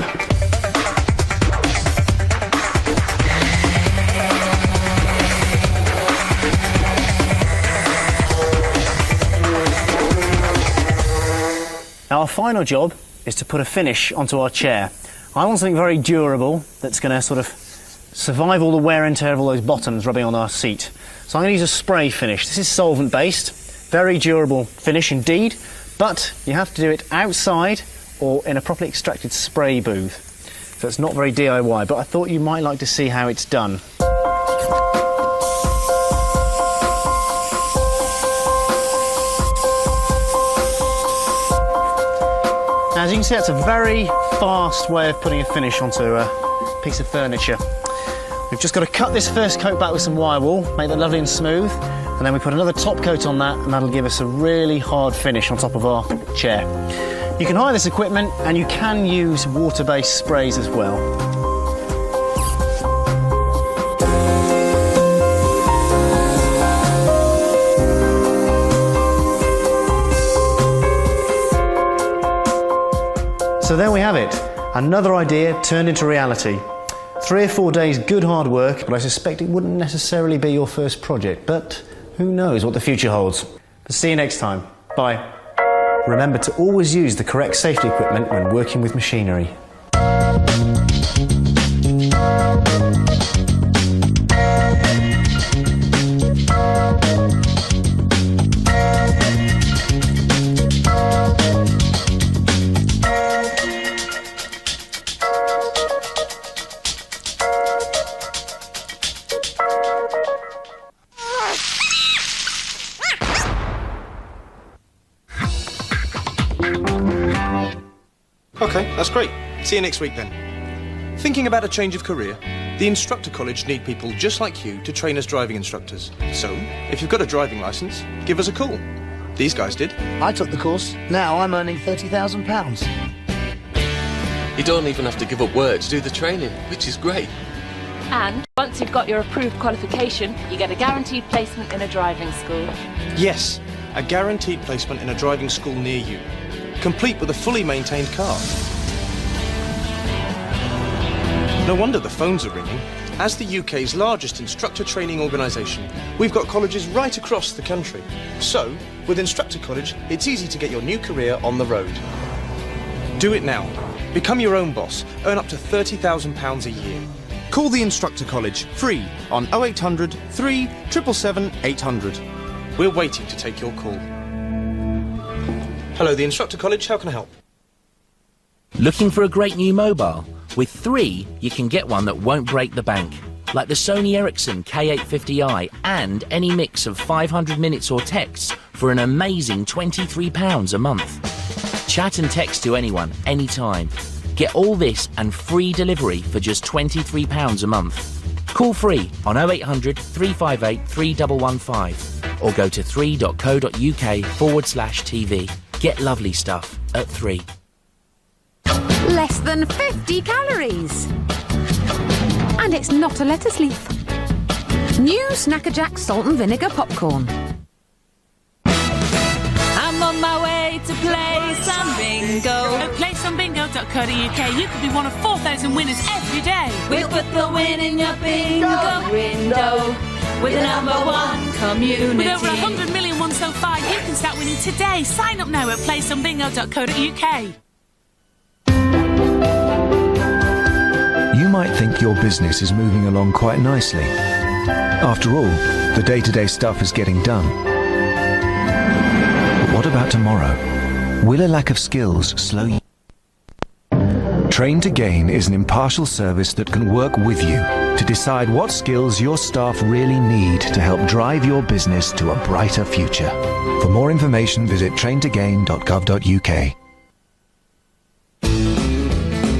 Now our final job is to put a finish onto our chair. I want something very durable that's going to sort of survive all the wear and tear of all those bottoms rubbing on our seat. So I'm going to use a spray finish. This is solvent based, very durable finish indeed, but you have to do it outside or in a properly extracted spray booth. So it's not very DIY, but I thought you might like to see how it's done. As you can see, that's a very fast way of putting a finish onto a piece of furniture. We've just got to cut this first coat back with some wire wool, make that lovely and smooth, and then we put another top coat on that, and that'll give us a really hard finish on top of our chair. You can hire this equipment, and you can use water-based sprays as well. So there we have it. Another idea turned into reality. 3 or 4 days good hard work, but I suspect it wouldn't necessarily be your first project. But who knows what the future holds. But see you next time. Bye. Remember to always use the correct safety equipment when working with machinery. Okay, that's great. See you next week then. Thinking about a change of career? The Instructor College need people just like you to train as driving instructors. So, if you've got a driving licence, give us a call. These guys did. I took the course. Now I'm earning £30,000. You don't even have to give up work to do the training, which is great. And once you've got your approved qualification, you get a guaranteed placement in a driving school. Yes, a guaranteed placement in a driving school near you, complete with a fully maintained car. No wonder the phones are ringing. As the UK's largest instructor training organisation, we've got colleges right across the country. So, with Instructor College, it's easy to get your new career on the road. Do it now. Become your own boss. Earn up to £30,000 a year. Call the Instructor College free on 0800 3 777 800. We're waiting to take your call. Hello, the Instructor College. How can I help? Looking for a great new mobile? With 3, you can get one that won't break the bank. Like the Sony Ericsson K850i and any mix of 500 minutes or texts for an amazing £23 a month. Chat and text to anyone, anytime. Get all this and free delivery for just £23 a month. Call free on 0800 358 3115 or go to 3.co.uk/TV. Get lovely stuff at 3. Less than 50 calories. And it's not a lettuce leaf. New Snacker Jack salt and vinegar popcorn. I'm on my way to play some bingo. At playsomebingo.co.uk, you could be one of 4,000 winners every day. We'll put the win in your bingo window with the #1 community. With over 100 million won so far, you can start winning today. Sign up now at playsomebingo.co.uk. You might think your business is moving along quite nicely. After all, the day-to-day stuff is getting done. But what about tomorrow? Will a lack of skills slow you? Train to Gain is an impartial service that can work with you to decide what skills your staff really need to help drive your business to a brighter future. For more information, visit traintogain.gov.uk.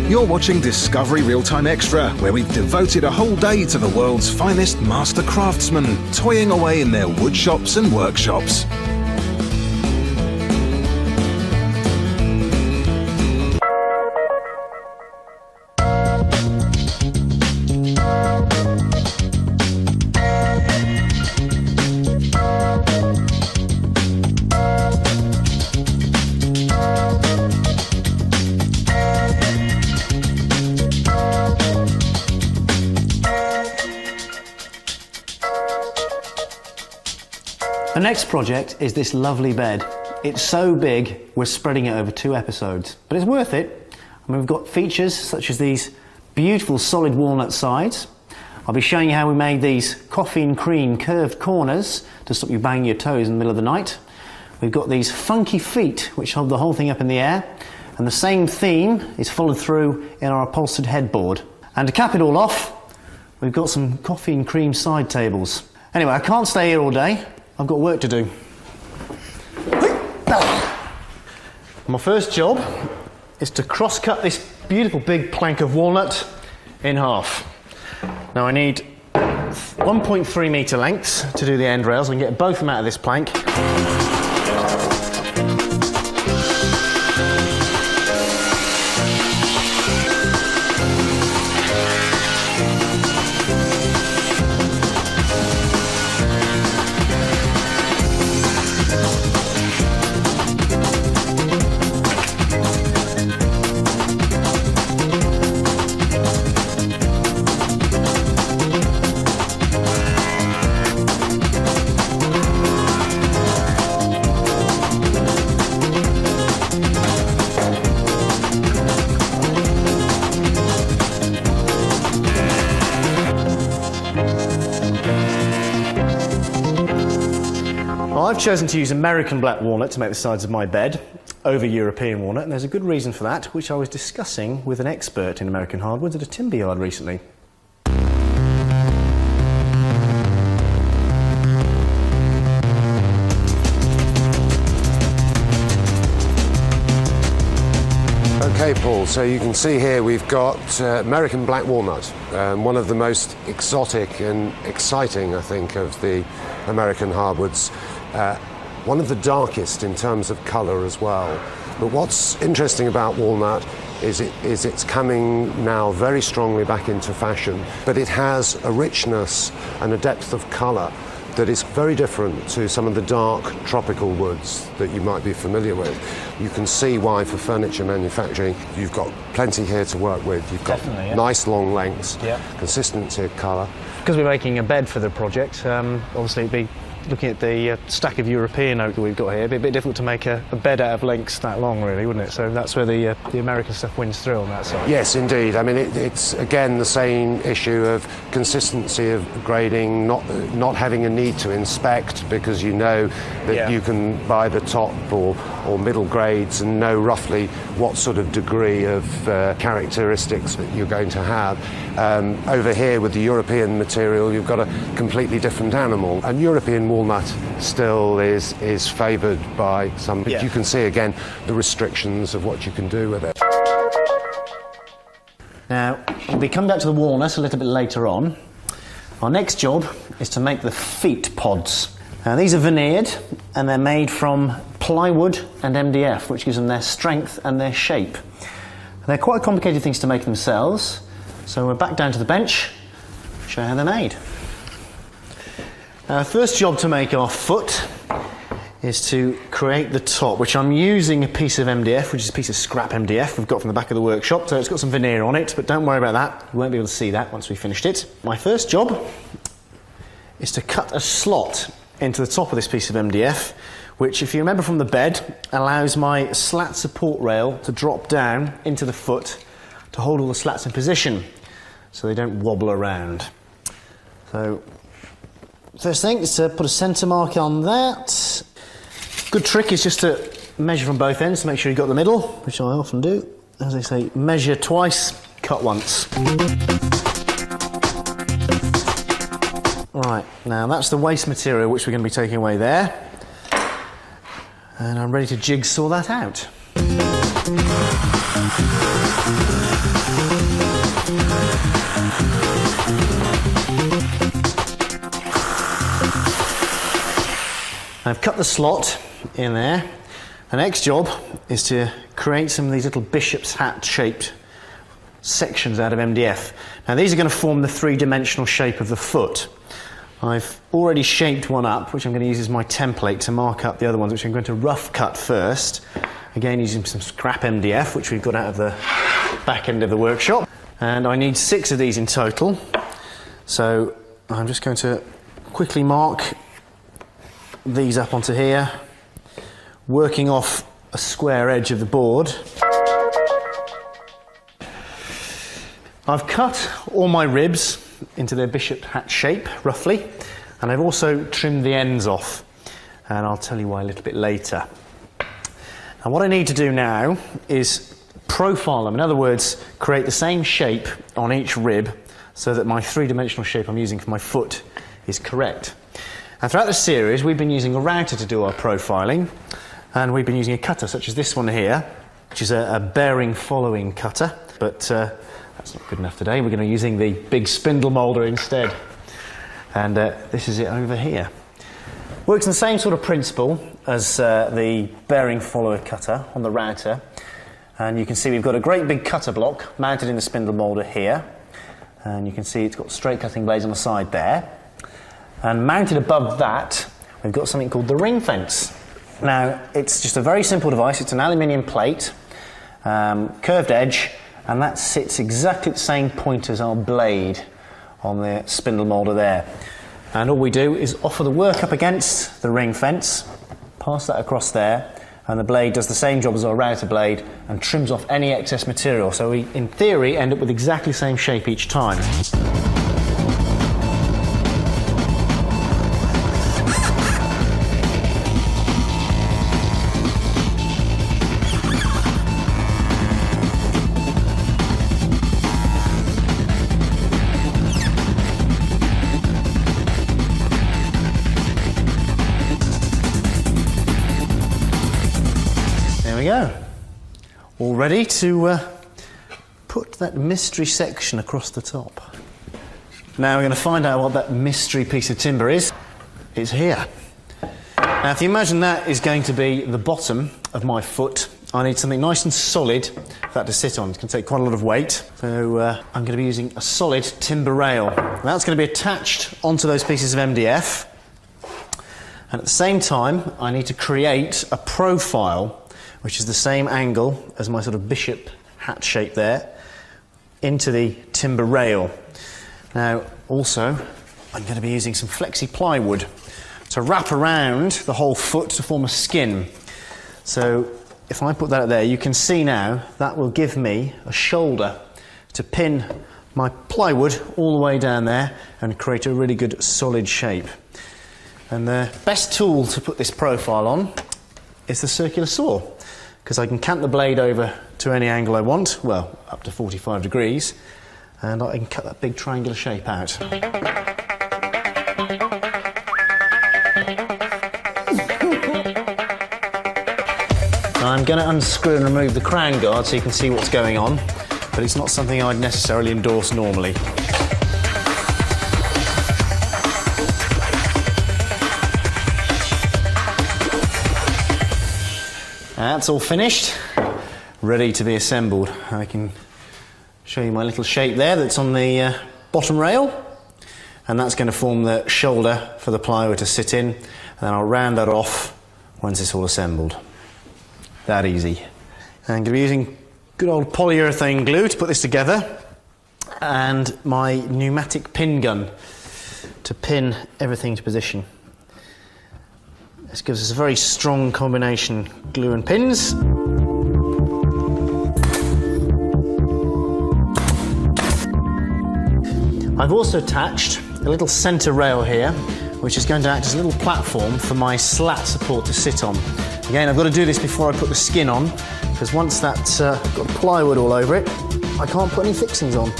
You're watching Discovery Real-Time Extra, where we've devoted a whole day to the world's finest master craftsmen, toying away in their wood shops and workshops. The next project is this lovely bed. It's so big, we're spreading it over 2 episodes. But it's worth it. I mean, we've got features such as these beautiful solid walnut sides. I'll be showing you how we made these coffee and cream curved corners to stop you banging your toes in the middle of the night. We've got these funky feet which hold the whole thing up in the air. And the same theme is followed through in our upholstered headboard. And to cap it all off, we've got some coffee and cream side tables. Anyway, I can't stay here all day. I've got work to do. My first job is to cross-cut this beautiful big plank of walnut in half. Now I need 1.3 metre lengths to do the end rails. I can get both of them out of this plank. chosen to use American black walnut to make the sides of my bed over European walnut, and there's a good reason for that, which I was discussing with an expert in American hardwoods at a timber yard recently. Okay, Paul, so you can see here we've got American black walnut, one of the most exotic and exciting, I think, of the American hardwoods. One of the darkest in terms of colour as well. But what's interesting about walnut is it's coming now very strongly back into fashion, but it has a richness and a depth of colour that is very different to some of the dark tropical woods that you might be familiar with. You can see why for furniture manufacturing you've got plenty here to work with. You've got nice long lengths, consistency of colour. Because we're making a bed for the project, obviously it'd be looking at the stack of European oak that we've got here, it'd be a bit difficult to make a bed out of lengths that long, really, wouldn't it? So that's where the American stuff wins through on that side. Yes, indeed. I mean, it's again the same issue of consistency of grading, not having a need to inspect because you know that you can buy the top or middle grades and know roughly what sort of degree of characteristics that you're going to have. Over here with the European material, you've got a completely different animal, and European walnut still is favoured by some, but you can see again the restrictions of what you can do with it. Now, we'll be coming back to the walnut a little bit later on. Our next job is to make the feet pods. Now, these are veneered and they're made from plywood and MDF, which gives them their strength and their shape. They're quite complicated things to make themselves, so we're back down to the bench, show you how they're made. First job to make our foot is to create the top, which I'm using a piece of MDF, which is a piece of scrap MDF we've got from the back of the workshop, so it's got some veneer on it, but don't worry about that, you won't be able to see that once we've finished it. My first job is to cut a slot into the top of this piece of MDF, which, if you remember from the bed, allows my slat support rail to drop down into the foot to hold all the slats in position so they don't wobble around. So first thing is to put a centre mark on that. Good trick is just to measure from both ends to make sure you've got the middle, which I often do. As they say, measure twice, cut once. Right, now that's the waste material which we're going to be taking away there. And I'm ready to jigsaw that out. I've cut the slot in there. The next job is to create some of these little bishop's hat shaped sections out of MDF. Now these are going to form the three-dimensional shape of the foot. I've already shaped one up, which I'm going to use as my template to mark up the other ones, which I'm going to rough cut first. Again, using some scrap MDF, which we've got out of the back end of the workshop. And I need 6 of these in total. So I'm just going to quickly mark these up onto here, working off a square edge of the board. I've cut all my ribs into their bishop hat shape, roughly, and I've also trimmed the ends off, and I'll tell you why a little bit later. And what I need to do now is profile them, in other words, create the same shape on each rib so that my three-dimensional shape I'm using for my foot is correct. And throughout the series we've been using a router to do our profiling, and we've been using a cutter such as this one here, which is a bearing following cutter, but that's not good enough today. We're going to be using the big spindle moulder instead. And this is it over here. Works on the same sort of principle as the bearing follower cutter on the router. And you can see we've got a great big cutter block mounted in the spindle moulder here. And you can see it's got straight cutting blades on the side there. And mounted above that, we've got something called the ring fence. Now, it's just a very simple device. It's an aluminium plate, curved edge, and that sits exactly at the same point as our blade on the spindle moulder there. And all we do is offer the work up against the ring fence, pass that across there, and the blade does the same job as our router blade and trims off any excess material. So we, in theory, end up with exactly the same shape each time. all ready to put that mystery section across the top. Now we're going to find out what that mystery piece of timber is. It's here. Now if you imagine that is going to be the bottom of my foot, I need something nice and solid for that to sit on. It's going to take quite a lot of weight, so I'm going to be using a solid timber rail. That's going to be attached onto those pieces of MDF, and at the same time I need to create a profile which is the same angle as my sort of bishop hat shape there into the timber rail. Now also I'm going to be using some flexi plywood to wrap around the whole foot to form a skin. So if I put that there, you can see now that will give me a shoulder to pin my plywood all the way down there and create a really good solid shape. And the best tool to put this profile on is the circular saw, because I can cant the blade over to any angle I want, well, up to 45 degrees, and I can cut that big triangular shape out. I'm going to unscrew and remove the crown guard so you can see what's going on, but it's not something I'd necessarily endorse normally. That's all finished, ready to be assembled. I can show you my little shape there that's on the bottom rail, and that's going to form the shoulder for the plywood to sit in, and then I'll round that off once it's all assembled. That easy. I'm going to be using good old polyurethane glue to put this together, and my pneumatic pin gun to pin everything to position. This gives us a very strong combination, glue and pins. I've also attached a little centre rail here, which is going to act as a little platform for my slat support to sit on. Again, I've got to do this before I put the skin on, because once that's got plywood all over it, I can't put any fixings on.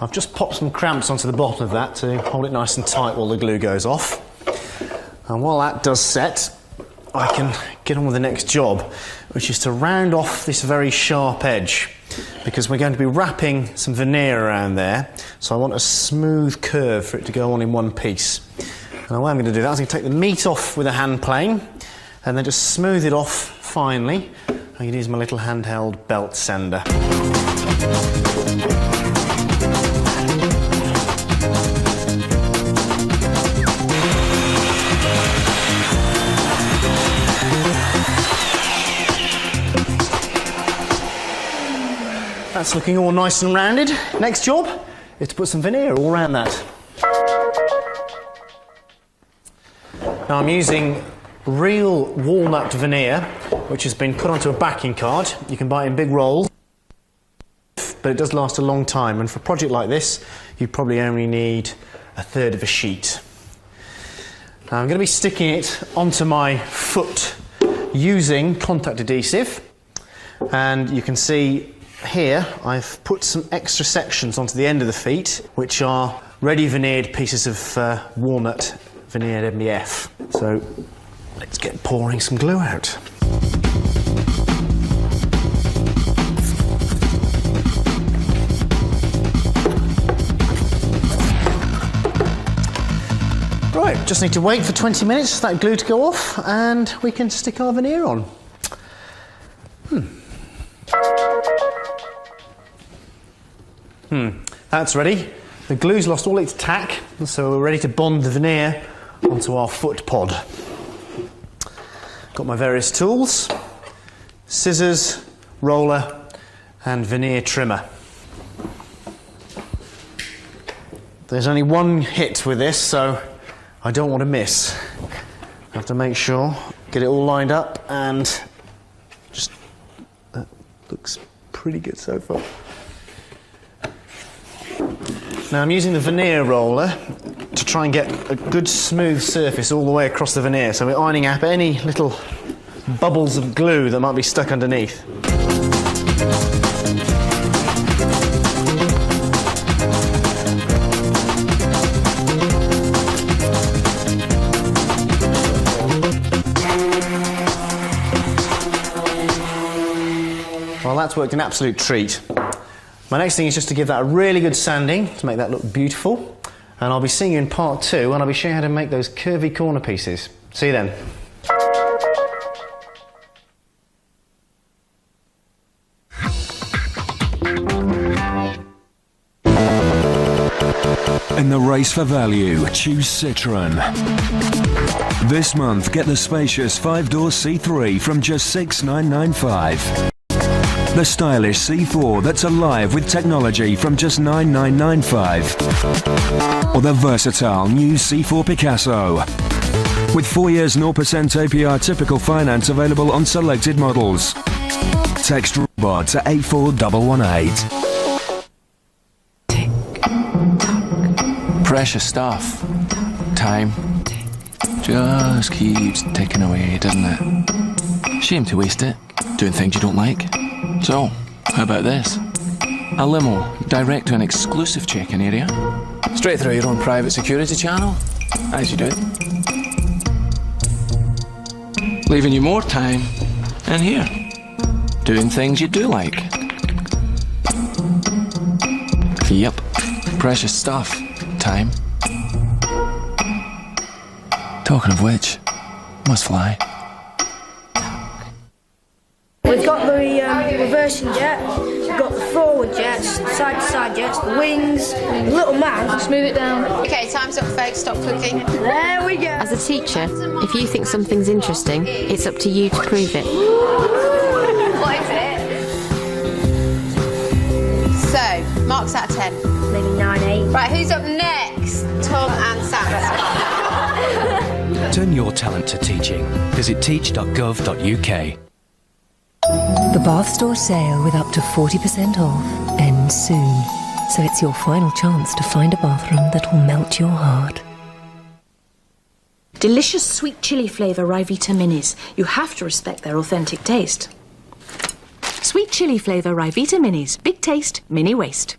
I've just popped some cramps onto the bottom of that to hold it nice and tight while the glue goes off. And while that does set, I can get on with the next job, which is to round off this very sharp edge, because we're going to be wrapping some veneer around there, so I want a smooth curve for it to go on in one piece. And the way I'm going to do that is I'm going to take the meat off with a hand plane and then just smooth it off finely. I'm going to use my little handheld belt sander. That's looking all nice and rounded. Next job is to put some veneer all around that. Now I'm using real walnut veneer, which has been put onto a backing card. You can buy it in big rolls, but it does last a long time, and for a project like this you probably only need a third of a sheet. Now I'm going to be sticking it onto my foot using contact adhesive, and you can see here I've put some extra sections onto the end of the feet, which are ready veneered pieces of walnut veneered MDF. So let's get pouring some glue out. Right, just need to wait for 20 minutes for that glue to go off and we can stick our veneer on. That's ready. The glue's lost all its tack, so we're ready to bond the veneer onto our foot pod. Got my various tools, scissors, roller and veneer trimmer. There's only one hit with this, so I don't want to miss. I have to make sure, get it all lined up, and just that looks pretty good so far. Now I'm using the veneer roller to try and get a good smooth surface all the way across the veneer, so we're ironing out any little bubbles of glue that might be stuck underneath. Well, that's worked an absolute treat. My next thing is just to give that a really good sanding to make that look beautiful. And I'll be seeing you in part 2, and I'll be showing you how to make those curvy corner pieces. See you then. In the race for value, choose Citroën. This month, get the spacious 5-door C3 from just $6,995. The stylish C4 that's alive with technology from just $9,995. Or the versatile new C4 Picasso. With 4 years 0% APR typical finance available on selected models. Text ROBOT to 84118. Precious stuff. Time just keeps ticking away, doesn't it? Shame to waste it, doing things you don't like. So, how about this? A limo, direct to an exclusive check-in area. Straight through your own private security channel, as you do. Leaving you more time in here, doing things you do like. Yep, precious stuff. Time. Talking of which, must fly. We've got the reversing jet, we've got the forward jets, side-to-side jets, the wings, the little man. Just move it down. Okay, time's up, folks. Stop clicking. There we go. As a teacher, if you think something's interesting, it's up to you to prove it. What is it? So, marks out of 10. Maybe 9, 8. Right, who's up next? Tom and Sam. Turn your talent to teaching. Visit teach.gov.uk. The Bath Store sale with up to 40% off ends soon, so it's your final chance to find a bathroom that will melt your heart. Delicious sweet chili flavour Ryvita Minis. You have to respect their authentic taste. Sweet chili flavour Ryvita Minis. Big taste, mini waste.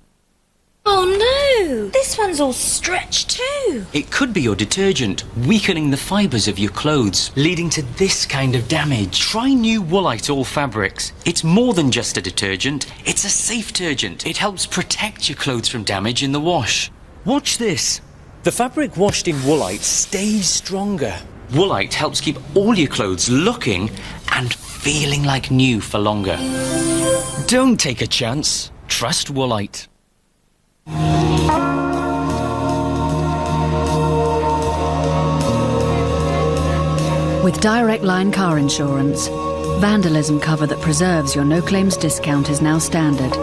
Oh no! This one's all stretched too. It could be your detergent, weakening the fibres of your clothes, leading to this kind of damage. Try new Woolite All Fabrics. It's more than just a detergent, it's a safe detergent. It helps protect your clothes from damage in the wash. Watch this. The fabric washed in Woolite stays stronger. Woolite helps keep all your clothes looking and feeling like new for longer. Don't take a chance. Trust Woolite. With Direct Line car insurance, vandalism cover that preserves your no-claims discount is now standard,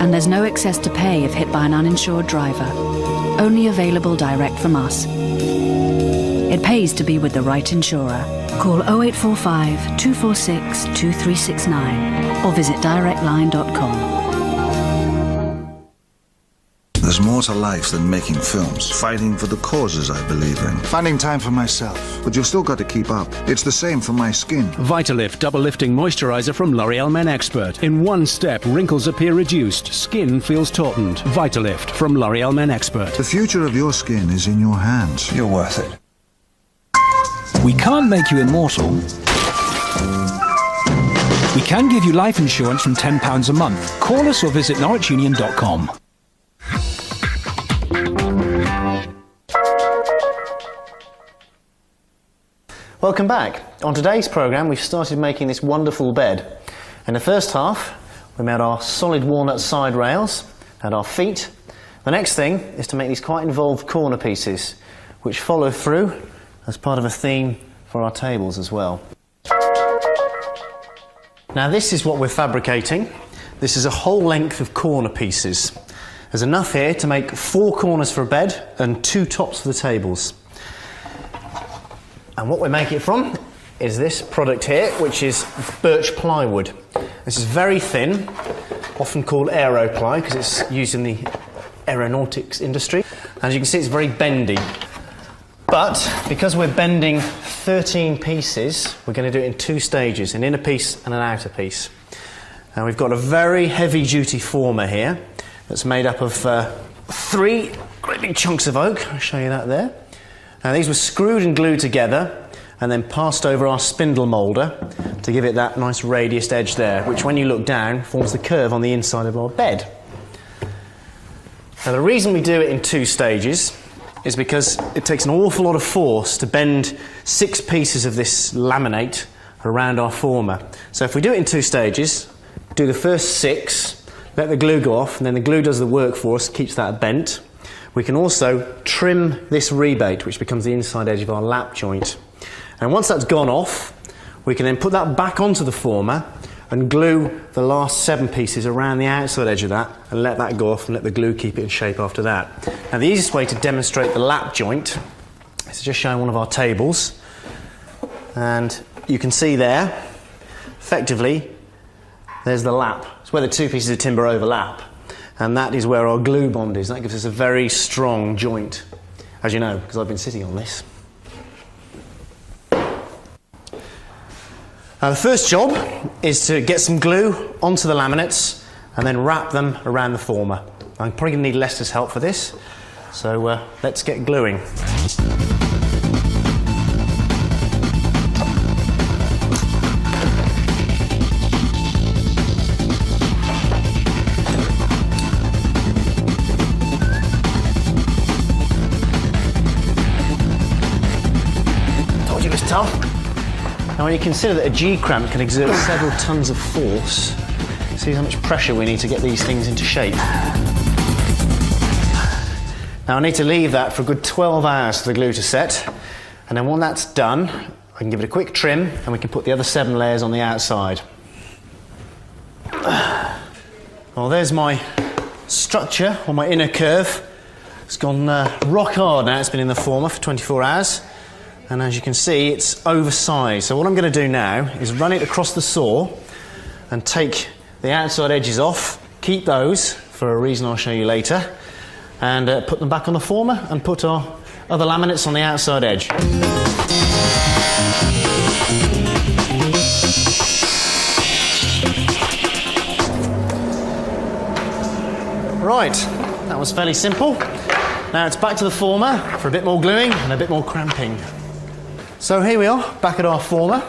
and there's no excess to pay if hit by an uninsured driver. Only available direct from us. It pays to be with the right insurer. Call 0845 246 2369 or visit directline.com. There's more to life than making films. Fighting for the causes I believe in. Finding time for myself. But you've still got to keep up. It's the same for my skin. Vitalift Double Lifting Moisturiser from L'Oreal Men Expert. In one step, wrinkles appear reduced, skin feels tautened. Vitalift from L'Oreal Men Expert. The future of your skin is in your hands. You're worth it. We can't make you immortal. We can give you life insurance from £10 a month. Call us or visit norwichunion.com. Welcome back. On today's programme we've started making this wonderful bed. In the first half we made our solid walnut side rails and our feet. The next thing is to make these quite involved corner pieces which follow through as part of a theme for our tables as well. Now this is what we're fabricating. This is a whole length of corner pieces. There's enough here to make 4 corners for a bed and 2 tops for the tables. And what we make it from is this product here, which is birch plywood. This is very thin, often called aeroply because it's used in the aeronautics industry. As you can see, it's very bendy. But because we're bending 13 pieces, we're going to do it in 2 stages, an inner piece and an outer piece. And we've got a very heavy-duty former here that's made up of 3 great big chunks of oak. I'll show you that there. Now these were screwed and glued together and then passed over our spindle moulder to give it that nice radiused edge there, which when you look down forms the curve on the inside of our bed. Now the reason we do it in 2 stages is because it takes an awful lot of force to bend 6 pieces of this laminate around our former. So if we do it in 2 stages, do the first 6, let the glue go off, and then the glue does the work for us, keeps that bent. We can also trim this rebate, which becomes the inside edge of our lap joint. And once that's gone off, we can then put that back onto the former and glue the last 7 pieces around the outside edge of that and let that go off and let the glue keep it in shape after that. Now the easiest way to demonstrate the lap joint is to just show one of our tables. And you can see there, effectively, there's the lap. It's where the 2 pieces of timber overlap. And that is where our glue bond is. That gives us a very strong joint, as you know, because I've been sitting on this. Now the first job is to get some glue onto the laminates and then wrap them around the former. I'm probably going to need Lester's help for this, so let's get gluing. Told you it was tough. Now when you consider that a G-cramp can exert several tons of force, see how much pressure we need to get these things into shape. Now I need to leave that for a good 12 hours for the glue to set, and then when that's done, I can give it a quick trim and we can put the other 7 layers on the outside. Well, there's my structure, or my inner curve. It's gone rock hard now, it's been in the former for 24 hours. And as you can see, it's oversized. So what I'm going to do now is run it across the saw and take the outside edges off, keep those for a reason I'll show you later, and put them back on the former and put our other laminates on the outside edge. Right, that was fairly simple. Now it's back to the former for a bit more gluing and a bit more cramping. So here we are, back at our former.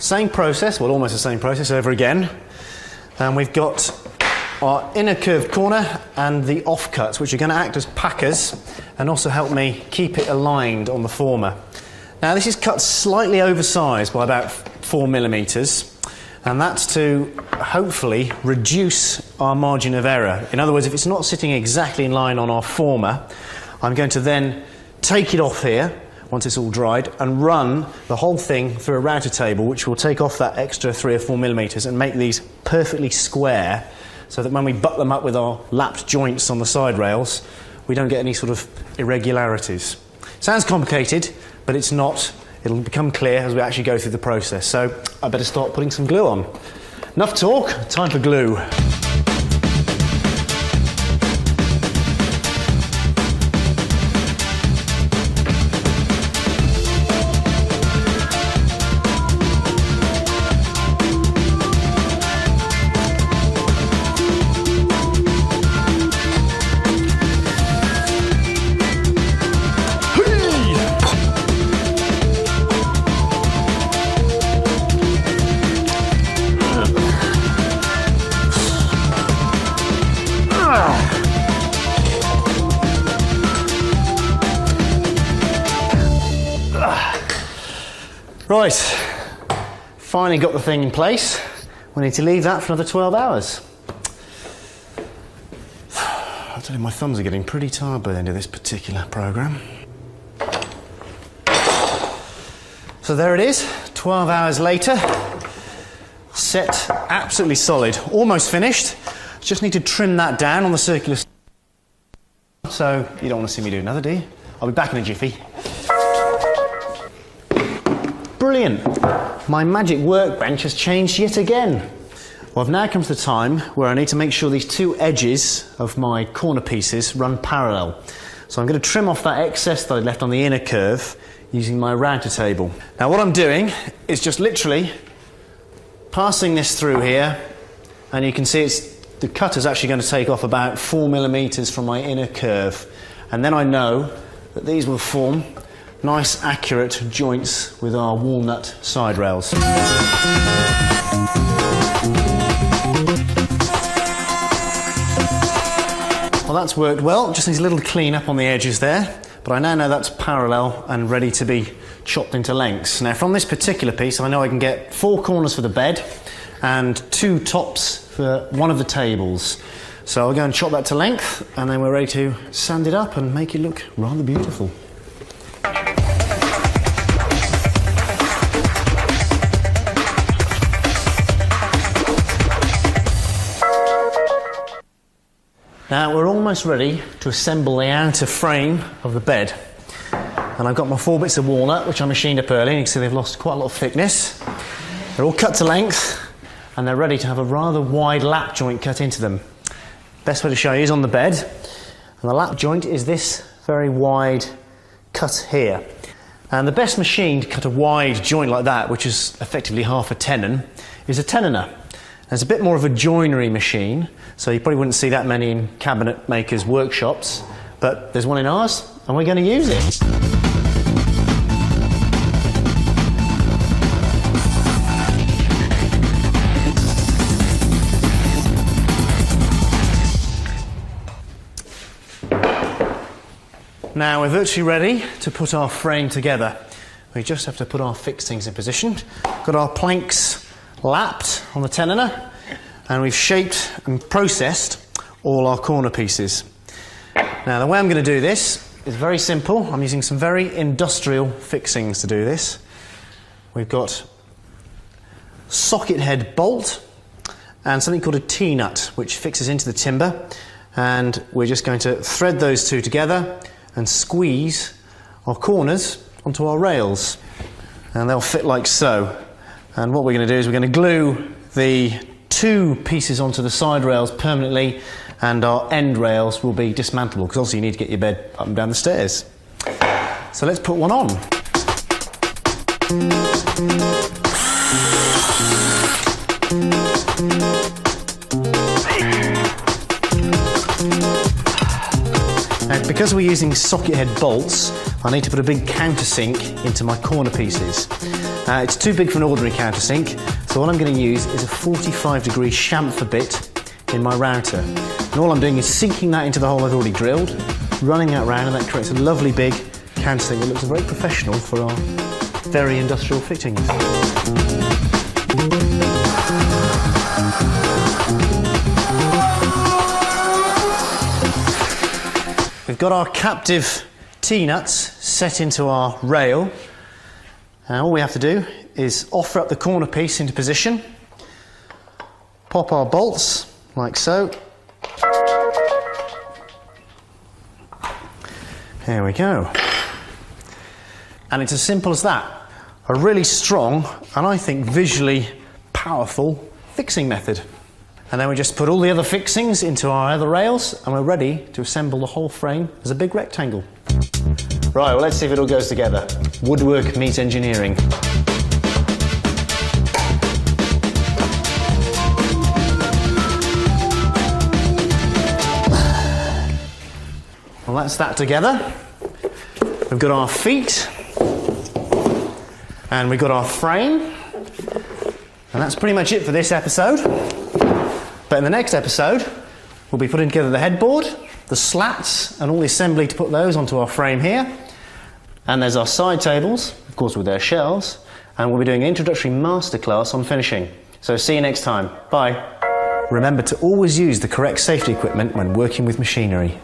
Same process, well almost the same process over again. And we've got our inner curved corner and the offcuts, which are going to act as packers and also help me keep it aligned on the former. Now this is cut slightly oversized by about 4 millimeters, and that's to hopefully reduce our margin of error. In other words, if it's not sitting exactly in line on our former, I'm going to then take it off here once it's all dried, and run the whole thing through a router table, which will take off that extra 3 or 4 millimeters and make these perfectly square, so that when we butt them up with our lapped joints on the side rails, we don't get any sort of irregularities. Sounds complicated, but it's not. It'll become clear as we actually go through the process. So I better start putting some glue on. Enough talk, time for glue. Right, finally got the thing in place. We need to leave that for another 12 hours. I tell you, my thumbs are getting pretty tired by the end of this particular programme. So there it is, 12 hours later. Set absolutely solid, almost finished. Just need to trim that down on the circular. So you don't want to see me do another, do you? I'll be back in a jiffy. Brilliant! My magic workbench has changed yet again. Well, I've now come to the time where I need to make sure these 2 edges of my corner pieces run parallel. So I'm going to trim off that excess that I left on the inner curve using my router table. Now what I'm doing is just literally passing this through here and you can see the cutter's actually going to take off about 4mm from my inner curve, and then I know that these will form nice accurate joints with our walnut side rails. Well, that's worked well, just needs a little clean up on the edges there, but I now know that's parallel and ready to be chopped into lengths. Now from this particular piece I know I can get 4 corners for the bed and 2 tops for one of the tables. So I'll go and chop that to length, and then we're ready to sand it up and make it look rather beautiful. Now we're almost ready to assemble the outer frame of the bed. And I've got my 4 bits of walnut, which I machined up earlier. You can see they've lost quite a lot of thickness. They're all cut to length, and they're ready to have a rather wide lap joint cut into them. Best way to show you is on the bed, and the lap joint is this very wide cut here. And the best machine to cut a wide joint like that, which is effectively half a tenon, is a tenoner. And it's a bit more of a joinery machine, so you probably wouldn't see that many in cabinet makers' workshops, but there's one in ours, and we're going to use it. Now we're virtually ready to put our frame together. We just have to put our fixings in position. Got our planks lapped on the tenoner, and we've shaped and processed all our corner pieces. Now the way I'm going to do this is very simple. I'm using some very industrial fixings to do this. We've got socket head bolt and something called a T-nut, which fixes into the timber, and we're just going to thread those two together and squeeze our corners onto our rails, and they'll fit like so. And what we're going to do is we're going to glue the 2 pieces onto the side rails permanently, and our end rails will be dismantleable, because also you need to get your bed up and down the stairs. So let's put one on. Now, because we're using socket head bolts, I need to put a big countersink into my corner pieces. It's too big for an ordinary countersink, so what I'm going to use is a 45-degree chamfer bit in my router. And all I'm doing is sinking that into the hole I've already drilled, running that round, and that creates a lovely big countersink that looks very professional for our very industrial fittings. We've got our captive T-nuts set into our rail. Now all we have to do is offer up the corner piece into position, pop our bolts like so. There we go. And it's as simple as that. A really strong and I think visually powerful fixing method. And then we just put all the other fixings into our other rails, and we're ready to assemble the whole frame as a big rectangle. Right, well, let's see if it all goes together. Woodwork meets engineering. Well, that's that together. We've got our feet, and we've got our frame, and that's pretty much it for this episode. But in the next episode, we'll be putting together the headboard, the slats, and all the assembly to put those onto our frame here. And there's our side tables, of course with their shelves, and we'll be doing an introductory masterclass on finishing. So see you next time. Bye. Remember to always use the correct safety equipment when working with machinery.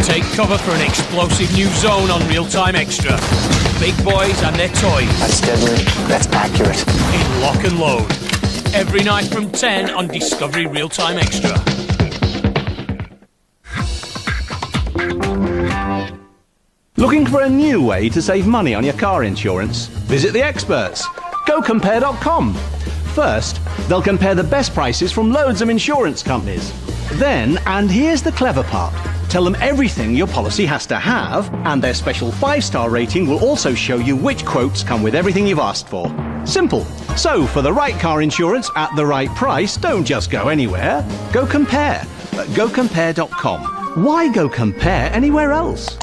Take cover for an explosive new zone on Real Time Extra. Big boys and their toys. That's deadly. That's accurate. In Lock and Load. Every night from 10 on Discovery Real Time Extra. Looking for a new way to save money on your car insurance? Visit the experts. GoCompare.com. First, they'll compare the best prices from loads of insurance companies. Then, and here's the clever part, tell them everything your policy has to have, and their special 5-star rating will also show you which quotes come with everything you've asked for. Simple. So, for the right car insurance at the right price, don't just go anywhere. Go compare at GoCompare.com. Why go compare anywhere else?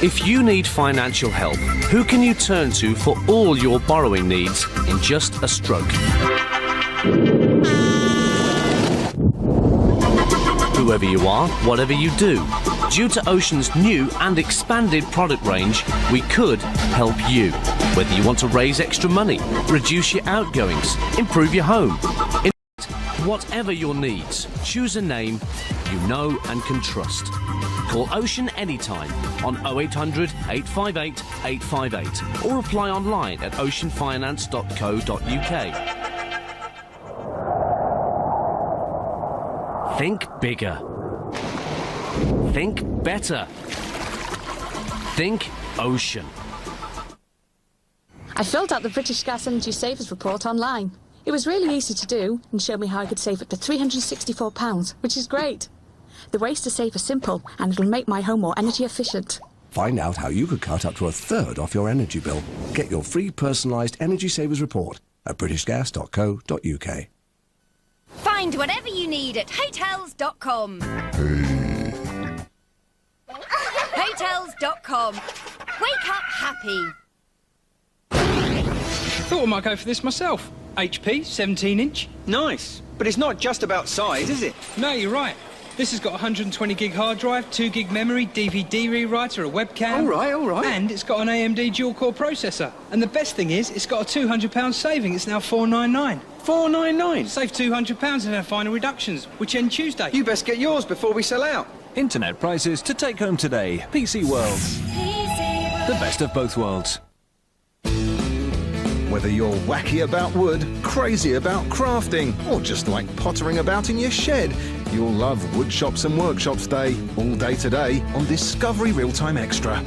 If you need financial help, who can you turn to for all your borrowing needs in just a stroke? Whoever you are, whatever you do, due to Ocean's new and expanded product range, we could help you. Whether you want to raise extra money, reduce your outgoings, improve your home. In fact, whatever your needs, choose a name you know and can trust. Call Ocean anytime on 0800 858 858 or apply online at oceanfinance.co.uk. Think bigger. Think better. Think Ocean. I filled out the British Gas Energy Savers Report online. It was really easy to do and showed me how I could save up to £364, which is great. The ways to save are simple, and it'll make my home more energy efficient. Find out how you could cut up to 1/3 off your energy bill. Get your free personalised Energy Savers report at britishgas.co.uk. Find whatever you need at Hotels.com. Hotels.com. Wake up happy. Thought I might go for this myself. HP, 17-inch. Nice, but it's not just about size, is it? No, you're right. This has got 120 gig hard drive, 2 gig memory, DVD rewriter, a webcam. All right. And it's got an AMD dual-core processor. And the best thing is, it's got a £200 saving. It's now $499. $499? Save £200 in our final reductions, which end Tuesday. You best get yours before we sell out. Internet prices to take home today. PC World. The best of both worlds. Whether you're wacky about wood, crazy about crafting, or just like pottering about in your shed, you'll love Wood Shops and Workshops Day, all day today on Discovery Real-Time Extra.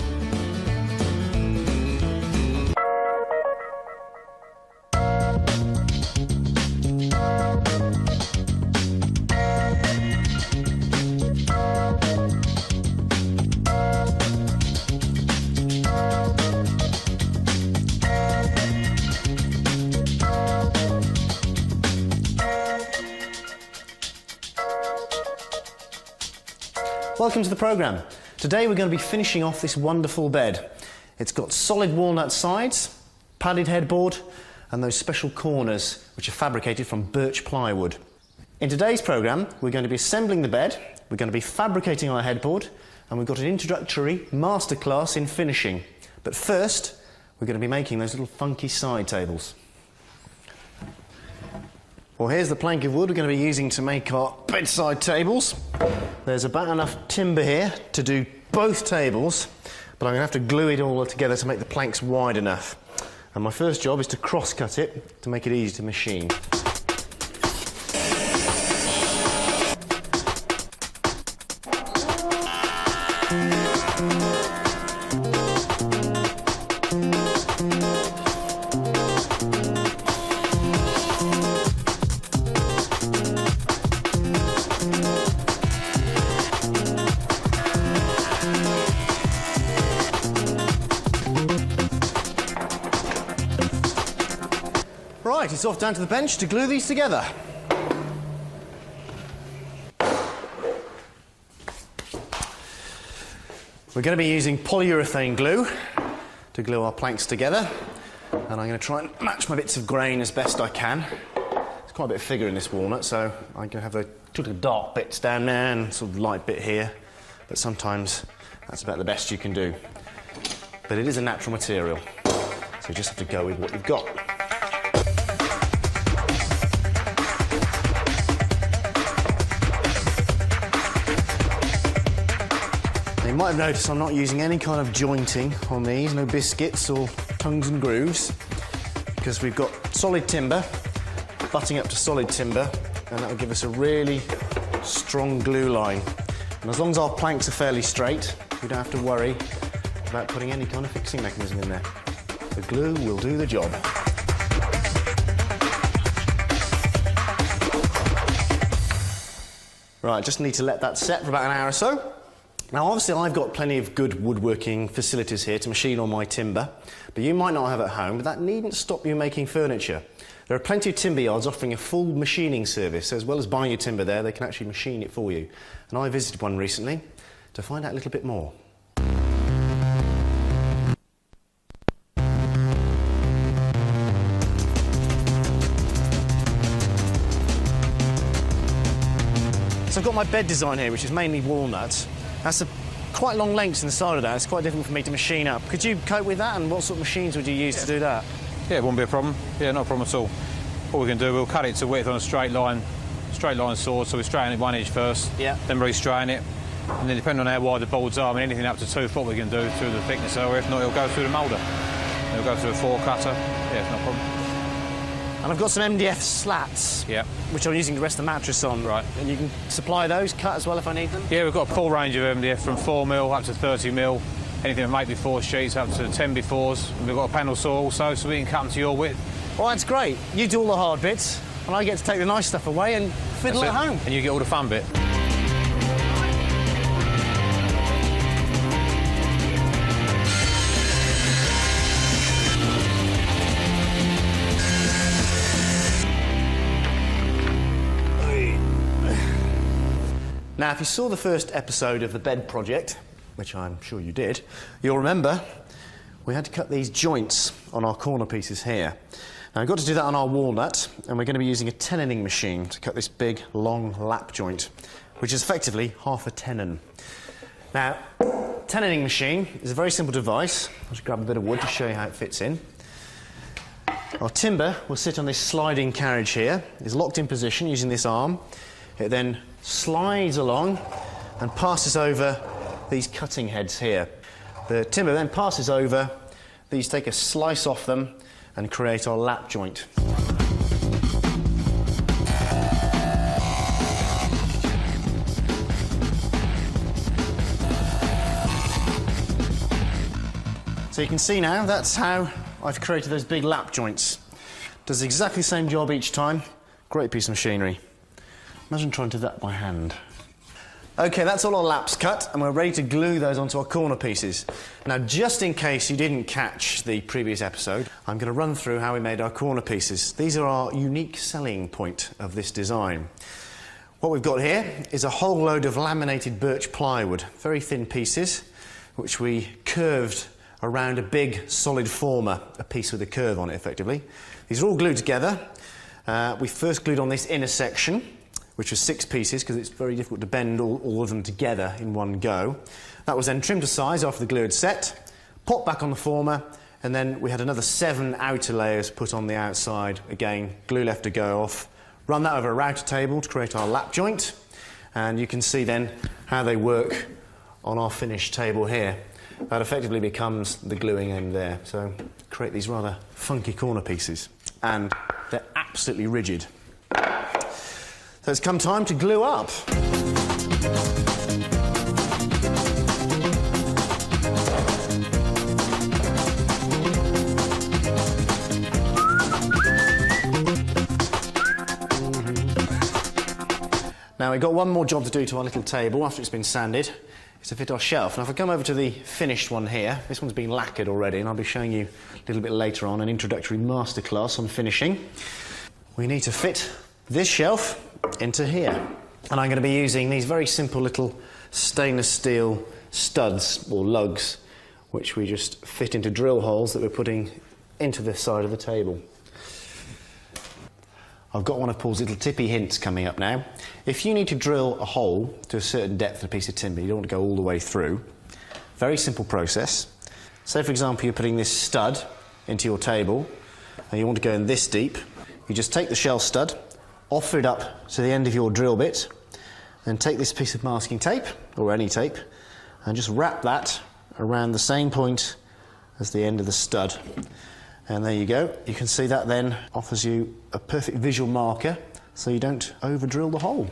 Welcome to the programme. Today we're going to be finishing off this wonderful bed. It's got solid walnut sides, padded headboard, and those special corners which are fabricated from birch plywood. In today's programme, we're going to be assembling the bed, we're going to be fabricating our headboard, and we've got an introductory masterclass in finishing. But first, we're going to be making those little funky side tables. Well, here's the plank of wood we're going to be using to make our bedside tables. There's about enough timber here to do both tables, but I'm going to have to glue it all together to make the planks wide enough. And my first job is to cross-cut it to make it easy to machine. Right, it's off down to the bench to glue these together. We're going to be using polyurethane glue to glue our planks together, and I'm going to try and match my bits of grain as best I can. There's quite a bit of figure in this walnut, so I'm going to have the sort of dark bits down there and sort of light bit here, but sometimes that's about the best you can do. But it is a natural material, so you just have to go with what you've got. might have noticed I'm not using any kind of jointing on these, no biscuits or tongues and grooves, because we've got solid timber, butting up to solid timber, and that will give us a really strong glue line. And as long as our planks are fairly straight, we don't have to worry about putting any kind of fixing mechanism in there. The glue will do the job. Right, just need to let that set for about an hour or so. Now, obviously, I've got plenty of good woodworking facilities here to machine all my timber, but you might not have at home, but that needn't stop you making furniture. There are plenty of timber yards offering a full machining service, so as well as buying your timber there, they can actually machine it for you. And I visited one recently to find out a little bit more. So I've got my bed design here, which is mainly walnut. That's quite long lengths in the side of that. It's quite difficult for me to machine up. Could you cope with that, and what sort of machines would you use to do that? Yeah, it won't be a problem. Yeah, not a problem at all. All we can do, we'll cut it to width on a straight line saw, so we straighten it 1 inch first, then re-straighten it, and then depending on how wide the boards are, I mean, anything up to 2 foot we can do through the thickness, or if not, it'll go through the moulder. It'll go through a 4 cutter. Yeah, it's no problem. And I've got some MDF slats, which I'm using to rest the mattress on. Right. And you can supply those, cut as well if I need them? Yeah, we've got a full range of MDF from 4mm up to 30mm, anything from 8x4 sheets up to 10x4s. And we've got a panel saw also, so we can cut them to your width. Well, that's great. You do all the hard bits, and I get to take the nice stuff away and fiddle at home. And you get all the fun bit. Now, if you saw the first episode of the bed project, which I'm sure you did, you'll remember we had to cut these joints on our corner pieces here. Now, we've got to do that on our walnut, and we're going to be using a tenoning machine to cut this big, long lap joint, which is effectively half a tenon. Now, tenoning machine is a very simple device. I'll just grab a bit of wood to show you how it fits in. Our timber will sit on this sliding carriage here. It's locked in position using this arm. It then slides along and passes over these cutting heads here. The timber then passes over, these take a slice off them and create our lap joint. So you can see now, that's how I've created those big lap joints. Does exactly the same job each time. Great piece of machinery. Imagine trying to do that by hand. OK, that's all our laps cut, and we're ready to glue those onto our corner pieces. Now, just in case you didn't catch the previous episode, I'm going to run through how we made our corner pieces. These are our unique selling point of this design. What we've got here is a whole load of laminated birch plywood, very thin pieces, which we curved around a big solid former, a piece with a curve on it, effectively. These are all glued together. We first glued on this inner section, which was 6 pieces, because it's very difficult to bend all of them together in one go. That was then trimmed to size after the glue had set, popped back on the former, and then we had another 7 outer layers put on the outside. Again, glue left to go off. Run that over a router table to create our lap joint, and you can see then how they work on our finished table here. That effectively becomes the gluing end there. So create these rather funky corner pieces, and they're absolutely rigid. So it's come time to glue up. Now we've got one more job to do to our little table after it's been sanded. It's to fit our shelf. Now if I come over to the finished one here, this one's been lacquered already, and I'll be showing you a little bit later on an introductory masterclass on finishing. We need to fit this shelf into here, and I'm going to be using these very simple little stainless steel studs or lugs, which we just fit into drill holes that we're putting into the side of the table. I've got one of Paul's little tippy hints coming up now. If you need to drill a hole to a certain depth in a piece of timber, you don't want to go all the way through. Very simple process. Say, for example, you're putting this stud into your table and you want to go in this deep. You just take the shell stud, offer it up to the end of your drill bit, then take this piece of masking tape, or any tape, and just wrap that around the same point as the end of the stud. And there you go. You can see that then offers you a perfect visual marker so you don't over-drill the hole.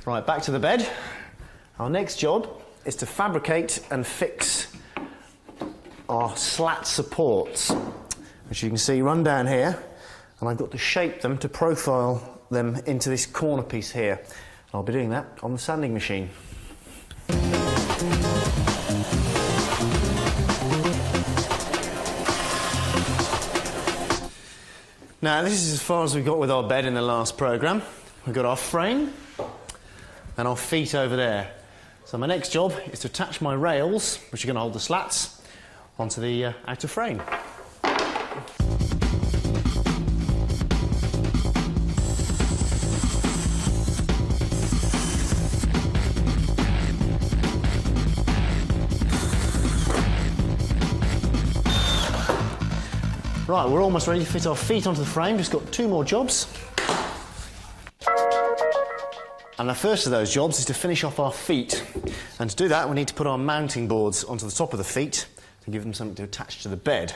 Right, back to the bed. Our next job is to fabricate and fix our slat supports, which you can see run down here, and I've got to shape them to profile them into this corner piece here. I'll be doing that on the sanding machine. Now, this is as far as we got with our bed in the last programme. We've got our frame and our feet over there. So my next job is to attach my rails, which are going to hold the slats, onto the outer frame. Right, we're almost ready to fit our feet onto the frame. Just got 2 more jobs. And the first of those jobs is to finish off our feet. And to do that, we need to put our mounting boards onto the top of the feet to give them something to attach to the bed.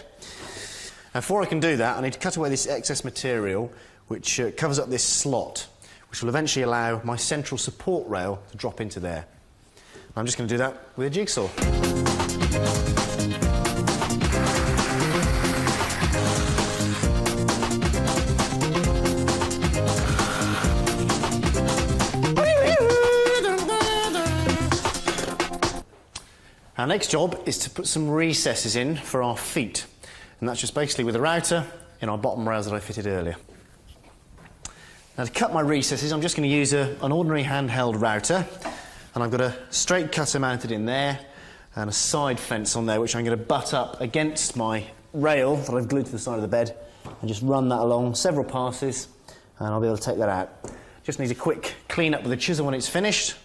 Now, before I can do that, I need to cut away this excess material which covers up this slot, which will eventually allow my central support rail to drop into there. I'm just going to do that with a jigsaw. Our next job is to put some recesses in for our feet, and that's just basically with a router in our bottom rails that I fitted earlier. Now, to cut my recesses, I'm just going to use an ordinary handheld router, and I've got a straight cutter mounted in there and a side fence on there which I'm going to butt up against my rail that I've glued to the side of the bed and just run that along several passes, and I'll be able to take that out. Just need a quick clean up with a chisel when it's finished,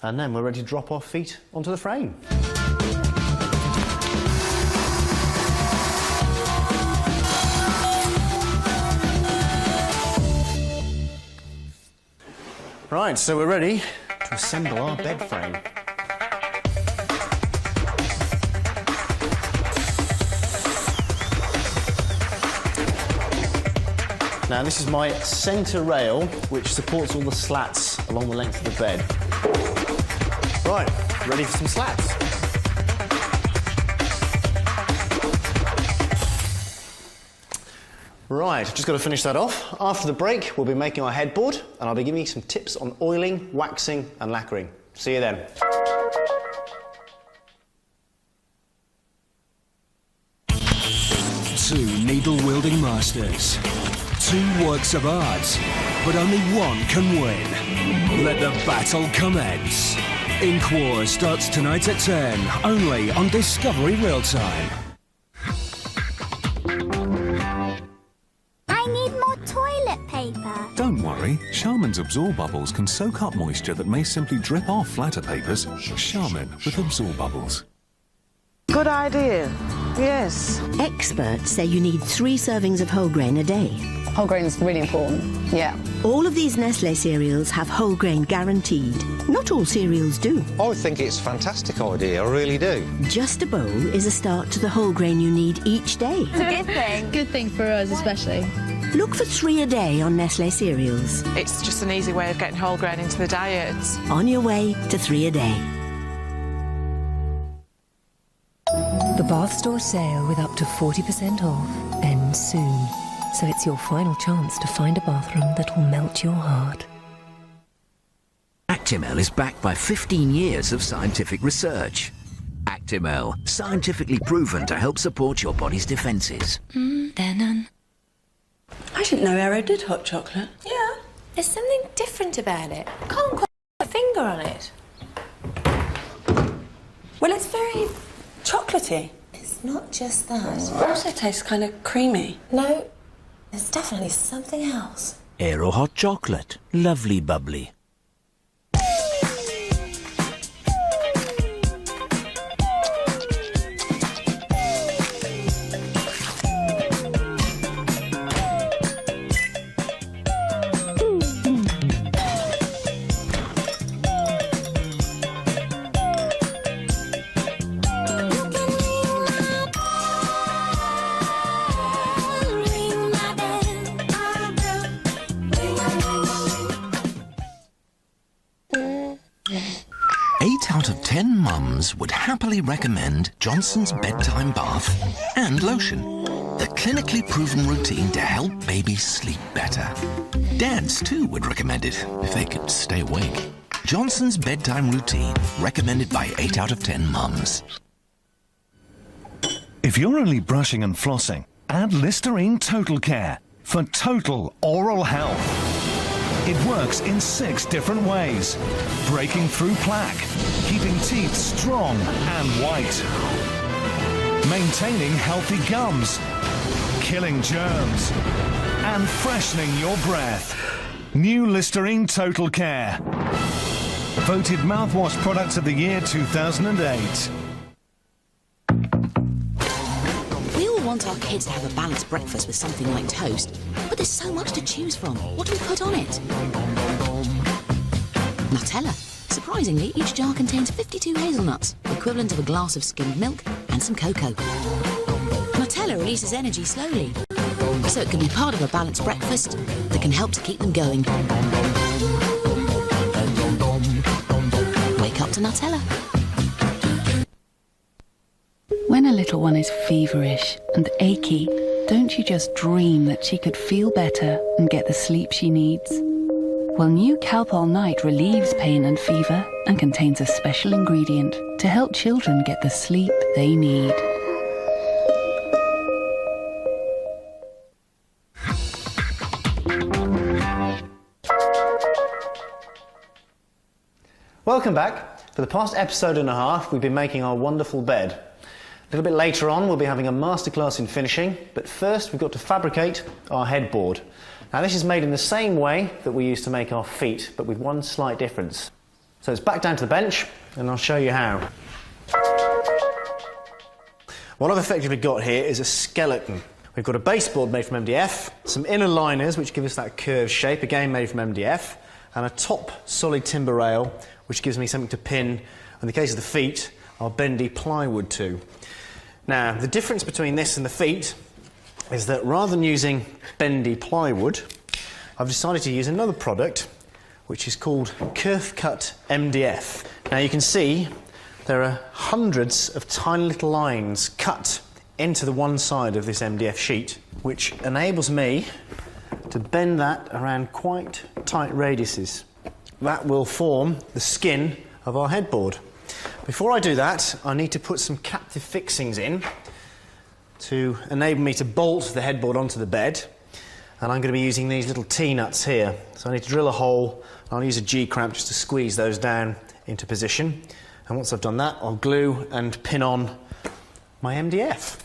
and then we're ready to drop our feet onto the frame. Right, so we're ready to assemble our bed frame. Now, this is my centre rail, which supports all the slats along the length of the bed. Right, ready for some slats. Right, just got to finish that off. After the break, we'll be making our headboard, and I'll be giving you some tips on oiling, waxing and lacquering. See you then. Two needle-wielding masters. 2 works of art, but only one can win. Let the battle commence. Ink Wars starts tonight at 10, only on Discovery Real Time. I need more toilet paper. Don't worry, Charmin's Absorb Bubbles can soak up moisture that may simply drip off flatter papers. Charmin with Absorb Bubbles. Good idea, yes. Experts say you need 3 servings of whole grain a day. Whole grain is really important, yeah. All of these Nestlé cereals have whole grain guaranteed. Not all cereals do. I think it's a fantastic idea, I really do. Just a bowl is a start to the whole grain you need each day. It's a good thing. Good thing for us, especially. Look for 3 a day on Nestlé cereals. It's just an easy way of getting whole grain into the diet. On your way to 3 a day. The Bath Store sale with up to 40% off ends soon. So it's your final chance to find a bathroom that will melt your heart. Actimel is backed by 15 years of scientific research. Actimel, scientifically proven to help support your body's defences. They're none. I didn't know Aero did hot chocolate. Yeah, there's something different about it. I can't quite put a finger on it. Well, it's very chocolatey. It's not just that. It also tastes kind of creamy. No, there's definitely something else. Aero hot chocolate. Lovely bubbly. 10 mums would happily recommend Johnson's Bedtime Bath and Lotion, the clinically proven routine to help babies sleep better. Dads, too, would recommend it if they could stay awake. Johnson's Bedtime Routine, recommended by 8 out of 10 mums. If you're only brushing and flossing, add Listerine Total Care for total oral health. It works in 6 different ways, breaking through plaque, keeping teeth strong and white, maintaining healthy gums, killing germs, and freshening your breath. New Listerine Total Care. Voted Mouthwash Product of the Year 2008. We all want our kids to have a balanced breakfast with something like toast, but there's so much to choose from. What do we put on it? Nutella. Surprisingly, each jar contains 52 hazelnuts, the equivalent of a glass of skimmed milk and some cocoa. Nutella releases energy slowly, so it can be part of a balanced breakfast that can help to keep them going. Wake up to Nutella. When a little one is feverish and achy, don't you just dream that she could feel better and get the sleep she needs? Well, new Calpol Night relieves pain and fever and contains a special ingredient to help children get the sleep they need. Welcome back. For the past episode and a half, we've been making our wonderful bed. A little bit later on, we'll be having a masterclass in finishing, but first we've got to fabricate our headboard. Now, this is made in the same way that we used to make our feet, but with one slight difference. So it's back down to the bench, and I'll show you how. What I've effectively got here is a skeleton. We've got a baseboard made from MDF, some inner liners which give us that curved shape, again made from MDF, and a top solid timber rail which gives me something to pin, in the case of the feet, our bendy plywood to. Now, the difference between this and the feet is that rather than using bendy plywood, I've decided to use another product which is called Kerf Cut MDF. Now you can see there are hundreds of tiny little lines cut into the one side of this MDF sheet, which enables me to bend that around quite tight radiuses. That will form the skin of our headboard. Before I do that, I need to put some captive fixings in to enable me to bolt the headboard onto the bed, and I'm going to be using these little T-nuts here. So I need to drill a hole, and I'll use a G-clamp just to squeeze those down into position, and once I've done that, I'll glue and pin on my MDF.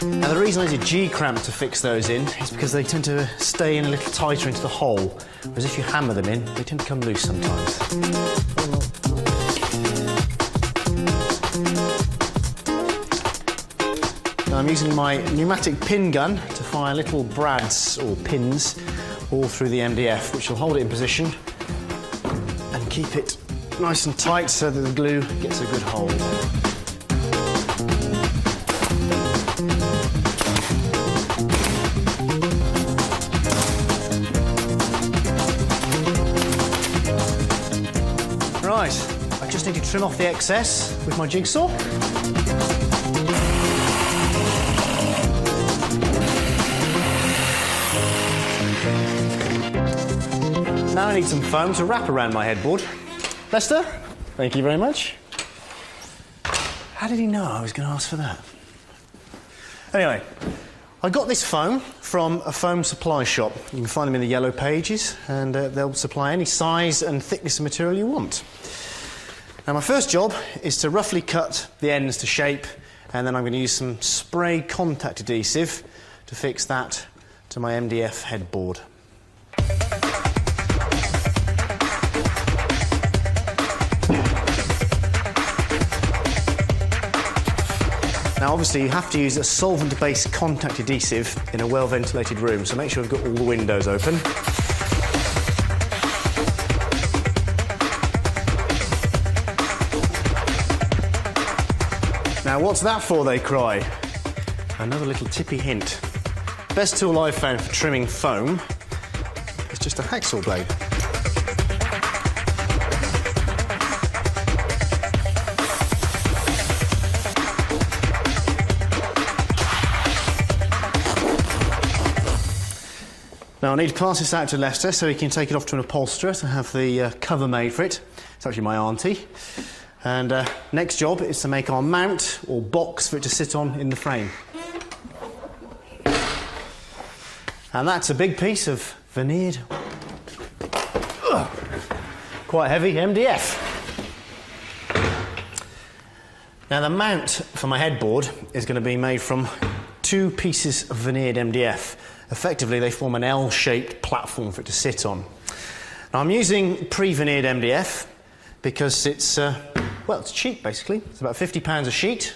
Now, the reason I use a G-clamp to fix those in is because they tend to stay in a little tighter into the hole, whereas if you hammer them in, they tend to come loose sometimes. Now, I'm using my pneumatic pin gun to fire little brads or pins all through the MDF, which will hold it in position and keep it nice and tight so that the glue gets a good hold. Right, I just need to trim off the excess with my jigsaw. Now I need some foam to wrap around my headboard. Lester, thank you very much. How did he know I was going to ask for that? Anyway, I got this foam from a foam supply shop. You can find them in the yellow pages, and they'll supply any size and thickness of material you want. Now, my first job is to roughly cut the ends to shape, and then I'm going to use some spray contact adhesive to fix that to my MDF headboard. Now, obviously, you have to use a solvent-based contact adhesive in a well-ventilated room, so make sure you've got all the windows open. Now, what's that for, they cry? Another little tippy hint. Best tool I've found for trimming foam just a hacksaw blade. Now I need to pass this out to Lester so he can take it off to an upholsterer to have the cover made for it. It's actually my auntie. And next job is to make our mount or box for it to sit on in the frame. And that's a big piece of veneered, quite heavy MDF. Now the mount for my headboard is going to be made from 2 pieces of veneered MDF. Effectively, they form an L-shaped platform for it to sit on. Now, I'm using pre-veneered MDF because it's, well, it's cheap, basically. It's about £50 a sheet,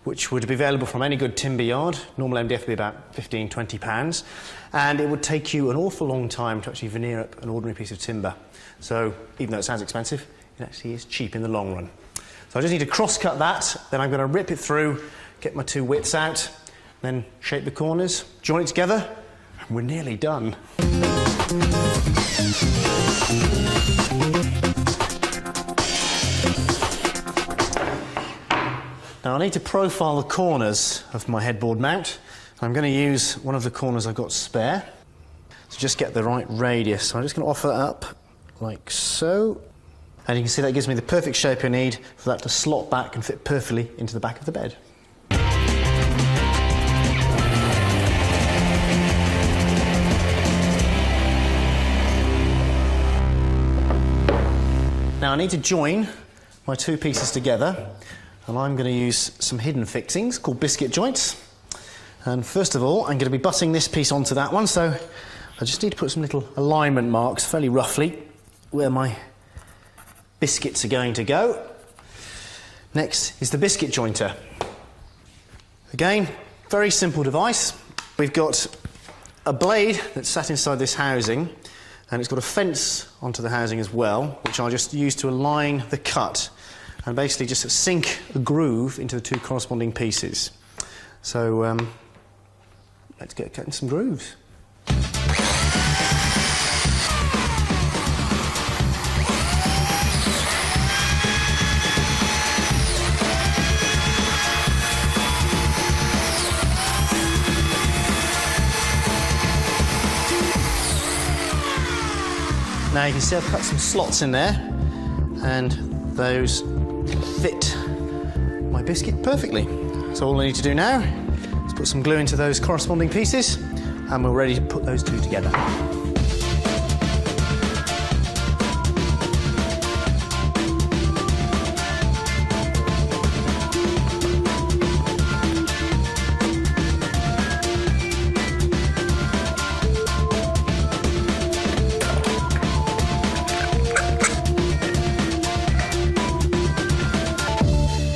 which would be available from any good timber yard. Normal MDF would be about £15, £20, and it would take you an awful long time to actually veneer up an ordinary piece of timber. So, even though it sounds expensive, it actually is cheap in the long run. So I just need to cross-cut that, then I'm going to rip it through, get my 2 widths out, then shape the corners, join it together, and we're nearly done. Now I need to profile the corners of my headboard mount. I'm going to use one of the corners I've got spare to just get the right radius. So I'm just going to offer that up like so. And you can see that gives me the perfect shape I need for that to slot back and fit perfectly into the back of the bed. Now I need to join my 2 pieces together, and I'm going to use some hidden fixings called biscuit joints. And first of all, I'm going to be butting this piece onto that one, so I just need to put some little alignment marks fairly roughly where my biscuits are going to go. Next is the biscuit jointer. Again, very simple device. We've got a blade that's sat inside this housing, and it's got a fence onto the housing as well, which I'll just use to align the cut and basically just sink a groove into the 2 corresponding pieces. So let's get cutting some grooves. Now you can see I've cut some slots in there, and those fit my biscuit perfectly. So all I need to do now is put some glue into those corresponding pieces, and we're ready to put those 2 together.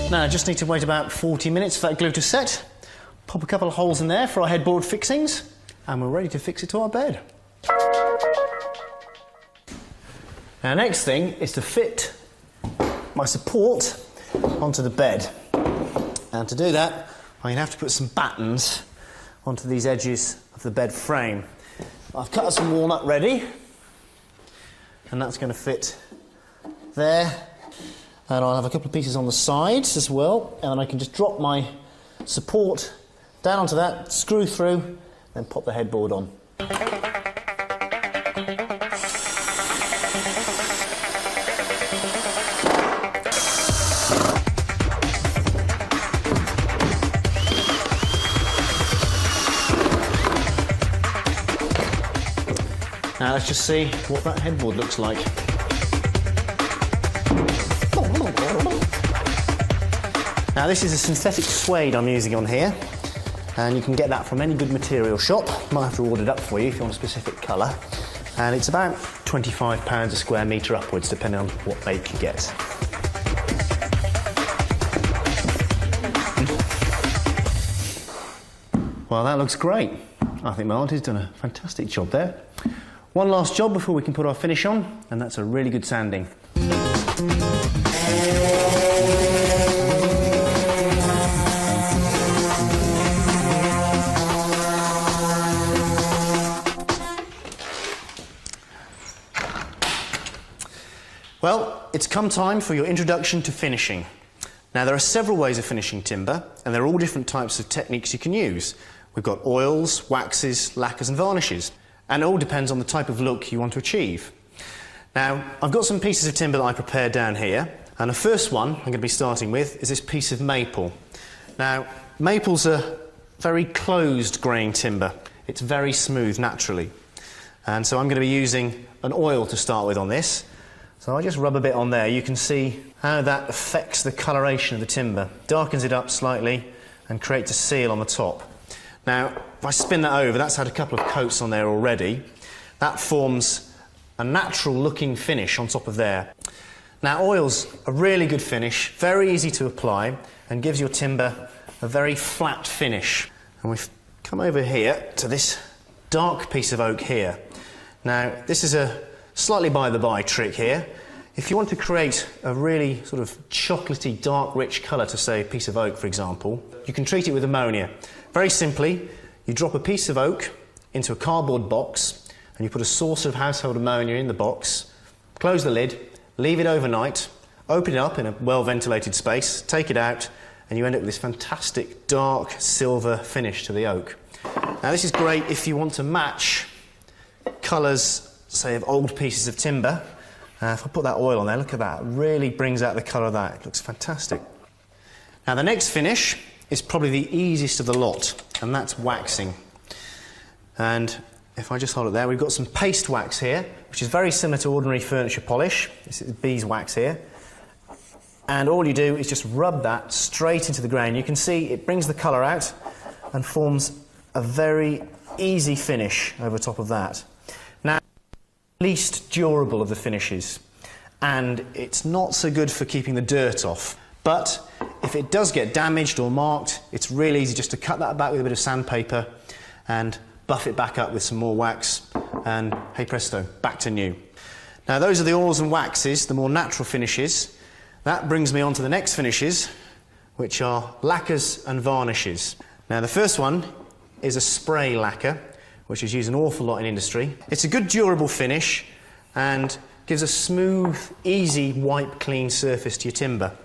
Now I just need to wait about 40 minutes for that glue to set, pop a couple of holes in there for our headboard fixings, and we're ready to fix it to our bed. Now next thing is to fit my support onto the bed. And to do that, I'm going to have to put some battens onto these edges of the bed frame. I've cut some walnut ready, and that's going to fit there. And I'll have a couple of pieces on the sides as well, and then I can just drop my support down onto that, screw through, then pop the headboard on. Now let's just see what that headboard looks like. Now this is a synthetic suede I'm using on here, and you can get that from any good material shop. Might have to order it up for you if you want a specific colour. And it's about £25 a square metre upwards, depending on what make you get. Well, that looks great. I think my auntie's done a fantastic job there. One last job before we can put our finish on, and that's a really good sanding. it's come time for your introduction to finishing. Now, there are several ways of finishing timber, and there are all different types of techniques you can use. We've got oils, waxes, lacquers and varnishes, and it all depends on the type of look you want to achieve. Now, I've got some pieces of timber that I prepared down here, and the first one I'm going to be starting with is this piece of maple. Now, maple's a very closed grain timber. It's very smooth naturally, and so I'm going to be using an oil to start with on this. So I just rub a bit on there. You can see how that affects the coloration of the timber, darkens it up slightly and creates a seal on the top. Now, if I spin that over, that's had a couple of coats on there already. That forms a natural looking finish on top of there. Now, oil's a really good finish, very easy to apply, and gives your timber a very flat finish. And we've come over here to this dark piece of oak here. Now, this is a slightly by-the-by trick here. If you want to create a really sort of chocolatey, dark, rich colour to, say, a piece of oak, for example, you can treat it with ammonia. Very simply, you drop a piece of oak into a cardboard box and you put a saucer of household ammonia in the box, close the lid, leave it overnight, open it up in a well-ventilated space, take it out, and you end up with this fantastic dark silver finish to the oak. Now, this is great if you want to match colours, say, of old pieces of timber. If I put that oil on there, look at that, it really brings out the colour of that. It looks fantastic. Now, the next finish is probably the easiest of the lot, and that's waxing. And if I just hold it there, we've got some paste wax here, which is very similar to ordinary furniture polish. This is beeswax here. And all you do is just rub that straight into the grain. You can see it brings the colour out and forms a very easy finish over top of that. Now, least durable of the finishes, and it's not so good for keeping the dirt off. But if it does get damaged or marked, it's really easy just to cut that back with a bit of sandpaper and buff it back up with some more wax, and hey presto, back to new. Now, those are the oils and waxes, the more natural finishes. That brings me on to the next finishes, which are lacquers and varnishes. Now, the first one is a spray lacquer, which is used an awful lot in industry. It's a good durable finish and gives a smooth, easy, wipe clean surface to your timber.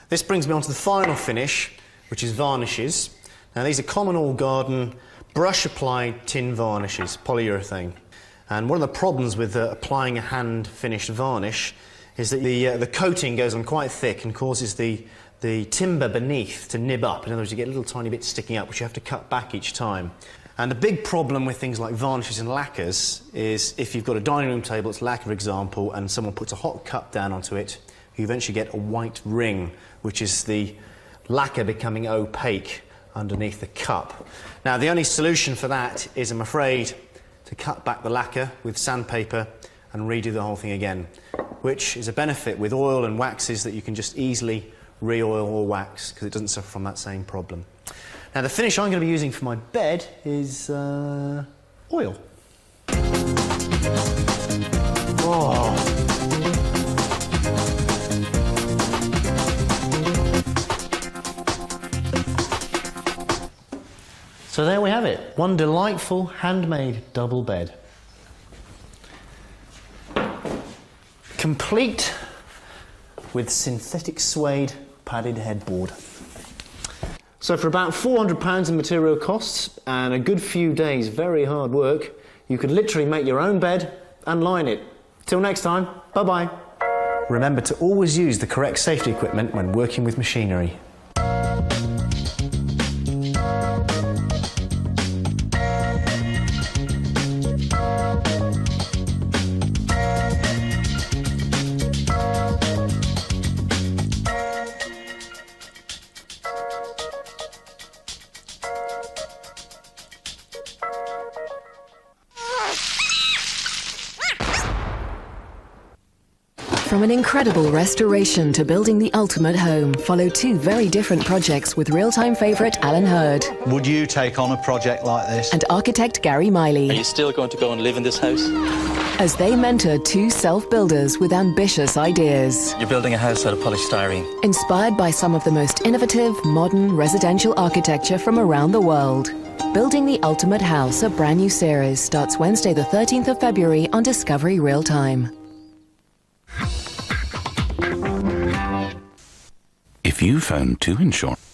This brings me on to the final finish, which is varnishes. Now, these are common all garden brush applied tin varnishes, polyurethane. And one of the problems with applying a hand finished varnish is that the coating goes on quite thick and causes the timber beneath to nib up. In other words, you get little tiny bits sticking up, which you have to cut back each time. And the big problem with things like varnishes and lacquers is if you've got a dining room table, it's lacquer, for example, and someone puts a hot cup down onto it, you eventually get a white ring, which is the lacquer becoming opaque underneath the cup. Now, the only solution for that is, I'm afraid, to cut back the lacquer with sandpaper and redo the whole thing again, which is a benefit with oil and waxes that you can just easily re-oil or wax because it doesn't suffer from that same problem. Now, the finish I'm going to be using for my bed is oil. Oh. So there we have it, one delightful handmade double bed. Complete with synthetic suede padded headboard. So for about £400 in material costs and a good few days very hard work, you could literally make your own bed and line it. Till next time, bye-bye. Remember to always use the correct safety equipment when working with machinery. From an incredible restoration to building the ultimate home, follow two very different projects with real-time favourite Alan Hurd. Would you take on a project like this? And architect Gary Miley. Are you still going to go and live in this house? As they mentor two self-builders with ambitious ideas. You're building a house out of polished styrene. Inspired by some of the most innovative, modern residential architecture from around the world. Building the Ultimate House, a brand new series, starts Wednesday the 13th of February on Discovery Real Time. If you phone 2 Insurance...